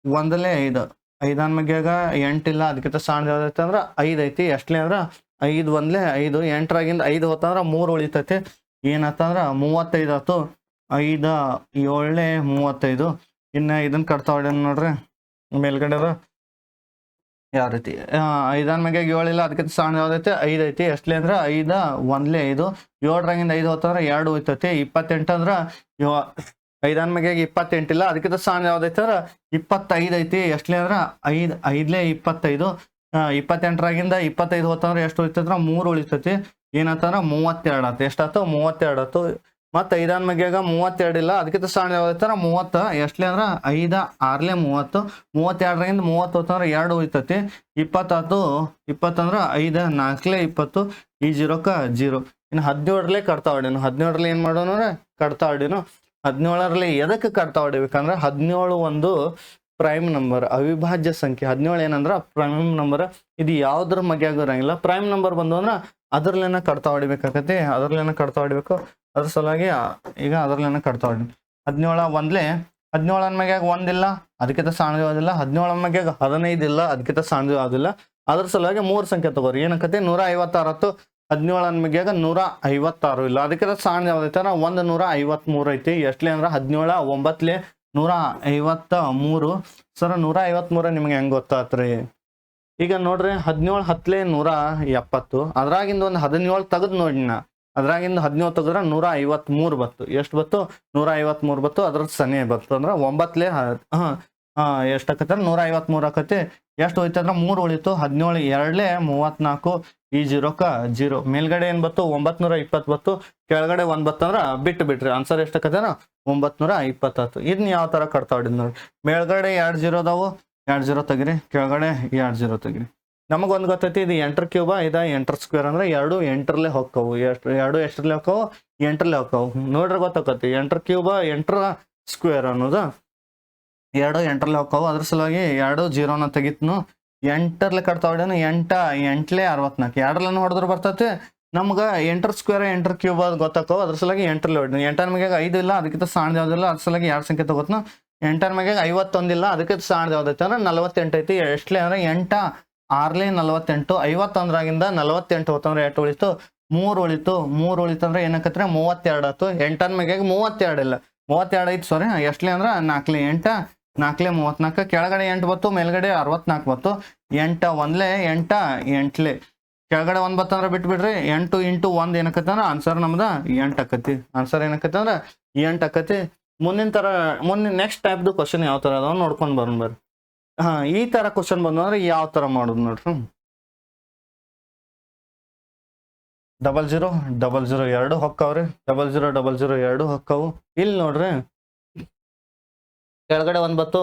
ಒಂದಲೇ 5, 5 ಮ್ಯಾಗ 8 ಇಲ್ಲ, ಅದಕ್ಕಿಂತ ಸಣ್ಣ ಯಾವ್ದೈತೆ ಅಂದ್ರೆ 5 ಐತಿ. ಎಷ್ಟಲೇ ಅಂದ್ರೆ 5 ಒಂದ್ಲೆ 5, 8ರಾಗಿಂದ 5 ಹೋತಂದ್ರ 3 ಉಳಿತೈತಿ. ಏನತ್ತಂದ್ರ 35 ಆಯ್ತು. 5 7 35. ಇನ್ನ ಇದನ್ನ ಕಡ್ತಾ ಹೊಡ್ಯ ನೋಡ್ರಿ ಮೇಲ್ಗಡೆ ಯಾವ ರೀತಿ. 5 ಮ್ಯಾಗ 7 ಇಲ್ಲ, ಅದಕ್ಕಿಂತ ಸಣ್ಣ ಯಾವ್ದೈತಿ 5 ಐತಿ. ಎಷ್ಟಲೇ ಅಂದ್ರೆ 5 ಒಂದ್ಲೆ 5, 7ರಾಗಿಂದ 5 ಹೋತಂದ್ರ 2 ಉಳಿತೈತಿ. 28 ಅಂದ್ರ 5 ಮ್ಯಾಗ 28 ಇಲ್ಲ, ಅದಕ್ಕಿಂತ ಸಣ್ಣ ಯಾವ್ದೈತಿ ಅಂದ್ರೆ 25 ಐತಿ. ಎಷ್ಟಲೇ ಅಂದ್ರೆ 5 5 25. 28ರಾಗಿಂದ 25 ಹೋತಂದ್ರೆ ಎಷ್ಟು ಉಳಿತೈತ್ರ 3 ಉಳಿತೈತಿ. ಏನಂತಂದ್ರ 32 ಆತು. ಎಷ್ಟಾಯ್ತು 32 ಆತು. ಮತ್ತೆ 5 ಮ್ಯಾಗ 32 ಇಲ್ಲ, ಅದಕ್ಕಿಂತ ಸಣ್ಣ ಯಾವ್ದೈತರ 30. ಎಷ್ಟಲೇ ಅಂದ್ರೆ 5 6 30. 32ರಾಗಿಂದ 30 ಹೋತಂದ್ರೆ 2 ಉಳಿತೈತಿ. 20 ಆತು. 20 ಅಂದ್ರೆ 5 4 20. ಈ 0ಕ್ಕ 0. ಇನ್ನು 17ರಲ್ಲೇ ಕಡ್ತಾ ಹೊಡಿನು. 17ರಲ್ಲಿ ಏನ್ ಮಾಡೋಣ ಕಡ್ತಾ ಹೊಡಿನು. 17ರಲ್ಲಿ ಎದಕ್ಕೆ ಕಡ್ತಾ ಹೊಡಿಬೇಕಂದ್ರೆ 17 ಒಂದು ಪ್ರೈಮ್ ನಂಬರ್, ಅವಿಭಾಜ್ಯ ಸಂಖ್ಯೆ. 17 ಏನಂದ್ರ ಪ್ರೈಮ್ ನಂಬರ್. ಇದು ಯಾವ್ದ್ರ ಮಗ್ಯಾಗ ಇರಂಗಿಲ್ಲ. ಪ್ರೈಮ್ ನಂಬರ್ ಬಂದು ಅಂದ್ರ ಅದ್ರಲ್ಲೇನ ಕಡ್ತಾ ಹೊಡಿಬೇಕಾಗತ್ತೆ. ಅದ್ರಲ್ಲೇನ ಕಡ್ತಾ ಹೊಡಿಬೇಕು. ಅದ್ರ ಸಲುವಾಗಿ ಈಗ ಅದ್ರಲ್ಲೇನ ಕಡ್ತಾ ಹೊಡಿ. 17 ಒಂದ್ಲೆ 17 ಮ್ಯಾಗ 1 ಇಲ್ಲ, ಅದಕ್ಕಿಂತ ಸಣ್ಣ ಯಾವ್ದಿಲ್ಲ. 17 ಮ್ಯಾಗ 15 ಇಲ್ಲ, ಅದಕ್ಕಿಂತ ಸಣ್ಣ ಯಾವ್ದಿಲ್ಲ. ಅದ್ರ ಸಲುವಾಗಿ 3 ಸಂಖ್ಯೆ ತಗೋರಿ. ಏನಕ್ಕತಿ 156 ಆತು. 17 ಮ್ಯಾಗ 156 ಇಲ್ಲ, ಅದಕ್ಕಿಂತ ಸಣ್ಣ ಯಾವ್ದೈತೆ 153 ಐತಿ. ಎಷ್ಟಲೇ ಅಂದ್ರೆ 17 9 153. ಸರ 153 ನಿಮ್ಗೆ ಹೆಂಗ್ ಗೊತ್ತಾತ್ರಿ? ಈಗ ನೋಡ್ರಿ 17 10 170. ಅದ್ರಾಗಿಂದ ಒಂದು 17 ತೆಗೆದು ನೋಡಿ. ಅದ್ರಾಗಿಂದ 17 ತೆಗೆದ್ರೆ 153 ಬತ್ತು. ಎಷ್ಟು ಬತ್ತು? 153 ಬತ್ತು. ಅದ್ರದ್ದು ಸನಿ ಬತ್ತು ಅಂದ್ರೆ 9 ಎಷ್ಟಾಕತ್ತೆ 153 ಆಕತಿ. ಎಷ್ಟು ಹೋಯ್ತು ಅಂದ್ರೆ 3 ಉಳಿತು. 17 2 34. ಈ 0ಕ್ಕ 0. ಮೇಲ್ಗಡೆ ಏನ್ ಬತ್ತು 920 ಬತ್ತು. ಕೆಳಗಡೆ 1 ಬತ್ತಂದ್ರ ಬಿಟ್ಟು ಬಿಟ್ರಿ. ಆನ್ಸರ್ ಎಷ್ಟಾಕತ್ತೆ 920 ಆತು. ಇದನ್ನ ಯಾವ ತರ ಕಡ್ತಾ ಹೊಡಿದ್ ನೋಡಿ. ಮೇಲ್ಗಡೆ 2 0 ಅದಾವು, 2 0 ತೆಗಿರಿ. ಕೆಳಗಡೆ 2 0 ತೆಗಿರಿ. ನಮಗೊಂದು ಗೊತ್ತೈತಿ, ಇದು 8 ಕ್ಯೂಬ, ಇದು 8 ಸ್ಕ್ವೇರ್ ಅಂದ್ರೆ 2 8ರಲ್ಲೇ ಹೋಗ್ತಾವು. 2 ಎಷ್ಟರಲ್ಲೇ ಹೋಗ್ತಾವು? 8ರಲ್ಲೇ ಹೋಗ್ತಾವು. ನೋಡ್ರಿ ಗೊತ್ತಾಕತಿ 8 ಕ್ಯೂಬ 8 ಸ್ಕ್ವೇರ್ ಅನ್ನೋದು 2 8ರಲ್ಲೇ ಹೋಗ್ತಾವು. ಅದ್ರ ಸಲುವಾಗಿ 2 0ನ ತೆಗಿತ್ನು. 8ರಲ್ಲೇ ಕಡ್ತಾ ಹೊಡ್ಯಾನು. 8 8 64. 2ರಲ್ಲೇ ಹೊಡೆದ್ರೆ ಬರ್ತೈತಿ. ನಮ್ಗ 8 ಸ್ಕ್ವೇರ್ 8 ಕ್ಯೂಬ್ ಗೊತ್ತಾಕವು. ಅದ್ರ ಸಲುವಾಗಿ 8ರಲ್ಲೇ ಹೊಡಿದ್ನು. 8 ಮ್ಯಾಗ 5 ಇಲ್ಲ, ಅದಕ್ಕಿಂತ ಸಣ್ಣ ಯಾವ್ದಿಲ್ಲ. ಅದ್ರ ಸಲುವಾಗಿ 2 ಸಂಖ್ಯೆ ತಗೋತ್ನು. 8 ಮ್ಯಾಗ 51 ಇಲ್ಲ, ಅದಕ್ಕೆ ಸಣ್ಣ ಯಾವ್ದೈತೆ ಅಂದ್ರೆ 48 ಐತಿ. ಎಷ್ಟಲೇ ಅಂದ್ರೆ 8 6 48. 50 ಅಂದ್ರಾಗಿಂದ 48 ಹೋತಂದ್ರೆ ಎಷ್ಟು ಉಳಿತು? 3 ಉಳಿತು. 3 ಉಳಿತಂದ್ರೆ ಏನಕ್ಕತ್ರ 32 ಆತು. 8 ಮ್ಯಾಗ 32 ಇಲ್ಲ, 32 ಐತಿ. ಸಾರಿ, ಎಷ್ಟಲೇ ಅಂದ್ರೆ 4 8 4 34. ಕೆಳಗಡೆ 8 ಬತ್ತು, ಮೇಲ್ಗಡೆ 64 ಬತ್ತು. 8 ಒಂದ್ಲೆ 8 8 ಕೆಳಗಡೆ 1 ಬತ್ತಂದ್ರೆ ಬಿಟ್ಬಿಡ್ರಿ. 8 ಇಂಟು 1 ಏನಕ್ಕತ್ತ ಅಂದ್ರೆ ಆನ್ಸರ್ ನಮ್ದ 8 ಆಕತಿ. ಆನ್ಸರ್ ಏನಕ್ಕತ್ತ ಅಂದ್ರೆ 8 ಆಕತಿ. ಮುಂದಿನ ನೆಕ್ಸ್ಟ್ ಟೈಪ್ದು ಕ್ವಶನ್ ಯಾವ ತರ ಅದಾವ ನೋಡ್ಕೊಂಡ್ ಬರೋಣ ಬರ್ರಿ. ಈ ತರ ಕ್ವಶನ್ ಬಂದ್ರೆ ಯಾವ ತರ ಮಾಡುದು ನೋಡ್ರಿ. 00 00 2 ಹೊಕ್ಕವ್ರಿ. 00 00 2 ಹೊಕ್ಕವು. ಇಲ್ಲಿ ನೋಡ್ರಿ ಕೆಳಗಡೆ ಒಂದು ಬತ್ತು,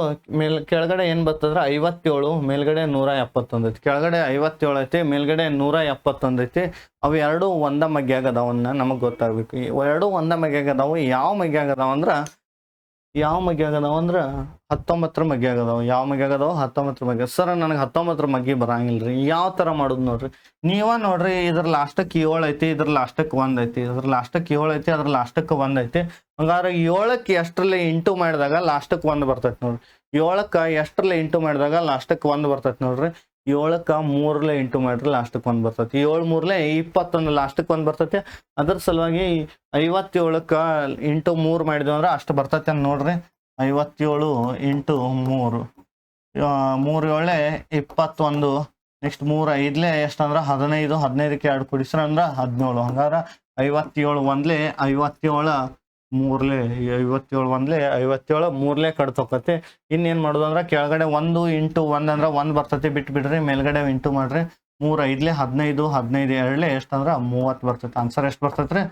ಕೆಳಗಡೆ ಏನು ಬರ್ತಂದ್ರೆ 57, ಮೇಲ್ಗಡೆ 171 ಐತಿ. ಕೆಳಗಡೆ 57 ಐತಿ, ಮೇಲ್ಗಡೆ 171 ಐತಿ. ಅವು ಎರಡು ಒಂದ ಮಗ್ಯಾಗ ಅದಾವನ್ನ ನಮಗೆ ಗೊತ್ತಾಗ್ಬೇಕು. ಎರಡು ಒಂದ ಮಗ್ಯಾಗ ಅದಾವು. ಯಾವ ಮಗ್ಯಾಗ ಅದಾವ ಅಂದ್ರೆ 19 ಮಗ್ಯಾಗ ಅದಾವ. ಯಾವ ಮಗ್ಯಾಗ ಅದಾವ? 19 ಮಗ್ಯಾಗ. ಸರ್ ನನಗೆ 19 ಮಗ್ಗಿ ಬರಂಗಿಲ್ರಿ, ಯಾವ ಥರ ಮಾಡೋದು ನೋಡ್ರಿ. ನೀವ ನೋಡ್ರಿ, ಇದ್ರ ಲಾಸ್ಟಕ್ಕೆ 7 ಐತಿ, ಇದ್ರ ಲಾಸ್ಟಕ್ಕೆ 1 ಐತಿ, ಇದ್ರ ಲಾಸ್ಟಕ್ಕೆ 7 ಐತಿ, ಅದ್ರ ಲಾಸ್ಟಕ್ಕೆ 1 ಐತಿ. ಹಂಗಾರೆ 7ಕ್ಕೆ ಎಷ್ಟರಲ್ಲಿ ಇಂಟು ಮಾಡಿದಾಗ ಲಾಸ್ಟಕ್ಕೆ 1 ಬರ್ತೈತಿ ನೋಡ್ರಿ. 7ಕ್ಕೆ ಎಷ್ಟರಲ್ಲಿ ಇಂಟು ಮಾಡಿದಾಗ ಲಾಸ್ಟಕ್ಕೆ 1 ಬರ್ತೈತಿ ನೋಡ್ರಿ. 7ಕ್ಕೆ 3 ಇಂಟು ಮಾಡ್ರಿ ಲಾಸ್ಟಕ್ಕೆ 1 ಬರ್ತೈತಿ. 7 3 21 ಲಾಸ್ಟಕ್ಕೆ 1 ಬರ್ತೈತಿ. ಅದ್ರ ಸಲುವಾಗಿ 57ಕ್ಕೆ ಇಂಟು 3 ಮಾಡಿದ್ವಿ ಅಂದ್ರೆ ಅಷ್ಟು ಬರ್ತೈತಿ ಅಂತ ನೋಡ್ರಿ. 57 ಇಂಟು 3, 3 7 21. ನೆಕ್ಸ್ಟ್ 3 5 ಎಷ್ಟಂದ್ರೆ 15, 15ಕ್ಕೆ 2 ಕುಡಿಸ್ರ ಅಂದ್ರೆ 17. ಹಂಗಾರ 57 1 57 3 57 1 57 3 ಕಡ್ತೋಕತಿ. ಇನ್ನೇನು ಮಾಡೋದು ಅಂದ್ರೆ ಕೆಳಗಡೆ 1 ಇಂಟು 1 ಅಂದ್ರೆ 1 ಬರ್ತೈತಿ, ಬಿಟ್ಬಿಡ್ರಿ. ಮೇಲ್ಗಡೆ ಇಂಟು ಮಾಡ್ರಿ. 3 5 15, 15 2 ಎಷ್ಟಂದ್ರೆ 30 ಬರ್ತೈತಿ. ಆನ್ಸರ್ ಎಷ್ಟು ಬರ್ತೈತಿ ರೀ?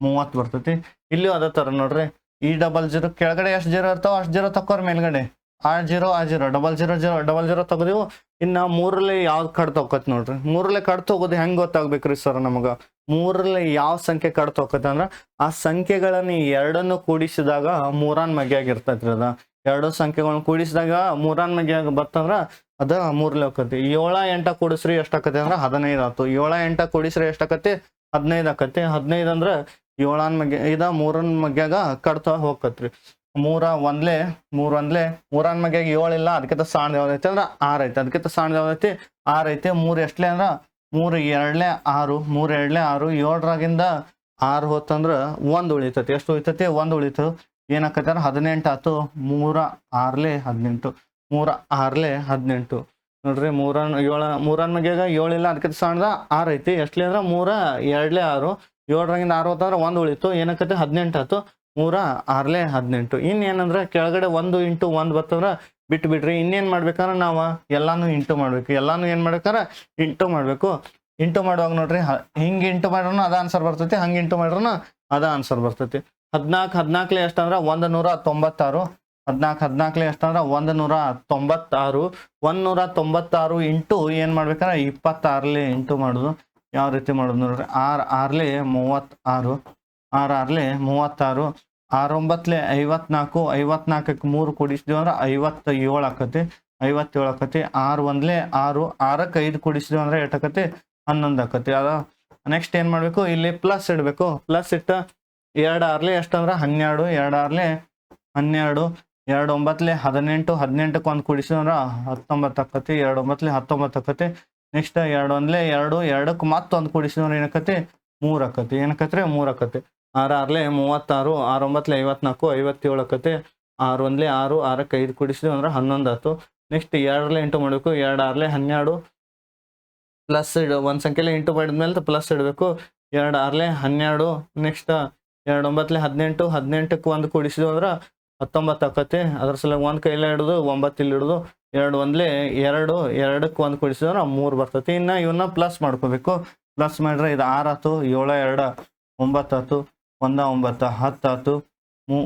30 ಬರ್ತೈತಿ. ಇಲ್ಲಿಯೂ ಅದೇ ಥರ ನೋಡ್ರಿ. ಈ 00 ಕೆಳಗಡೆ ಎಷ್ಟು 0 ಇರ್ತಾವ ಅಷ್ಟು 0 ತಕ್ಕೋರಿ. ಮೇಲ್ಗಡೆ ಆ 0 00 ತೆಗೆದಿವು. ಇನ್ನು 3ರಲ್ಲಿ ಯಾವ್ದು ಕಡ್ತ ಹೋಗತ್ತೆ ನೋಡ್ರಿ. 3ರಲ್ಲಿ ಕಡ್ತ ಹೋಗೋದು ಹೆಂಗೆ ಗೊತ್ತಾಗ್ಬೇಕ್ರಿ ಸರ್ ನಮಗೆ? 3ರಲ್ಲಿ ಯಾವ ಸಂಖ್ಯೆ ಕಡ್ತ ಹೋಗತ್ತೆ ಅಂದ್ರೆ ಆ ಸಂಖ್ಯೆಗಳನ್ನು ಎರಡನ್ನು ಕೂಡಿಸಿದಾಗ 3ನ ಮಗ್ಯಾಗ ಇರ್ತೈತ್ರಿ. ಅದ ಎರಡು ಸಂಖ್ಯೆಗಳನ್ನ ಕೂಡಿಸಿದಾಗ 3ನ ಮಗ್ಯಾಗ ಬರ್ತಂದ್ರೆ ಅದ 3ರಲ್ಲಿ ಹೋಗತ್ತೆ. 7 8 ಕೂಡಿಸ್ರಿ ಎಷ್ಟಾಕತಿ ಅಂದ್ರೆ 15 ಆಯ್ತು. 7 8 ಕೂಡಿಸ್ರಿ ಎಷ್ಟಾಕತಿ? 15 ಆಕತಿ. 15 ಅಂದ್ರೆ 7ನ ಮಗ್ಯ 3ನ ಮಗ್ಯಾಗ ಕಡ್ತ ಹೋಗತ್ರಿ. 3 1 3ನ ಮಗ್ಯಾಗ 7 ಇಲ್ಲ, ಅದಕ್ಕಿಂತ ಸಣ್ಣ ಯಾವ್ದೈತಿ ಅಂದ್ರೆ 6 ಐತಿ. ಅದಕ್ಕಿಂತ ಸಣ್ಣ ಯಾವ್ದೈತಿ? 6 ಐತಿ. 3 ಎಷ್ಟಲೇ ಅಂದ್ರೆ 3 2 6, 3 2 6. 7ರಾಗಿಂದ 6 ಹೋತಂದ್ರೆ 1 ಉಳಿತೈತಿ. ಎಷ್ಟು ಉಳಿತೈತಿ? 1 ಉಳಿತು. ಏನಾಕತಿ ಅಂದ್ರೆ 18 ಆಯ್ತು. 3 6 18, 3 6 18 ನೋಡ್ರಿ. 3ನ ಮಗ್ಯಾಗ 7 ಇಲ್ಲ, ಅದಕ್ಕಿಂತ ಸಣ್ಣದ 6 ಐತಿ. ಎಷ್ಟಲೇ ಅಂದ್ರೆ 3 2 6. 7ರಾಗಿಂದ 6 ಹೋತಂದ್ರೆ 1 ಉಳಿತು. ಏನಾಕತಿ? 18 ಆಯ್ತು. 3 6 18. ಇನ್ನೇನಂದ್ರೆ ಕೆಳಗಡೆ 1 ಇಂಟು 1 ಬರ್ತಂದ್ರೆ ಬಿಟ್ಬಿಡ್ರಿ. ಇನ್ನೇನು ಮಾಡ್ಬೇಕಂದ್ರೆ ನಾವು ಎಲ್ಲಾನು ಇಂಟು ಮಾಡ್ಬೇಕು. ಎಲ್ಲಾನು ಏನು ಮಾಡ್ಬೇಕಂದ್ರೆ ಇಂಟು ಮಾಡಬೇಕು. ಇಂಟು ಮಾಡುವಾಗ ನೋಡ್ರಿ, ಹಿಂಗೆ ಇಂಟು ಮಾಡ್ರೂ ಅದ ಆನ್ಸರ್ ಬರ್ತೈತಿ, ಹಂಗೆ ಇಂಟು ಮಾಡ್ರೂ ಅದ ಆನ್ಸರ್ ಬರ್ತೈತಿ. 14 14 ಎಷ್ಟಂದ್ರೆ 196. 14 14 ಎಷ್ಟಂದ್ರೆ 196. 196 ಇಂಟು ಏನು ಮಾಡ್ಬೇಕಂದ್ರೆ 26 ಇಂಟು ಮಾಡೋದು. ಯಾವ ರೀತಿ ಮಾಡೋದು ನೋಡ್ರಿ. 6 6 36, 6 6 36, 6 9 54. 54ಕ್ಕೆ 3 ಕೂಡಿಸಿದ್ವಿ ಅಂದ್ರೆ 57 ಆಕತಿ. 57 ಆಕತಿ. 6 1 6, 6ಕ್ಕೆ 5 ಕೂಡಿಸಿದ್ವಿ ಅಂದ್ರೆ ಎಷ್ಟಾಕತಿ? 11 ಆಕತಿ. ಅದ ನೆಕ್ಸ್ಟ್ ಏನು ಮಾಡಬೇಕು? ಇಲ್ಲಿ ಪ್ಲಸ್ ಇಡಬೇಕು. ಪ್ಲಸ್ ಇಟ್ಟ 2 6 ಎಷ್ಟಂದ್ರೆ 12. 2 6 12, 2 9 18. 18ಕ್ಕೆ 1 ಕೂಡಿಸಿದ್ವಿ ಅಂದ್ರೆ 19 ಆಕತಿ. 2 9 19 ಆಕತಿ. ನೆಕ್ಸ್ಟ್ 2 1 2, 2ಕ್ಕೆ ಮತ್ತೊಂದು ಕೂಡಿಸಿದ್ರೆ ಏನಕತಿ? 3 ಆಕತಿ. ಏನಕತ್ರಿ? 3 ಆಕತಿ. 6 6 36, 6 9 54, 57 ಆಕತಿ. 6 1 6, 6ಕ್ಕೆ 5 ಕೂಡಿಸಿದ್ವಿ ಅಂದ್ರೆ 11 ಆಯ್ತು. ನೆಕ್ಸ್ಟ್ 2ರಲ್ಲಿ ಇಂಟು ಮಾಡಬೇಕು. 2 6 12 ಪ್ಲಸ್ ಒಂದು ಸಂಖ್ಯೆಲೆ ಇಂಟು ಮಾಡಿದ್ಮೇಲೆ ಪ್ಲಸ್ ಇಡಬೇಕು. 2 6 12. ನೆಕ್ಸ್ಟ್ 2 9 18. 18ಕ್ಕೆ 1 ಕೂಡಿಸಿದ್ವಿ ಅಂದ್ರೆ 19 ಆಕತಿ. ಅದ್ರ ಸಲ 1 ಕೈಲೇ ಹಿಡಿದು 9 ಇಲ್ಲಿ ಹಿಡಿದು 2 1 2, 2ಕ್ಕೆ 1 ಕೂಡಿಸಿದ್ರೆ 3 ಬರ್ತೈತಿ. ಇನ್ನು ಇವನ್ನ ಪ್ಲಸ್ ಮಾಡ್ಕೋಬೇಕು. ಪ್ಲಸ್ ಮಾಡ್ರೆ ಇದು 6 ಆಯ್ತು. 7 2 9 ಆಯ್ತು. 1 9 10 ಆಯ್ತು.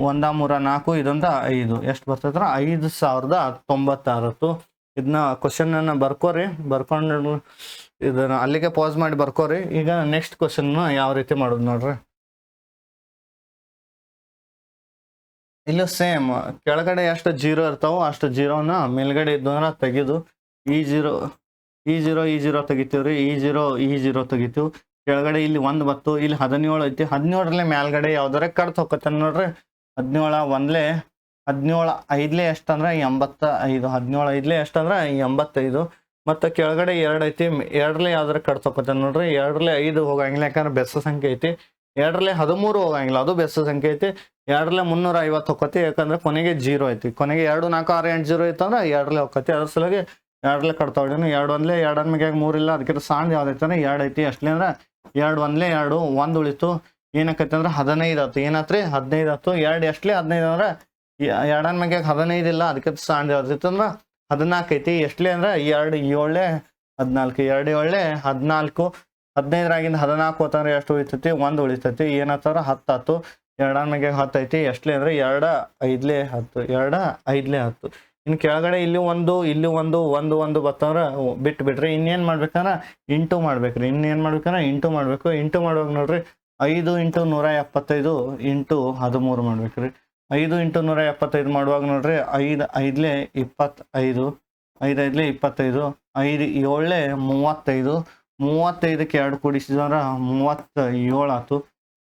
1 3 4, ಇದೊಂದು 5. ಎಷ್ಟು ಬರ್ತೈತ್ರ? 5096. ಇದನ್ನ ಕ್ವಶನ್ ಬರ್ಕೋರಿ. ಬರ್ಕೊಂಡು ಇದನ್ನ ಅಲ್ಲಿಗೆ ಪಾಸ್ ಮಾಡಿ ಬರ್ಕೋರಿ. ಈಗ ನೆಕ್ಸ್ಟ್ ಕ್ವಶನ್ ಯಾವ ರೀತಿ ಮಾಡೋದು ನೋಡ್ರಿ. ಇಲ್ಲ ಸೇಮ್ ಕೆಳಗಡೆ ಎಷ್ಟು 0 ಇರ್ತಾವೋ ಅಷ್ಟು 0ನ ಮೇಲ್ಗಡೆ ಇದ್ದವನ್ನ ತೆಗೆದು ಈ 0 ತೆಗಿತೀವ್ರಿ. ಈ 0 ತೆಗಿತೀವಿ. ಕೆಳಗಡೆ ಇಲ್ಲಿ 1 ಬತ್ತು. ಇಲ್ಲಿ 17 ಐತಿ. 17ರಲ್ಲಿ ಮೇಲ್ಗಡೆ ಯಾವ್ದಾರ ಕಡ್ತ ಹೋಗತ್ತೆ ನೋಡ್ರಿ. 17 1 17 5 ಎಷ್ಟಂದ್ರೆ 85. 17 5 ಎಷ್ಟಂದ್ರೆ 85. ಮತ್ತು ಕೆಳಗಡೆ 2 ಐತಿ. 2ರಲ್ಲಿ ಯಾವ್ದಾರ ಕಡ್ತ ಹೋಗತ್ತೆ ನೋಡ್ರಿ. 2ರಲ್ಲಿ 5 ಹೋಗಂಗಿಲ್ಲ, ಯಾಕಂದ್ರೆ ಬೆಸ ಸಂಖ್ಯೆ ಐತಿ. 2ರಲ್ಲಿ 13 ಹೋಗಂಗಿಲ್ಲ, ಅದು ಬೆಸ ಸಂಖ್ಯೆ ಐತಿ. 2ರಲ್ಲಿ 350 ಹೋಗತಿ, ಯಾಕಂದ್ರೆ ಕೊನೆಗೆ 0 ಐತಿ. ಕೊನೆಗೆ 2 4 6 8 0 ಇತ್ತಂದ್ರೆ 2ರಲ್ಲಿ ಹೋಗತಿ. ಅದ್ರ ಸಲುವಾಗಿ 2ರಲ್ಲಿ ಕಡ್ತಾ ಹೊಡಿನು. 2 1 2 ಮ್ಯಾಗ 3 ಇಲ್ಲ, ಅದಕ್ಕಿಂತ ಸಣ್ಣ ಯಾವ್ದೈತೆ ಅಂದ್ರೆ 2 ಐತಿ. ಅಷ್ಟೇ ಅಂದ್ರೆ 2 1 2 1 ಉಳಿತು. ಏನಕ್ಕೈತೆ ಅಂದ್ರೆ 15 ಆಯ್ತು. ಏನಾತ್ರಿ? 15 ಆಯ್ತು. 2 ಎಷ್ಟಲೇ 15 ಅಂದ್ರೆ 2 ಮ್ಯಾಗ 15 ಇಲ್ಲ, ಅದಕ್ಕಿಂತ ಸಣ್ಣ ಯಾವ್ದೈತೆ ಅಂದ್ರೆ 14 ಐತಿ. ಎಷ್ಟಲೇ ಅಂದ್ರೆ 2 7 14. 2 7 14. 15ರಾಗಿಂದ 14 ಹೋತಂದ್ರೆ ಎಷ್ಟು ಉಳಿತೈತಿ? 1 ಉಳಿತೈತಿ. ಏನಾಗ್ತಾರ? 10 ಆಯ್ತು. ಎರಡರ ಮ್ಯಾಗೆ 10 ಐತಿ ಎಷ್ಟಲೇ ಅಂದ್ರೆ 2 5 10 2 5 10. ಇನ್ನು ಕೆಳಗಡೆ ಇಲ್ಲಿ ಒಂದು ಒಂದು ಬರ್ತಂದ್ರೆ ಬಿಟ್ಟು ಬಿಡ್ರಿ. ಇನ್ನೇನು ಮಾಡ್ಬೇಕಂದ್ರೆ ಇಂಟು ಮಾಡ್ಬೇಕ್ರಿ. ಇನ್ನೇನು ಮಾಡ್ಬೇಕಂದ್ರೆ ಇಂಟು ಮಾಡಬೇಕು. ಇಂಟು ಮಾಡುವಾಗ ನೋಡ್ರಿ 5 × 175 ಇಂಟು 13 ಮಾಡ್ಬೇಕ್ರಿ. 5 × 175 ಮಾಡುವಾಗ ನೋಡ್ರಿ 5 5 25 5 5 25 5 7 35 35ಕ್ಕೆ 2 ಕೂಡಿಸಿದ್ರೆ 37 ಆಯ್ತು.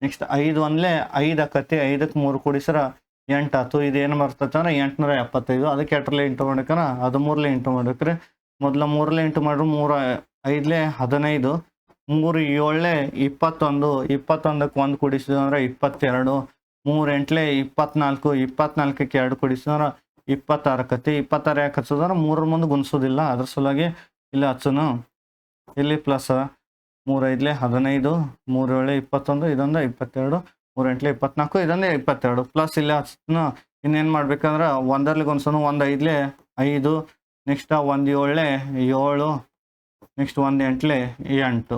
ನೆಕ್ಸ್ಟ್ 5 1 5 ಆಕತಿ. 5ಕ್ಕೆ 3 ಕೂಡಿಸ್ರ 8 ಆಯ್ತು. ಇದೇನು ಬರ್ತೈತೆ ಅಂದ್ರೆ 875. ಅದಕ್ಕೆ 8ರಲ್ಲಿ ಇಂಟು ಮಾಡ್ಬೇಕಂದ್ರೆ 13ಲೆ ಇಂಟು ಮಾಡ್ಬೇಕ್ರಿ. ಮೊದಲ 3ಲೆ ಇಂಟು ಮಾಡ್ರಿ. 3 5 15 3 7 21 21ಕ್ಕೆ 1 ಕೂಡಿಸಿದ್ರೆ 22 3 8 24 24ಕ್ಕೆ 2 ಕೂಡಿಸಿದ್ರೆ 26 ಆಕತಿ. 26 ಯಾಕೆ ಹಚ್ಚೋದ್ರೆ 3 ಮುಂದೆ ಗುಣಿಸೋದಿಲ್ಲ, ಅದ್ರ ಸಲುವಾಗಿ ಇಲ್ಲಿ ಹಚ್ಚೋನು. ಇಲ್ಲಿ ಪ್ಲಸ್ 3 5 15 3 7 21 ಇದೊಂದು 22 3 8 24 ಇದೊಂದೇ 22 ಪ್ಲಸ್ ಇಲ್ಲಿ ಹಚ್ಚೋನು. ಇನ್ನೇನು ಮಾಡ್ಬೇಕಂದ್ರೆ 1ರಲ್ಲಿ ಗುಣಿಸೋನು. 1 5 5 ನೆಕ್ಸ್ಟ್ 1 7 7 ನೆಕ್ಸ್ಟ್ 1 8 8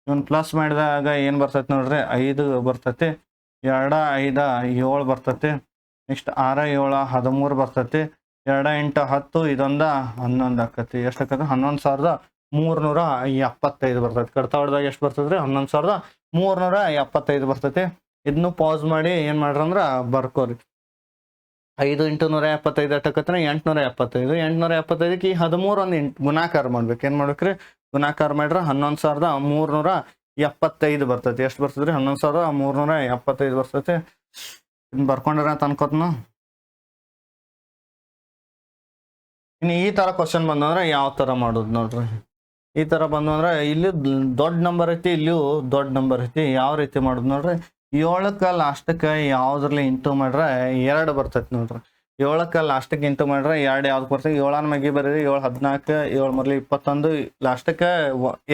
ಇವನು ಪ್ಲಸ್ ಮಾಡಿದಾಗ ಏನು ಬರ್ತೈತೆ ನೋಡ್ರಿ 5 ಬರ್ತೈತಿ. 2 5 7 ಬರ್ತೈತಿ. ನೆಕ್ಸ್ಟ್ 6 7 13 ಬರ್ತೈತಿ. 2 8 10 ಇದೊಂದ 11 ಆಕತಿ. ಎಷ್ಟು ಆಕತಿ? 11,375 ಬರ್ತೈತಿ. ಕಡ್ತಾ ಹೊಡೆದಾಗ ಎಷ್ಟು ಬರ್ತೈತ್ರಿ? 11,375 ಬರ್ತೈತಿ. ಇದನ್ನು ಪಾಸ್ ಮಾಡಿ ಏನು ಮಾಡ್ರಿ ಅಂದ್ರೆ ಬರ್ಕೋರಿ. 5 × 175 ಎಷ್ಟಕ್ಕತ್ರ 875. 875ಕ್ಕೆ ಈ 13 ಒಂದು ಗುಣಾಕಾರ ಮಾಡ್ಬೇಕು. ಏನು ಮಾಡ್ಬೇಕ್ರಿ? ಗುಣಾಕಾರ ಮಾಡ್ರೆ 11,375 ಬರ್ತೈತಿ. ಎಷ್ಟು ಬರ್ತೈತ್ರಿ? 11,375 ಬರ್ತೈತಿ. ಇನ್ನು ಬರ್ಕೊಂಡ್ರ ಅಂತ ಅನ್ಕೋತನ. ಇನ್ನು ಈ ಥರ ಕ್ವಶನ್ ಬಂದಂದ್ರೆ ಯಾವ ಥರ ಮಾಡೋದು ನೋಡ್ರಿ. ಈ ಥರ ಬಂದಂದ್ರೆ ಇಲ್ಲಿ ದೊಡ್ಡ ನಂಬರ್ ಐತಿ, ಇಲ್ಲಿಯೂ ದೊಡ್ಡ ನಂಬರ್ ಐತಿ. ಯಾವ ರೀತಿ ಮಾಡೋದು ನೋಡ್ರಿ. 7ಕ್ಕೆ ಲಾಸ್ಟಕ್ಕೆ ಯಾವುದ್ರಲ್ಲಿ ಇಂಟು ಮಾಡ್ರೆ 2 ಬರ್ತೈತಿ ನೋಡ್ರಿ. 7ಕ್ಕೆ ಲಾಸ್ಟಕ್ಕೆ ಇಂಟು ಮಾಡ್ರೆ 2 ಯಾವ್ದು ಬರ್ತೈತಿ? 7 ಮ್ಯಾಗೆ ಬರೀರಿ. 7 14 7 ಮರಲಿ 21 ಲಾಸ್ಟಕ್ಕೆ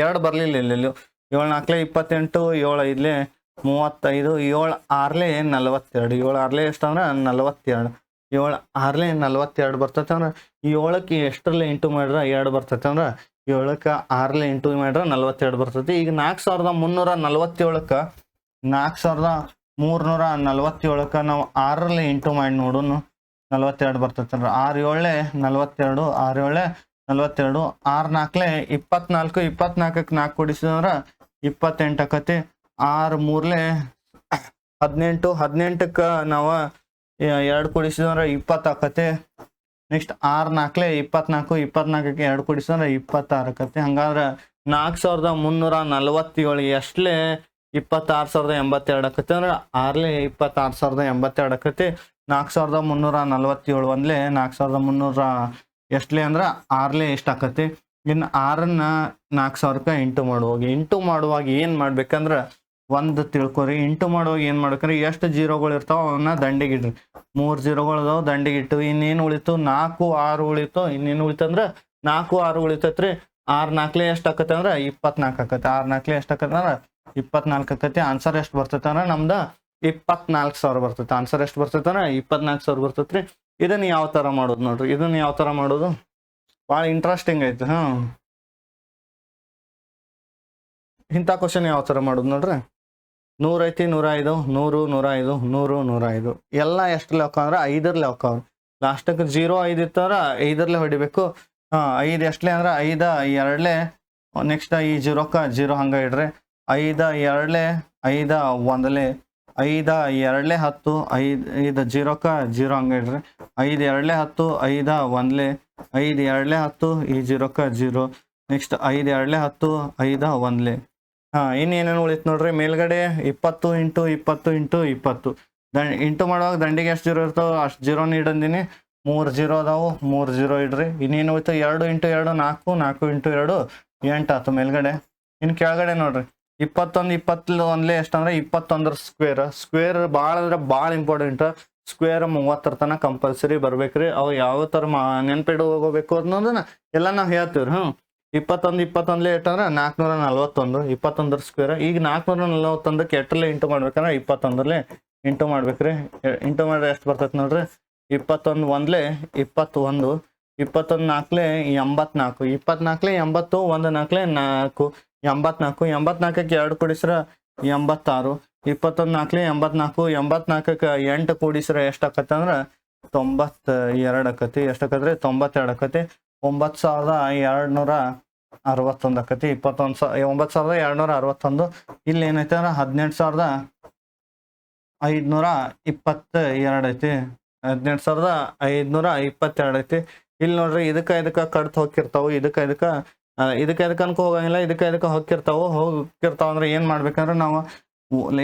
2 ಬರಲಿಲ್ಲ. ಇಲ್ಲಿ 7 4 28 7 5 35 7 6 42 7 6 ಎಷ್ಟಂದ್ರೆ 42 7 6 42 ಬರ್ತೈತೆ ಅಂದ್ರೆ 7ಕ್ಕೆ ಎಷ್ಟರಲ್ಲಿ ಇಂಟು ಮಾಡ್ರೆ 2 ಬರ್ತೈತೆ ಅಂದ್ರೆ 7ಕ್ಕೆ 6 ಇಂಟು ಮಾಡ್ರೆ 42 ಬರ್ತೈತಿ. ಈಗ 4,347ಕ್ಕೆ 4,347ಕ್ಕೆ ನಾವು 6ರಲ್ಲಿ ಇಂಟು ಮಾಡಿ ನೋಡೋನು 42 ಬರ್ತೈತೆ ಅಂದ್ರೆ 6 7 42 6 7 42 6 4 24 24ಕ್ಕೆ 4 ಕೂಡಿಸಿದ್ರೆ 28 ಆಕತಿ. 6 3 18 18ಕ್ಕೆ ನಾವು 2 ಕೂಡಿಸಿದ್ರೆ 20 ಆಕತಿ. ನೆಕ್ಸ್ಟ್ 6 4 24 24ಕ್ಕೆ 2 ಕೂಡಿಸಿದ್ರೆ 26 ಆಕತಿ. ಹಂಗಾದ್ರೆ 4,347 ಎಷ್ಟಲೇ 26,082 ಆಕತಿ ಅಂದ್ರೆ 6 26,082 ಆಕತಿ. 4,347 ಒಂದ್ಲೆ 4,300 ಎಷ್ಟಲೇ ಅಂದ್ರೆ 6 ಎಷ್ಟು ಆಕತಿ. ಇನ್ನು 6ನ್ನ 4,000ಕ್ಕೆ ಇಂಟು ಮಾಡುವಾಗ ಏನು ಮಾಡ್ಬೇಕಂದ್ರೆ ಒಂದು ತಿಳ್ಕೊರಿ. ಇಂಟು ಮಾಡುವಾಗ ಏನು ಮಾಡ್ಬೇಕಂದ್ರೆ ಎಷ್ಟು ಜೀರೋಗಳು ಇರ್ತಾವ ಅವನ್ನ ದಂಡಿಗಿಡ್ರಿ. 3 ಜೀರೋಗಳು ಅದಾವ ದಂಡಿಗಿಟ್ಟು. ಇನ್ನೇನು ಉಳಿತು? 4 6 ಉಳಿತು. ಇನ್ನೇನು ಉಳಿತಂದ್ರೆ 4 6 ಉಳಿತೈತ್ರಿ. 6 4 ಎಷ್ಟು ಆಕತಿ ಅಂದ್ರೆ 24 ಆಕತಿ. 6 4 ಎಷ್ಟು ಆಕತಿ ಅಂದ್ರೆ 24 ಆಕತಿ. ಆನ್ಸರ್ ಎಷ್ಟು ಬರ್ತೈತೆ ಅಂದ್ರೆ ನಮ್ದು 24,000 ಬರ್ತೈತೆ. ಆನ್ಸರ್ ಎಷ್ಟು ಬರ್ತೈತೆ ಅಂದ್ರೆ 24,000 ಬರ್ತೈತ್ರಿ. ಇದನ್ನ ಯಾವ ಥರ ಮಾಡೋದು ನೋಡ್ರಿ. ಇದನ್ನ ಯಾವ ಥರ ಮಾಡೋದು ಭಾಳ ಇಂಟ್ರೆಸ್ಟಿಂಗ್ ಐತೆ. ಇಂಥ ಕ್ವಶನ್ ಯಾವ ಥರ ಮಾಡೋದು ನೋಡ್ರಿ. 100 ಐತಿ 105 100 105 100 105 ಎಲ್ಲ ಎಷ್ಟು ಲೆಕ್ಕ ಅಂದ್ರೆ 5ರಲ್ಲಿ ಲೆಕ್ಕವ್ರಿ. ಲಾಸ್ಟಕ್ಕೆ 0 5 ಇತ್ತಂದ್ರೆ 5ರಲ್ಲಿ ಹೊಡಿಬೇಕು. 5 ಎಷ್ಟಲೇ ಅಂದ್ರೆ 5 2 ನೆಕ್ಸ್ಟ್ ಈ 0ಕ್ಕೆ 0 ಹಂಗೆ ಇಡ್ರಿ. 5 2 5 1 5 2 10 5 0ಕ್ಕೆ 0 ಹಂಗೆ ಇಡ್ರಿ. 5 2 10 5 1 5 2 10 ಈ 0ಕ್ಕೆ 0 ನೆಕ್ಸ್ಟ್ 5 2 10 5 1 ಇನ್ನೇನೇನು ಉಳಿತು ನೋಡ್ರಿ. ಮೇಲ್ಗಡೆ 20 × 20 × 20 ಇಂಟು ಮಾಡುವಾಗ ದಂಡಿಗೆ ಎಷ್ಟು 0 ಇರ್ತಾವೆ ಅಷ್ಟು 0 ಇಡಂದಿನಿ. 3 0 ಅದಾವು 3 0 ಇಡ್ರಿ. ಇನ್ನೇನು ಹೋಯ್ತು 2 × 2 4 4 × 2 8 ಆಯ್ತು ಮೇಲ್ಗಡೆ. ಇನ್ನು ಕೆಳಗಡೆ ನೋಡ್ರಿ 21 21 ಎಷ್ಟಂದ್ರೆ 21 ಸ್ಕ್ವೇರ್ ಭಾಳ ಅಂದ್ರೆ ಭಾಳ ಇಂಪಾರ್ಟೆಂಟ್. ಸ್ಕ್ವೇರ್ 30 ತನಕ ಕಂಪಲ್ಸರಿ ಬರ್ಬೇಕ್ರಿ. ಅವು ಯಾವ ಥರ ನೆನ್ಪಿಡು ಹೋಗಬೇಕು ಅನ್ನೋದನ್ನ ಎಲ್ಲ ನಾವು ಹೇಳ್ತೀವ್ರಿ. 21 21 ಎಷ್ಟಂದ್ರೆ 441 21 ಸ್ಕ್ವೇರ್. ಈಗ 441ಕ್ಕೆ 8ರಲ್ಲಿ ಇಂಟು ಮಾಡ್ಬೇಕಂದ್ರೆ 21ರಲ್ಲಿ ಇಂಟು ಮಾಡ್ಬೇಕ್ರಿ. ಇಂಟು ಮಾಡಿದ್ರೆ ಎಷ್ಟು ಬರ್ತೈತೆ ನೋಡ್ರಿ. 21 1 21 21 4 84 24 80 1 4 4 84 84ಕ್ಕೆ 2 ಕೂಡಿಸ್ರೆ 86 21 4 84 84ಕ್ಕೆ 8 ಕೂಡಿಸ್ರೆ ಎಷ್ಟಾಕತ್ತೆ ಅಂದ್ರೆ 92 ಆಕತಿ. ಎಷ್ಟಾಕತ್ರಿ 92 ಆಕತಿ. 9261 ಆಕತಿ. 9261 ಇಲ್ಲಿ ಏನೈತೆ ಅಂದ್ರೆ 18522 ಐತಿ. 18522 ಐತಿ. ಇಲ್ಲಿ ನೋಡ್ರಿ ಇದಕ್ಕ ಕಡ್ತ ಹೋಗಿರ್ತಾವ. ಇದಕ್ಕ ಅನ್ಕೋ ಹೋಗಂಗಿಲ್ಲ. ಇದಕ್ಕ ಹೋಗಿರ್ತಾವ ಅಂದ್ರೆ ಏನ್ ಮಾಡ್ಬೇಕಂದ್ರೆ ನಾವು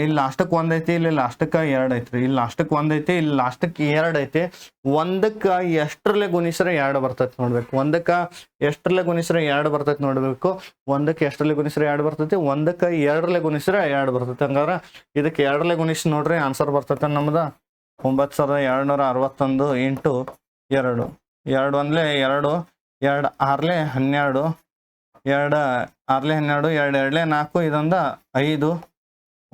ಇಲ್ಲಿ ಲಾಸ್ಟಕ್ಕೆ 1 ಐತಿ, ಇಲ್ಲಿ ಲಾಸ್ಟಕ್ಕೆ 2 ಐತ್ರಿ. ಇಲ್ಲಿ ಲಾಸ್ಟಕ್ಕೆ 1 ಐತಿ, ಇಲ್ಲಿ ಲಾಸ್ಟಕ್ಕೆ 2 ಐತಿ. 1ಕ್ಕೆ ಎಷ್ಟರಲ್ಲೇ ಗುಣಿಸ್ರೆ 2 ಬರ್ತೈತಿ ನೋಡ್ಬೇಕು. 1ಕ್ಕೆ ಎಷ್ಟರಲ್ಲೇ ಗುಣಿಸ್ರೆ 2 ಬರ್ತೈತಿ ನೋಡ್ಬೇಕು. 1ಕ್ಕೆ ಎಷ್ಟರಲ್ಲೇ ಗುಣಿಸ್ರೆ 2 ಬರ್ತೈತಿ. 1ಕ್ಕೆ 2ರಲ್ಲೇ ಗುಣಿಸ್ರೆ 2 ಬರ್ತೈತಿ. ಹಂಗಾದ್ರೆ ಇದಕ್ಕೆ 2ರಲ್ಲೇ ಗುಣಿಸಿ ನೋಡ್ರಿ ಆನ್ಸರ್ ಬರ್ತೈತೆ ನಮ್ದು 9261 ಇಂಟು 2. 2 1 2, 2 6 12, 2 6 12, 2 2 4, ಇದೊಂದು 5,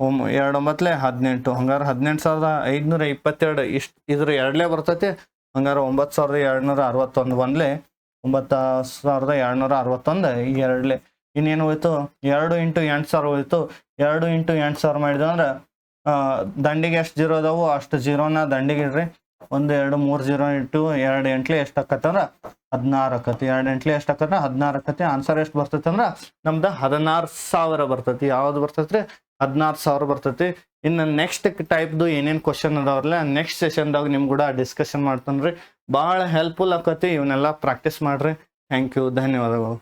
2 9 18. ಹಂಗಾರೆ 18522 ಇಷ್ಟು ಇದ್ರ 2ಲೇ ಬರ್ತೈತಿ. ಹಂಗಾರೆ 9261 1ಲೇ, 9261 2ಲೇ. ಇನ್ನೇನು ಹೋಯ್ತು 2 ಇಂಟು 8000 ಹೋಯ್ತು. 2 ಇಂಟು 8000 ಮಾಡಿದ ಅಂದ್ರೆ ದಂಡಿಗೆ ಎಷ್ಟು ಜೀರೋ ಅದಾವು ಅಷ್ಟು ಜೀರೋನ ದಂಡಿಗೆ ಇಡ್ರಿ. 1 2 3 0 ಇಂಟು 2 8 ಎಷ್ಟು ಆಕತ್ತಂದ್ರೆ 16 ಆಕತಿ. 2 8 ಎಷ್ಟು ಆಕತ್ತ 16 ಆಕತಿ. ಆನ್ಸರ್ ಎಷ್ಟು ಬರ್ತೈತಿ ಅಂದ್ರೆ ನಮ್ದು 16000 ಬರ್ತೈತಿ. ಯಾವ್ದು ಬರ್ತೈತ್ರಿ 16000 ಬರ್ತೈತಿ. ಇನ್ನು ನೆಕ್ಸ್ಟ್ ಟೈಪ್ದು ಏನೇನು ಕ್ವಶನ್ ಅದಾವ್ರಲ್ಲ ನೆಕ್ಸ್ಟ್ ಸೆಷನ್ದಾಗ ನಿಮ್ ಕೂಡ ಡಿಸ್ಕಷನ್ ಮಾಡ್ತಾನ್ರಿ. ಭಾಳ ಹೆಲ್ಪ್ಫುಲ್ ಆಕತಿ. ಇವನ್ನೆಲ್ಲ ಪ್ರಾಕ್ಟೀಸ್ ಮಾಡ್ರಿ. ಥ್ಯಾಂಕ್ ಯು, ಧನ್ಯವಾದಗಳು.